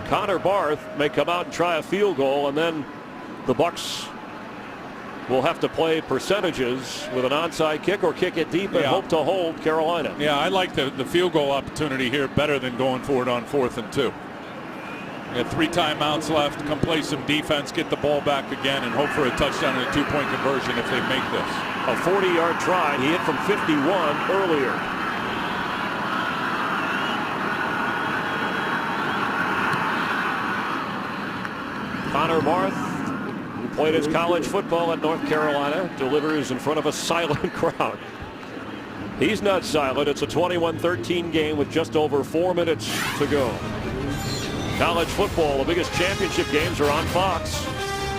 Connor Barth may come out and try a field goal, and then the Bucs will have to play percentages with an onside kick or kick it deep and hope to hold Carolina.
Yeah, I like the field goal opportunity here better than going for it on 4th and 2. You have 3 timeouts left. Come play some defense, get the ball back again, and hope for a touchdown and a 2-point conversion if they make this.
A 40-yard try. He hit from 51 earlier. Connor Barth, who played his college football at North Carolina, delivers in front of a silent crowd. He's not silent. It's a 21-13 game with just over 4 minutes to go. College football, the biggest championship games are on Fox.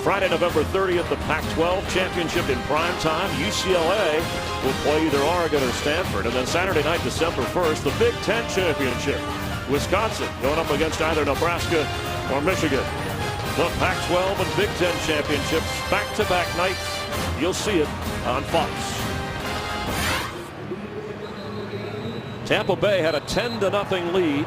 Friday, November 30th, the Pac-12 championship in prime time. UCLA will play either Oregon or Stanford. And then Saturday night, December 1st, the Big Ten championship. Wisconsin going up against either Nebraska or Michigan. The Pac-12 and Big Ten championships, back-to-back nights. You'll see it on Fox. Tampa Bay had a 10-0 lead.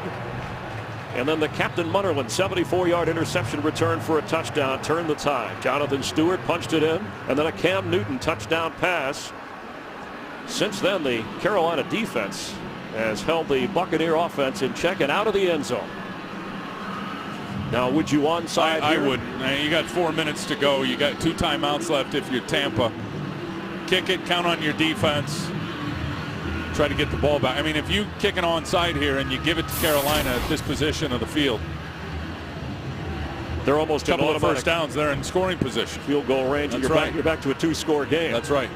And then the Captain Munnerlyn 74-yard interception return for a touchdown turned the tide. Jonathan Stewart punched it in, and then a Cam Newton touchdown pass. Since then, the Carolina defense has held the Buccaneer offense in check and out of the end zone. Now, would you onside
I
here?
would. You got 4 minutes to go. You got 2 timeouts left if you're Tampa. Kick it, count on your defense. Try to get the ball back. I mean, if you kick an onside here and you give it to Carolina at this position of the field,
they're almost
a couple of first downs. They're in scoring position.
Field goal range. And you're back to a 2-score game.
That's right.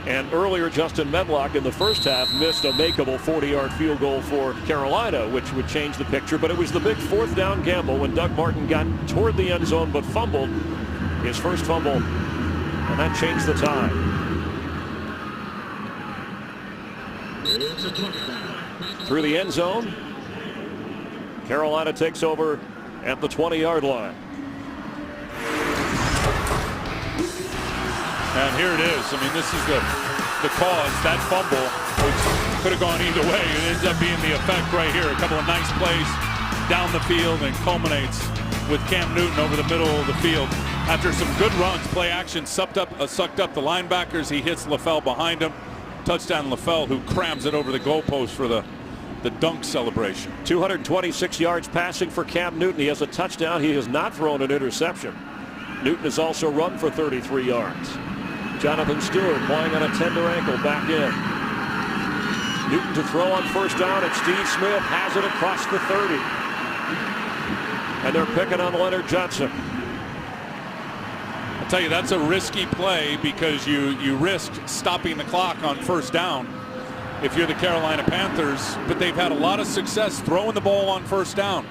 And earlier, Justin Medlock in the first half missed a makeable 40-yard field goal for Carolina, which would change the picture. But it was the big fourth down gamble when Doug Martin got toward the end zone but fumbled his first fumble, and that changed the tie. Through the end zone, Carolina takes over at the 20-yard line.
And here it is. I mean, this is the cause. That fumble, which could have gone either way, it ends up being the effect right here. A couple of nice plays down the field and culminates with Cam Newton over the middle of the field. After some good runs, play action sucked up the linebackers. He hits LaFell behind him. Touchdown LaFell, who crams it over the goalpost for the dunk celebration.
226 yards passing for Cam Newton. He has a touchdown. He has not thrown an interception. Newton has also run for 33 yards. Jonathan Stewart playing on a tender ankle back in. Newton to throw on first down, and Steve Smith has it across the 30. And they're picking on Leonard Johnson.
I'll tell you, that's a risky play because you risk stopping the clock on first down if you're the Carolina Panthers, but they've had a lot of success throwing the ball on first down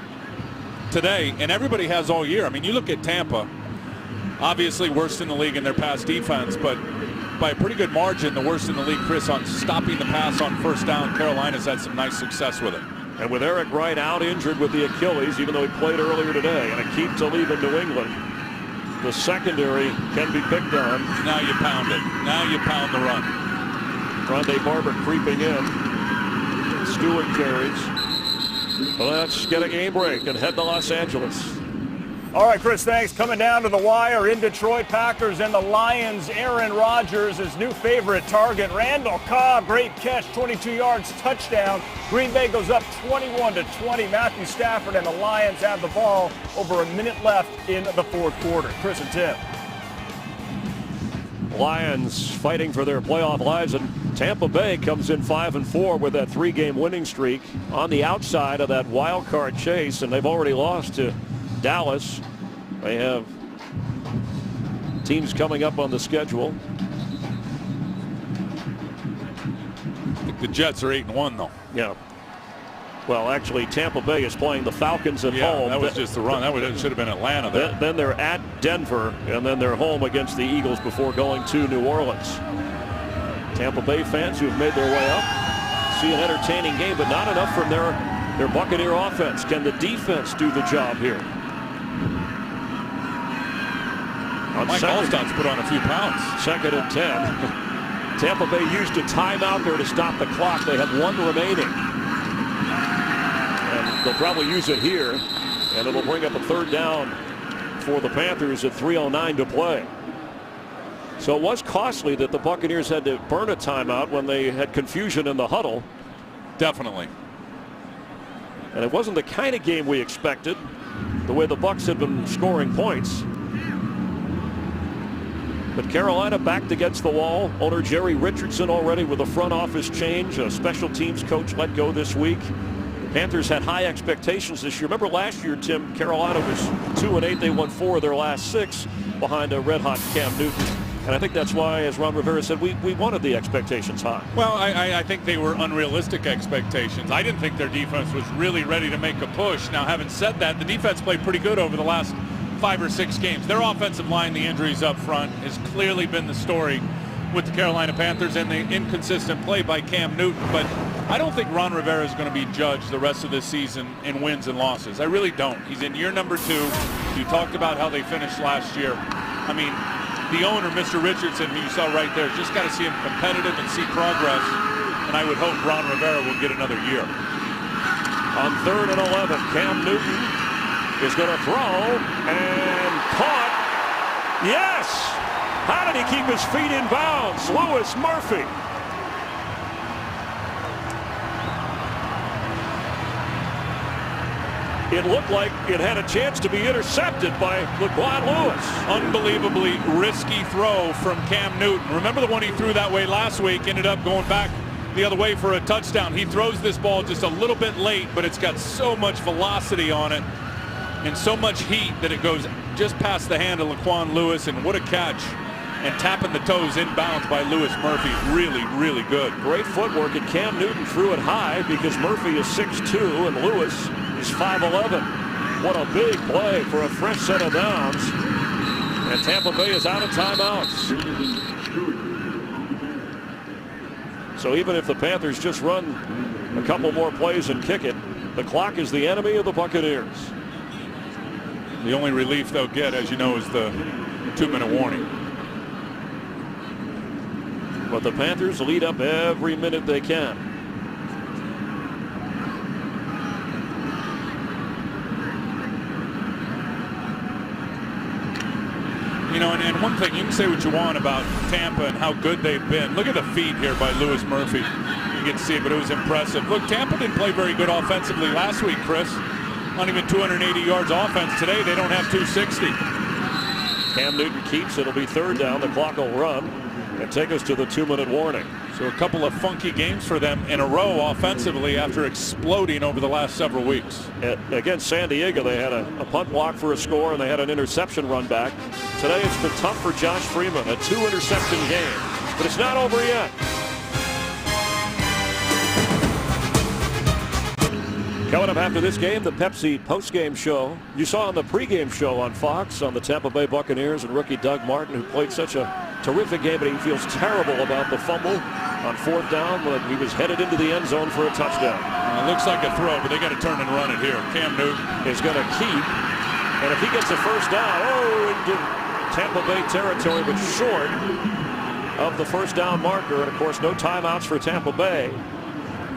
today, and everybody has all year. I mean, you look at Tampa, obviously worst in the league in their pass defense, but by a pretty good margin, the worst in the league, Chris, on stopping the pass on first down. Carolina's had some nice success with it.
And with Eric Wright out injured with the Achilles, even though he played earlier today, and Aqib Talib in New England, the secondary can be picked on.
Now you pound it. Now you pound the run.
Rondé Barber creeping in. Stewart carries. Well, let's get a game break and head to Los Angeles.
All right, Chris, thanks. Coming down to the wire in Detroit, Packers and the Lions. Aaron Rodgers, his new favorite target. Randall Cobb, great catch, 22 yards, touchdown. Green Bay goes up 21-20. Matthew Stafford and the Lions have the ball. Over a minute left in the fourth quarter. Chris and Tim.
Lions fighting for their playoff lives, and Tampa Bay comes in 5-4 with that 3-game winning streak on the outside of that wild card chase, and they've already lost to Dallas. They have teams coming up on the schedule.
I think the Jets are 8-1 though.
Yeah. Well, actually, Tampa Bay is playing the Falcons at home.
That was just the run. That should have been Atlanta there.
Then they're at Denver, and then they're home against the Eagles before going to New Orleans. Tampa Bay fans who have made their way up see an entertaining game, but not enough from their Buccaneer offense. Can the defense do the job here?
Mike Allstott's put on a few pounds.
2nd and 10. Tampa Bay used a timeout there to stop the clock. They have one remaining. And they'll probably use it here. And it'll bring up a 3rd down for the Panthers at 3:09 to play. So it was costly that the Buccaneers had to burn a timeout when they had confusion in the huddle.
Definitely.
And it wasn't the kind of game we expected, the way the Bucs had been scoring points. But Carolina backed against the wall. Owner Jerry Richardson already with a front office change. A special teams coach let go this week. The Panthers had high expectations this year. Remember last year, Tim, Carolina was 2-8. They won 4 of their last 6 behind a red-hot Cam Newton. And I think that's why, as Ron Rivera said, we wanted the expectations high.
Well, I think they were unrealistic expectations. I didn't think their defense was really ready to make a push. Now, having said that, the defense played pretty good over the last 5 or 6 games. Their offensive line, the injuries up front, has clearly been the story with the Carolina Panthers and the inconsistent play by Cam Newton. But I don't think Ron Rivera is going to be judged the rest of this season in wins and losses. I really don't. He's in year number 2. You talked about how they finished last year. I mean, the owner, Mr. Richardson, who you saw right there, just got to see him competitive and see progress. And I would hope Ron Rivera will get another year.
On 3rd and 11, Cam Newton is going to throw and caught. Yes! How did he keep his feet in bounds? Louis Murphy. It looked like it had a chance to be intercepted by Laquan Lewis.
Unbelievably risky throw from Cam Newton. Remember the one he threw that way last week, ended up going back the other way for a touchdown. He throws this ball just a little bit late, but it's got so much velocity on it and so much heat that it goes just past the hand of Laquan Lewis, and what a catch and tapping the toes inbounds by Louis Murphy. Really, really good.
Great footwork, and Cam Newton threw it high because Murphy is 6'2" and Lewis is 5'11". What a big play for a fresh set of downs. And Tampa Bay is out of timeouts. So even if the Panthers just run a couple more plays and kick it, the clock is the enemy of the Buccaneers.
The only relief they'll get, as you know, is the 2-minute warning.
But the Panthers lead up every minute they can.
You know, and one thing, you can say what you want about Tampa and how good they've been. Look at the feed here by Louis Murphy. You get to see it, but it was impressive. Look, Tampa didn't play very good offensively last week, Chris. Not even 280 yards offense. Today, they don't have 260.
Cam Newton keeps. It'll be third down. The clock will run and take us to the 2-minute warning.
So a couple of funky games for them in a row offensively after exploding over the last several weeks.
Against San Diego, they had a punt block for a score, and they had an interception run back. Today, it's been tough for Josh Freeman, a 2-interception game. But it's not over yet. Coming up after this game, the Pepsi postgame show. You saw on the pregame show on Fox on the Tampa Bay Buccaneers and rookie Doug Martin, who played such a terrific game, but he feels terrible about the fumble on fourth down when he was headed into the end zone for a touchdown.
It looks like a throw, but they got to turn and run it here. Cam Newton
is going to keep, and if he gets a first down, into Tampa Bay territory, but short of the first down marker, and of course no timeouts for Tampa Bay.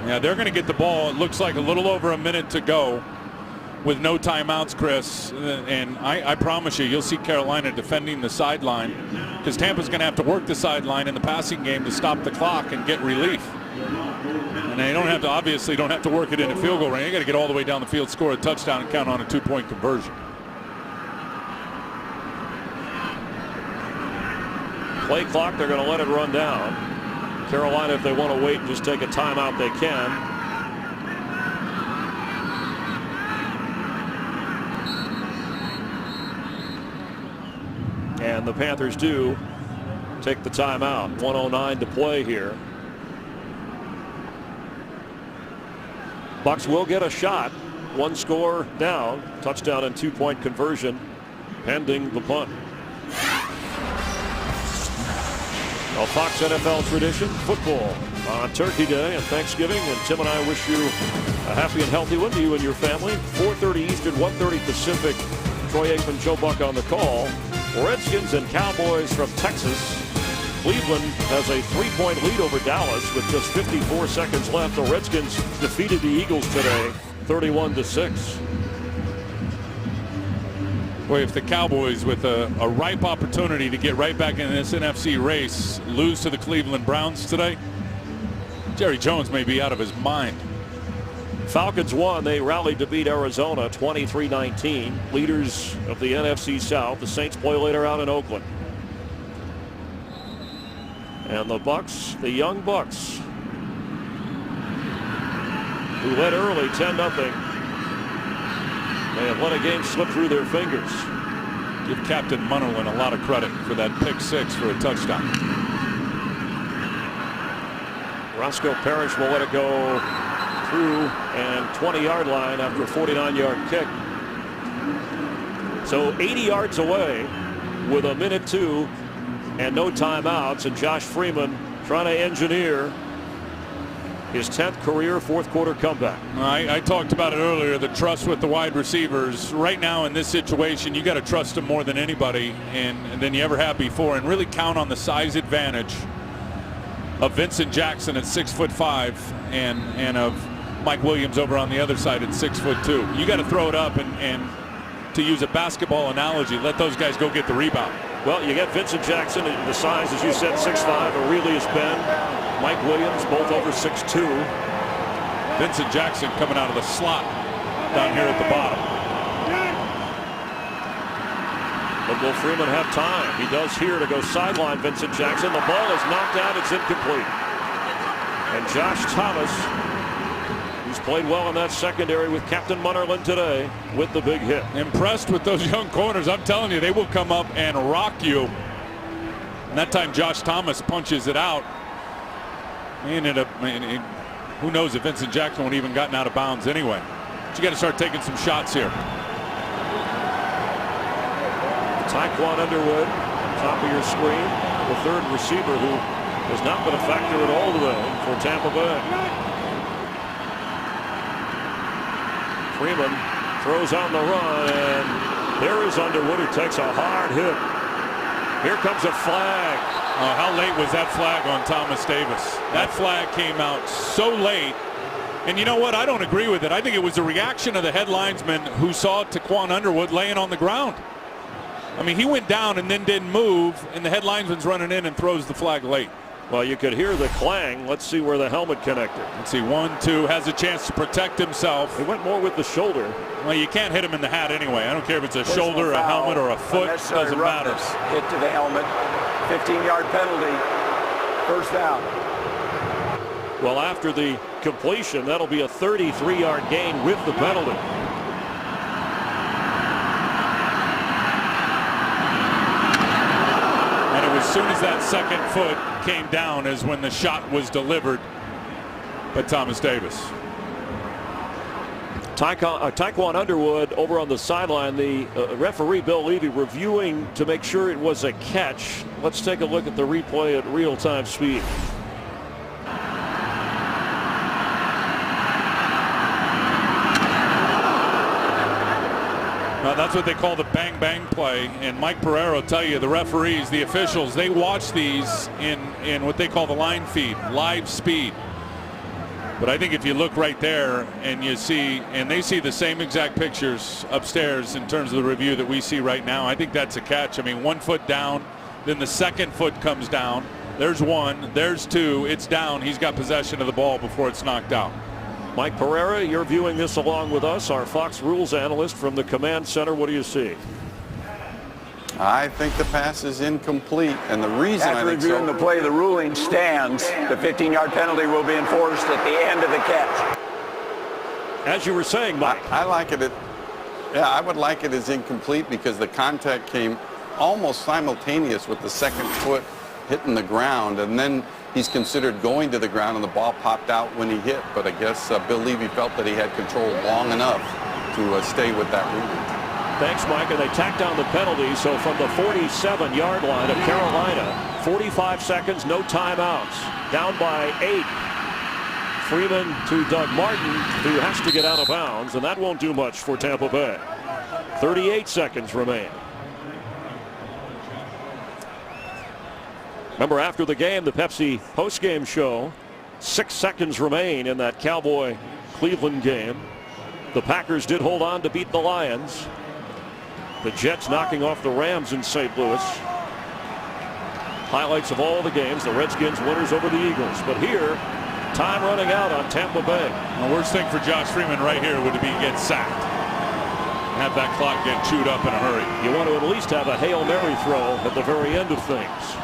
Yeah, they're going to get the ball. It looks like a little over a minute to go with no timeouts, Chris. And I promise you, you'll see Carolina defending the sideline because Tampa's going to have to work the sideline in the passing game to stop the clock and get relief. And they obviously don't have to work it in a field goal range. You got to get all the way down the field, score a touchdown, and count on a 2-point conversion.
Play clock, they're going to let it run down. Carolina, if they want to wait and just take a timeout, they can. And the Panthers do take the timeout. 1:09 to play here. Bucs will get a shot. One score down. Touchdown and 2-point conversion pending the punt. A Fox NFL tradition, football on Turkey Day and Thanksgiving, and Tim and I wish you a happy and healthy one to you and your family. 4:30 Eastern, 1:30 Pacific. Troy Aikman, Joe Buck on the call. Redskins and Cowboys from Texas. Cleveland has a 3-point lead over Dallas with just 54 seconds left. The Redskins defeated the Eagles today, 31-6.
Boy, if the Cowboys, with a ripe opportunity to get right back in this NFC race, lose to the Cleveland Browns today, Jerry Jones may be out of his mind.
Falcons won. They rallied to beat Arizona 23-19. Leaders of the NFC South. The Saints play later out in Oakland. And the Bucs, the young Bucs, who led early 10-0. They have let a game slip through their fingers.
Give Captain Munnerlyn a lot of credit for that pick six for a touchdown.
Roscoe Parrish will let it go through and 20-yard line after a 49-yard kick. So 80 yards away with a minute 2 and no timeouts, and Josh Freeman trying to engineer his 10th career fourth-quarter comeback.
I talked about it earlier, the trust with the wide receivers. Right now in this situation, you got to trust them more than anybody and than you ever have before, and really count on the size advantage of Vincent Jackson at 6'5" and of Mike Williams over on the other side at 6'2". You got to throw it up and to use a basketball analogy, let those guys go get the rebound.
Well, you get Vincent Jackson, the size, as you said, 6'5", Aurelius Ben, Mike Williams, both over 6'2".
Vincent Jackson coming out of the slot down here at the bottom.
But will Freeman have time? He does here to go sideline Vincent Jackson. The ball is knocked out. It's incomplete. And Josh Thomas, who's played well in that secondary with Captain Munnerlyn today, with the big hit.
Impressed with those young corners. I'm telling you, they will come up and rock you And that time Josh Thomas punches it out. Who knows if Vincent Jackson would even gotten out of bounds anyway. But you got to start taking some shots here.
Tyquan Underwood, top of your screen, the third receiver who has not been a factor at all today for Tampa Bay. Freeman throws on the run, and there is Underwood, who takes a hard hit. Here comes a flag.
Oh, how late was that flag on Thomas Davis? That flag came out so late. And you know what? I don't agree with it. I think it was a reaction of the head linesman who saw Tyquan Underwood laying on the ground. I mean, he went down and then didn't move, and the head linesman's running in and throws the flag late.
Well, you could hear the clang. Let's see where the helmet connected.
Let's see, 1, 2, has a chance to protect himself.
He went more with the shoulder.
Well, you can't hit him in the hat anyway. I don't care if it's a shoulder, a helmet, or a foot. Doesn't matter.
Hit to the helmet. 15-yard penalty. First down.
Well, after the completion, that'll be a 33-yard gain with the penalty.
As soon as that second foot came down is when the shot was delivered by Thomas Davis.
Tyquan Underwood over on the sideline. The referee Bill Levy reviewing to make sure it was a catch. Let's take a look at the replay at real-time speed.
That's what they call the bang-bang play, and Mike Pereira will tell you the referees, the officials, they watch these in what they call the line feed, live speed. But I think if you look right there and you see, and they see the same exact pictures upstairs in terms of the review that we see right now, I think that's a catch. I mean, 1 foot down, then the second foot comes down. There's 1, there's 2, it's down. He's got possession of the ball before it's knocked out.
Mike Pereira, you're viewing this along with us, our Fox Rules analyst from the command center. What do you see?
I think the pass is incomplete, and the reason
After
I think
reviewing
so,
the play, the ruling stands. The 15-yard penalty will be enforced at the end of the catch.
As you were saying, Mike.
I like it. I would like it as incomplete because the contact came almost simultaneous with the second foot hitting the ground, and then he's considered going to the ground, and the ball popped out when he hit. But I guess Bill Levy felt that he had control long enough to stay with that ruling.
Thanks, Mike. And they tacked down the penalty. So from the 47-yard line of Carolina, 45 seconds, no timeouts. Down by 8. Freeman to Doug Martin, who has to get out of bounds, and that won't do much for Tampa Bay. 38 seconds remain. Remember, after the game, the Pepsi postgame show, 6 seconds remain in that Cowboy-Cleveland game. The Packers did hold on to beat the Lions. The Jets knocking off the Rams in St. Louis. Highlights of all the games, the Redskins winners over the Eagles. But here, time running out on Tampa Bay.
The worst thing for Josh Freeman right here would be to get sacked. Have that clock get chewed up in a hurry.
You want to at least have a Hail Mary throw at the very end of things.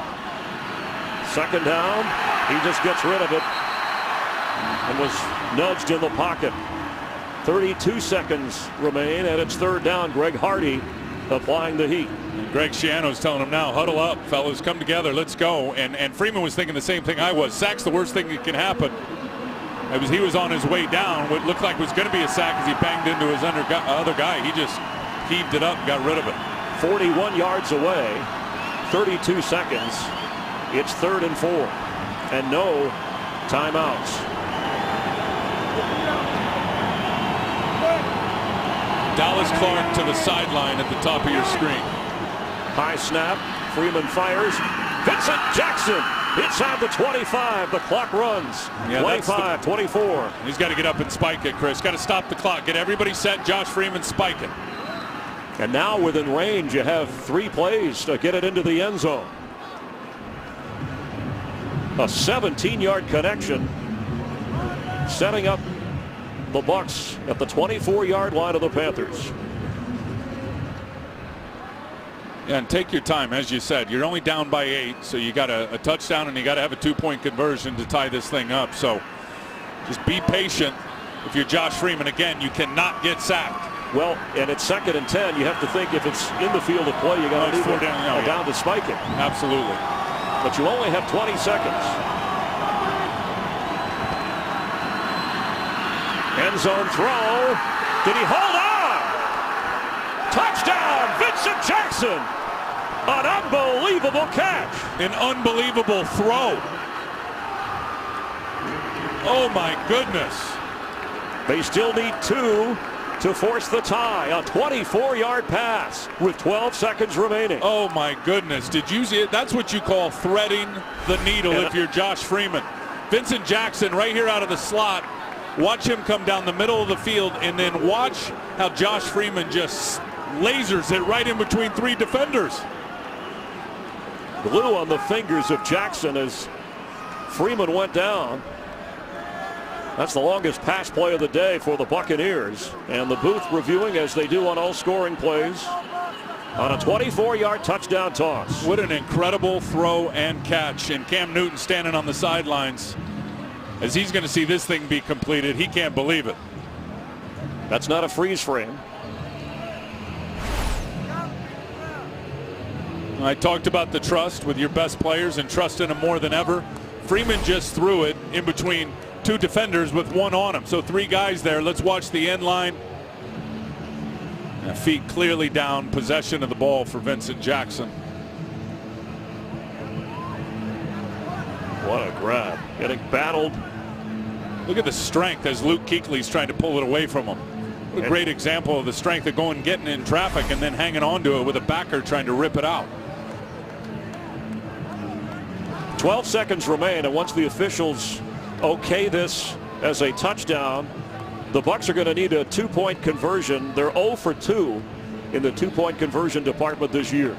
Second down, he just gets rid of it and was nudged in the pocket. 32 seconds remain, and it's third down. Greg Hardy applying the heat.
And Greg Schiano's telling him now, huddle up, fellas, come together, let's go. And Freeman was thinking the same thing I was. Sack's the worst thing that can happen. He was on his way down. What looked like was going to be a sack as he banged into his other guy. He just heaved it up and got rid of it.
41 yards away, 32 seconds. It's 3rd and 4, and no timeouts.
Dallas Clark to the sideline at the top of your screen.
High snap. Freeman fires. Vincent Jackson inside the 25. The clock runs. 25, 24.
He's got to get up and spike it, Chris. Got to stop the clock. Get everybody set. Josh Freeman spike it.
And now within range, you have 3 plays to get it into the end zone. A 17-yard connection, setting up the Bucs at the 24-yard line of the Panthers.
Yeah, and take your time, as you said. You're only down by 8, so you got a touchdown and you got to have a 2-point conversion to tie this thing up. So just be patient. If you're Josh Freeman, again, you cannot get sacked.
Well, and it's 2nd and 10. You have to think if it's in the field of play, you got to move it down to spike it.
Absolutely.
but you only have 20 seconds. End zone throw. Did he hold on? Touchdown, Vincent Jackson. An unbelievable catch.
An unbelievable throw. Oh my goodness.
They still need 2 to force the tie. A 24-yard pass with 12 seconds remaining.
Oh my goodness. Did you see it? That's what you call threading the needle if you're Josh Freeman. Vincent Jackson right here out of the slot. Watch him come down the middle of the field, and then watch how Josh Freeman just lasers it right in between 3 defenders.
Glue on the fingers of Jackson as Freeman went down. That's the longest pass play of the day for the Buccaneers. And the booth reviewing, as they do on all scoring plays, on a 24-yard touchdown toss.
What an incredible throw and catch. And Cam Newton standing on the sidelines as he's going to see this thing be completed. He can't believe it.
That's not a freeze frame.
I talked about the trust with your best players and trusting them more than ever. Freeman just threw it in between 2 defenders with 1 on him. So 3 guys there. Let's watch the end line. Feet clearly down. Possession of the ball for Vincent Jackson.
What a grab. Getting battled.
Look at the strength as Luke Kuechly's trying to pull it away from him. What a great example of the strength of going, getting in traffic, and then hanging on to it with a backer trying to rip it out.
12 seconds remain, and once the officials okay this as a touchdown, the Bucs are going to need a 2-point conversion. They're 0 for 2 in the 2-point conversion department this year.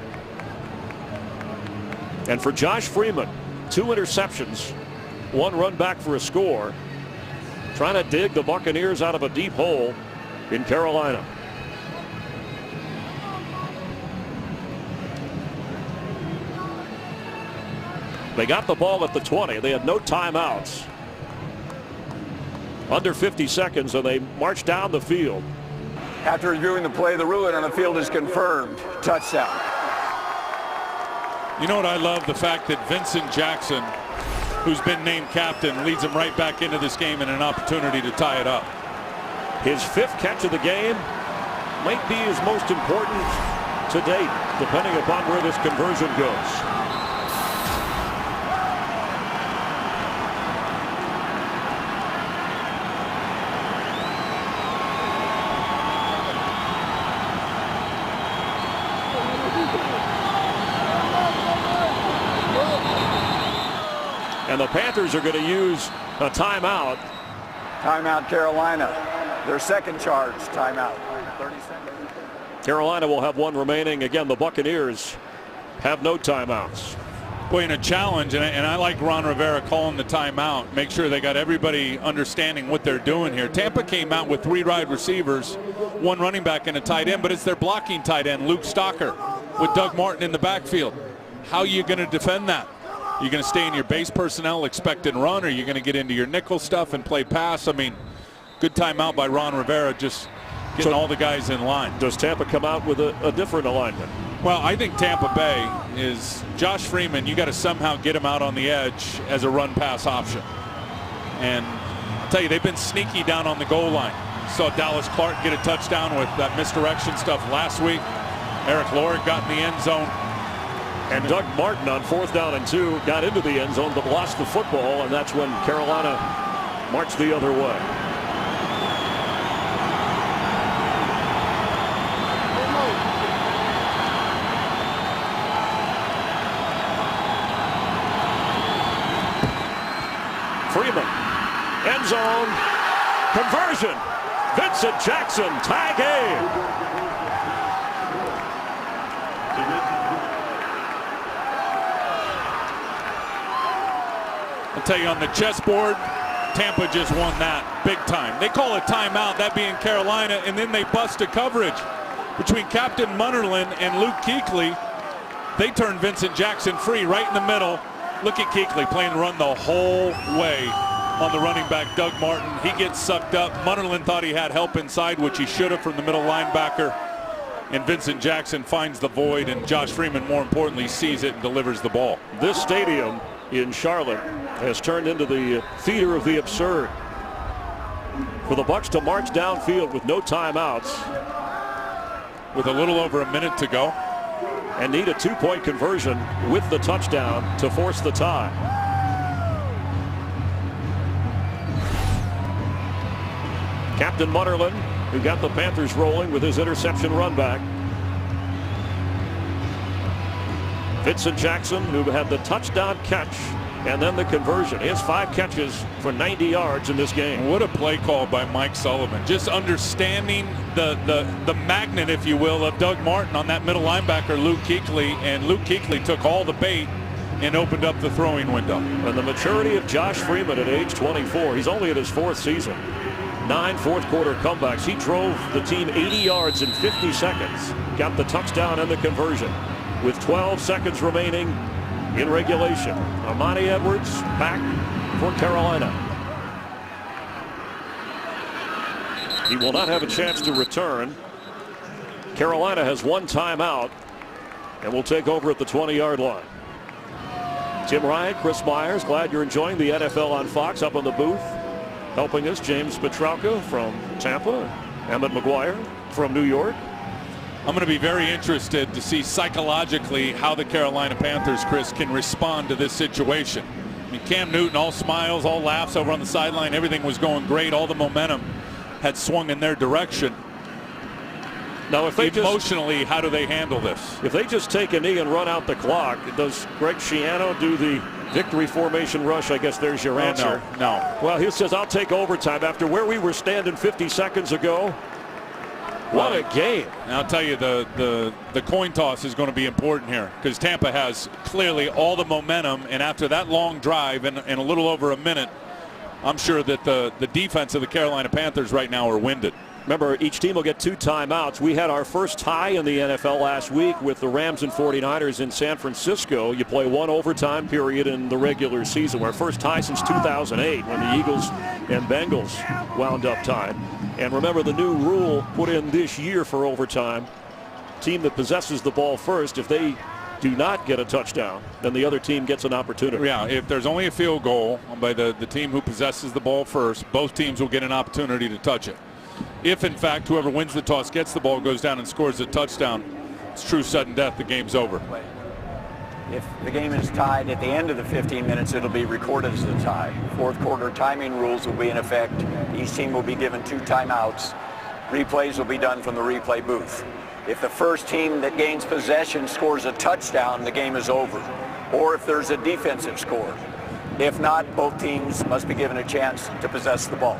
And for Josh Freeman, 2 interceptions, 1 run back for a score, trying to dig the Buccaneers out of a deep hole in Carolina. They got the ball at the 20. They had no timeouts. Under 50 seconds, and they marched down the field.
After reviewing the play, the ruling on the field is confirmed. Touchdown.
You know what I love? The fact that Vincent Jackson, who's been named captain, leads him right back into this game and an opportunity to tie it up.
His 5th catch of the game might be his most important to date, depending upon where this conversion goes. And the Panthers are going to use a timeout.
Timeout, Carolina. Their second charge, timeout. 30 seconds.
Carolina will have 1 remaining. Again, the Buccaneers have no timeouts.
Boy, in a challenge, and I like Ron Rivera calling the timeout. Make sure they got everybody understanding what they're doing here. Tampa came out with 3 wide receivers, 1 running back and a tight end, but it's their blocking tight end, Luke Stocker, with Doug Martin in the backfield. How are you going to defend that? You're going to stay in your base personnel, expect and run, or you're going to get into your nickel stuff and play pass? I mean, good timeout by Ron Rivera, just getting all the guys in line.
Does Tampa come out with a different alignment?
Well, I think Tampa Bay is Josh Freeman. You got to somehow get him out on the edge as a run pass option. And I'll tell you, they've been sneaky down on the goal line. Saw Dallas Clark get a touchdown with that misdirection stuff last week. Eric Lorick got in the end zone.
And Doug Martin on 4th down and 2 got into the end zone but lost the football, and that's when Carolina marched the other way. Freeman, end zone, conversion. Vincent Jackson, tie game.
I'll tell you, on the chessboard, Tampa just won that big time. They call a timeout, that being Carolina, and then they bust a coverage between Captain Munnerlyn and Luke Kuechly. They turn Vincent Jackson free right in the middle. Look at Kuechly playing the run the whole way on the running back, Doug Martin. He gets sucked up. Munnerlyn thought he had help inside, which he should have, from the middle linebacker. and Vincent Jackson finds the void, and Josh Freeman, more importantly, sees it and delivers the ball.
This stadium in Charlotte has turned into the theater of the absurd. For the Bucs to march downfield with no timeouts,
with a little over a minute to go,
and need a 2-point conversion with the touchdown to force the tie. Captain Mutterlin, who got the Panthers rolling with his interception run back. Vincent Jackson, who had the touchdown catch and then the conversion. He has 5 catches for 90 yards in this game.
What a play call by Mike Sullivan. Just understanding the magnet, if you will, of Doug Martin on that middle linebacker, Luke Kuechly, and Luke Kuechly took all the bait and opened up the throwing window.
And the maturity of Josh Freeman at age 24. He's only in his 4th season. 9 fourth-quarter comebacks. He drove the team 80 yards in 50 seconds. Got the touchdown and the conversion. With 12 seconds remaining in regulation. Amani Edwards back for Carolina. He will not have a chance to return. Carolina has 1 timeout and will take over at the 20-yard line. Tim Ryan, Chris Myers, glad you're enjoying the NFL on Fox up on the booth. Helping us, James Petralka from Tampa, Emmett McGuire from New York.
I'm going to be very interested to see psychologically how the Carolina Panthers, Chris, can respond to this situation. I mean, Cam Newton, all smiles, all laughs over on the sideline. Everything was going great. All the momentum had swung in their direction.
Now, if they
emotionally, how do they handle this?
If they just take a knee and run out the clock, does Greg Schiano do the victory formation rush? I guess there's your answer.
No.
Well, he says, I'll take overtime after where we were standing 50 seconds ago. What a game.
And I'll tell you, the coin toss is going to be important here because Tampa has clearly all the momentum, and after that long drive and a little over a minute, I'm sure that the defense of the Carolina Panthers right now are winded.
Remember, each team will get 2 timeouts. We had our first tie in the NFL last week with the Rams and 49ers in San Francisco. You play 1 overtime period in the regular season. Our first tie since 2008 when the Eagles and Bengals wound up tied. And remember the new rule put in this year for overtime. Team that possesses the ball first, if they do not get a touchdown, then the other team gets an opportunity.
Yeah, if there's only a field goal by the team who possesses the ball first, both teams will get an opportunity to touch it. If, in fact, whoever wins the toss gets the ball, goes down and scores a touchdown, it's true sudden death. The game's over.
If the game is tied at the end of the 15 minutes, it'll be recorded as a tie. 4th quarter timing rules will be in effect. Each team will be given 2 timeouts. Replays will be done from the replay booth. If the first team that gains possession scores a touchdown, the game is over. Or if there's a defensive score. If not, both teams must be given a chance to possess the ball.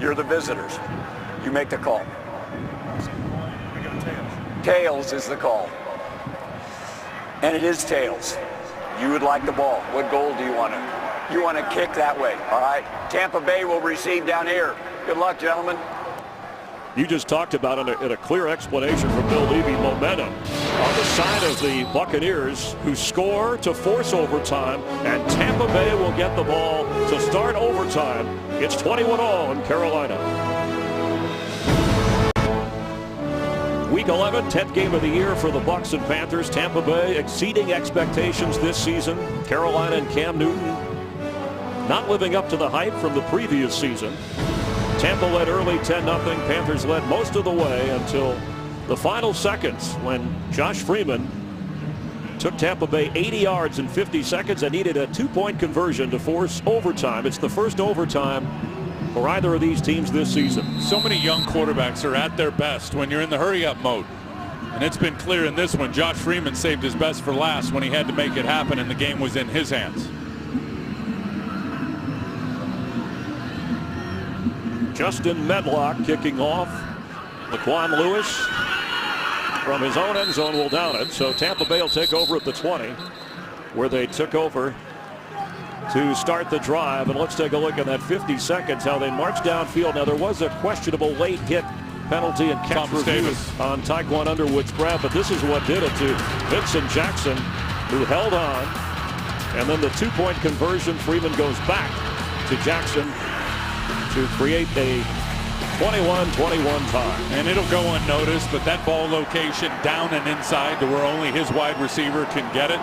You're the visitors. You make the call. Tails is the call. And it is tails. You would like the ball. What goal do you want to? You want to kick that way, all right? Tampa Bay will receive down here. Good luck, gentlemen.
You just talked about in a clear explanation from Bill Levy, momentum on the side of the Buccaneers, who score to force overtime, and Tampa Bay will get the ball to start overtime. It's 21-all in Carolina. Week 11, 10th game of the year for the Bucs and Panthers. Tampa Bay exceeding expectations this season. Carolina and Cam Newton not living up to the hype from the previous season. Tampa led early 10-0. Panthers led most of the way until the final seconds when Josh Freeman took Tampa Bay 80 yards in 50 seconds and needed a 2-point conversion to force overtime. It's the first overtime for either of these teams this season.
So many young quarterbacks are at their best when you're in the hurry-up mode. And it's been clear in this one, Josh Freeman saved his best for last when he had to make it happen and the game was in his hands.
Justin Medlock kicking off. Laquan Lewis from his own end zone will down it. So Tampa Bay will take over at the 20, where they took over to start the drive. And let's take a look at that 50 seconds, how they marched downfield. Now, there was a questionable late hit penalty and catch review on Tyquan Underwood's grab, but this is what did it to Vincent Jackson, who held on. And then the 2-point conversion, Freeman goes back to Jackson to create a 21-21 tie.
And it'll go unnoticed, but that ball location down and inside to where only his wide receiver can get it,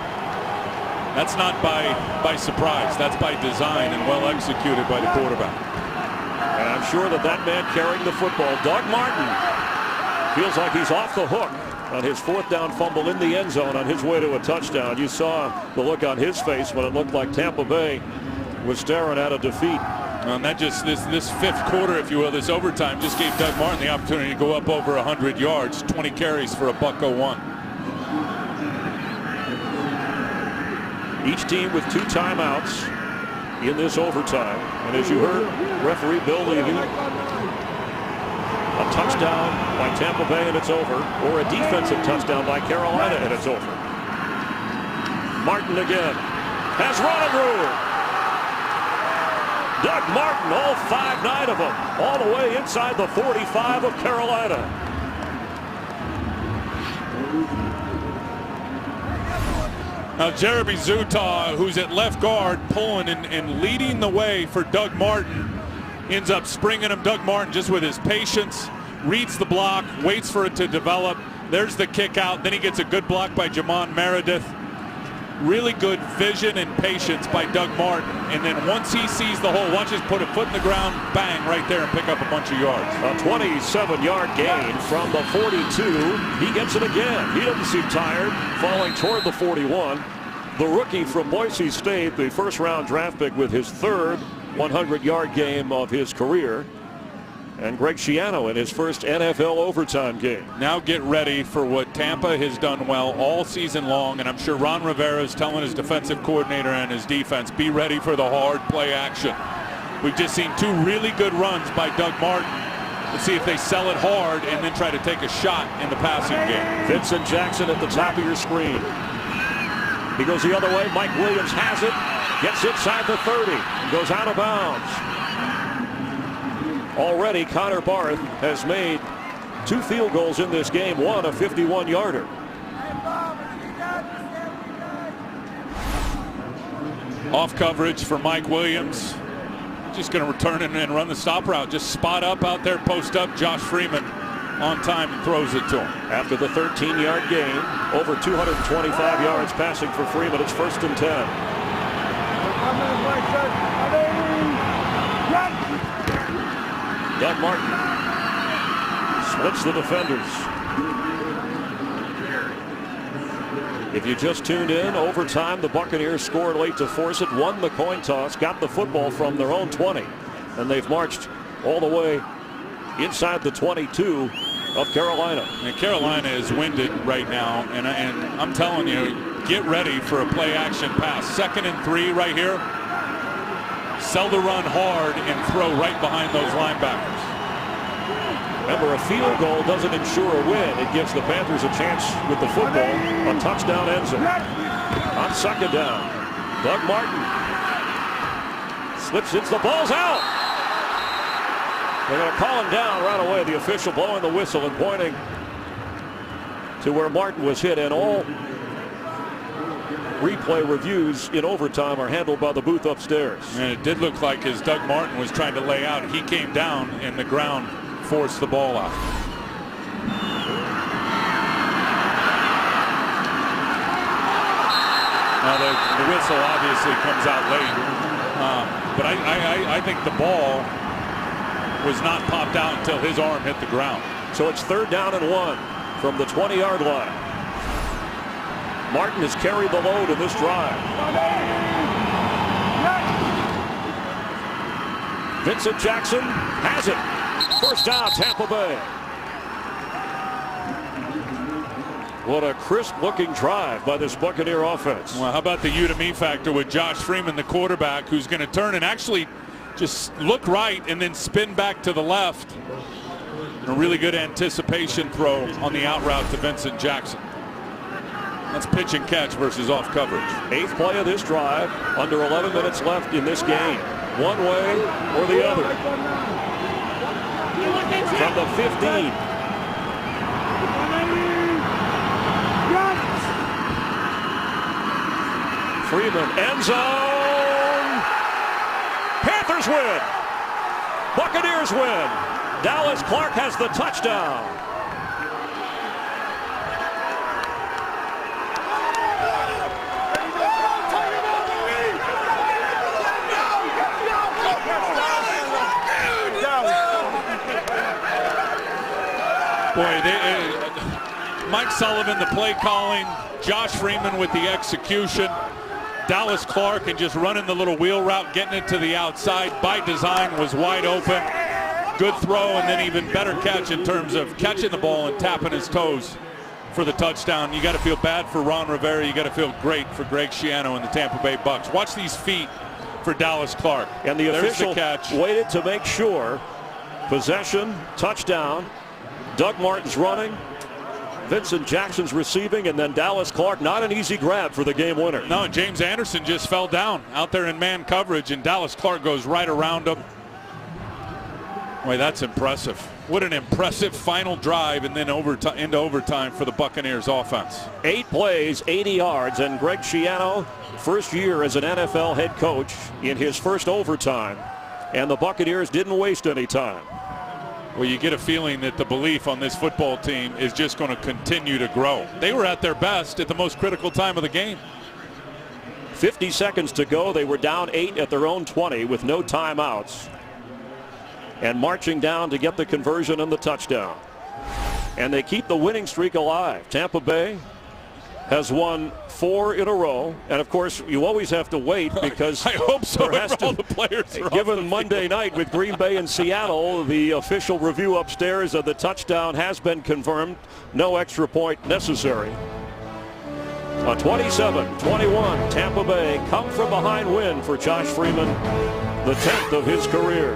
that's not by surprise. That's by design and well executed by the quarterback.
And I'm sure that man carrying the football, Doug Martin, feels like he's off the hook on his 4th down fumble in the end zone on his way to a touchdown. You saw the look on his face when it looked like Tampa Bay was staring at a defeat.
And that just this 5th quarter, if you will, this overtime just gave Doug Martin the opportunity to go up over 100 yards, 20 carries for a $101.
Each team with 2 timeouts in this overtime. And as you heard referee Bill Levy, a touchdown by Tampa Bay and it's over, or a defensive touchdown by Carolina and it's over. Martin again has running room. Doug Martin, all 5'9" of them, all the way inside the 45 of Carolina.
Now Jeremy Zutaw, who's at left guard, pulling and leading the way for Doug Martin, ends up springing him. Doug Martin, just with his patience, reads the block, waits for it to develop. There's the kick out. Then he gets a good block by Jamon Meredith. Really good vision and patience by Doug Martin. And then once he sees the hole, watch his put a foot in the ground, bang, right there and pick up a bunch of yards.
A 27-yard gain from the 42. He gets it again. He doesn't seem tired, falling toward the 41. The rookie from Boise State, the 1st-round draft pick with his 3rd 100-yard game of his career. And Greg Schiano in his first NFL overtime game.
Now get ready for what Tampa has done well all season long, and I'm sure Ron Rivera is telling his defensive coordinator and his defense, be ready for the hard play action. We've just seen 2 really good runs by Doug Martin. Let's see if they sell it hard and then try to take a shot in the passing game.
Vincent Jackson at the top of your screen. He goes the other way. Mike Williams has it, gets inside the 30, goes out of bounds. Already Connor Barth has made 2 field goals in this game, one a 51-yarder.
Off coverage for Mike Williams. Just going to return and run the stop route. Just spot up out there, post up. Josh Freeman on time and throws it to him.
After the 13-yard gain, over 225 yards passing for Freeman. It's 1st and 10. Doug Martin splits the defenders. If you just tuned in, overtime, the Buccaneers scored late to force it, won the coin toss, got the football from their own 20, and they've marched all the way inside the 22 of Carolina.
And Carolina is winded right now, and I'm telling you, get ready for a play action pass. 2nd and 3 right here. Sell the run hard and throw right behind those linebackers.
Remember, a field goal doesn't ensure a win. It gives the Panthers a chance with the football. A touchdown ends it. On 2nd down, Doug Martin slips, hits the ball's out. They're going to call him down right away. The official blowing the whistle and pointing to where Martin was hit, and all replay reviews in overtime are handled by the booth upstairs.
And it did look like as Doug Martin was trying to lay out, he came down and the ground forced the ball out. Now the whistle obviously comes out late, but I think the ball was not popped out until his arm hit the ground.
So it's 3rd down and 1 from the 20-yard line. Martin has carried the load in this drive. Vincent Jackson has it. 1st down, Tampa Bay. What a crisp-looking drive by this Buccaneer offense.
Well, how about the you-to-me factor with Josh Freeman, the quarterback, who's going to turn and actually just look right and then spin back to the left. And a really good anticipation throw on the out route to Vincent Jackson. That's pitch and catch versus off coverage.
8th play of this drive. Under 11 minutes left in this game. One way or the other. From the 15. Freeman, end zone. Panthers win. Buccaneers win. Dallas Clark has the touchdown.
Boy, Mike Sullivan, the play calling, Josh Freeman with the execution, Dallas Clark and just running the little wheel route, getting it to the outside by design, was wide open. Good throw, and then even better catch in terms of catching the ball and tapping his toes for the touchdown. You got to feel bad for Ron Rivera. You got to feel great for Greg Schiano and the Tampa Bay Bucs. Watch these feet for Dallas Clark.
And the official
the catch.
Waited to make sure. Possession, touchdown. Doug Martin's running. Vincent Jackson's receiving, and then Dallas Clark, not an easy grab for the game winner.
No, James Anderson just fell down out there in man coverage, and Dallas Clark goes right around him. Boy, that's impressive. What an impressive final drive, and then into overtime for the Buccaneers offense.
8 plays, 80 yards, and Greg Schiano, first year as an NFL head coach, in his first overtime. And the Buccaneers didn't waste any time.
Well, you get a feeling that the belief on this football team is just going to continue to grow. They were at their best at the most critical time of the game.
50 seconds to go. They were down 8 at their own 20 with no timeouts. And marching down to get the conversion and the touchdown. And they keep the winning streak alive. Tampa Bay has won 4 in a row, and of course you always have to wait because
I hope so.
There has to,
all the players are
given Monday night with Green Bay and Seattle, the official review upstairs of the touchdown has been confirmed. No extra point necessary. A 27-21 Tampa Bay come from behind win for Josh Freeman, the 10th of his career.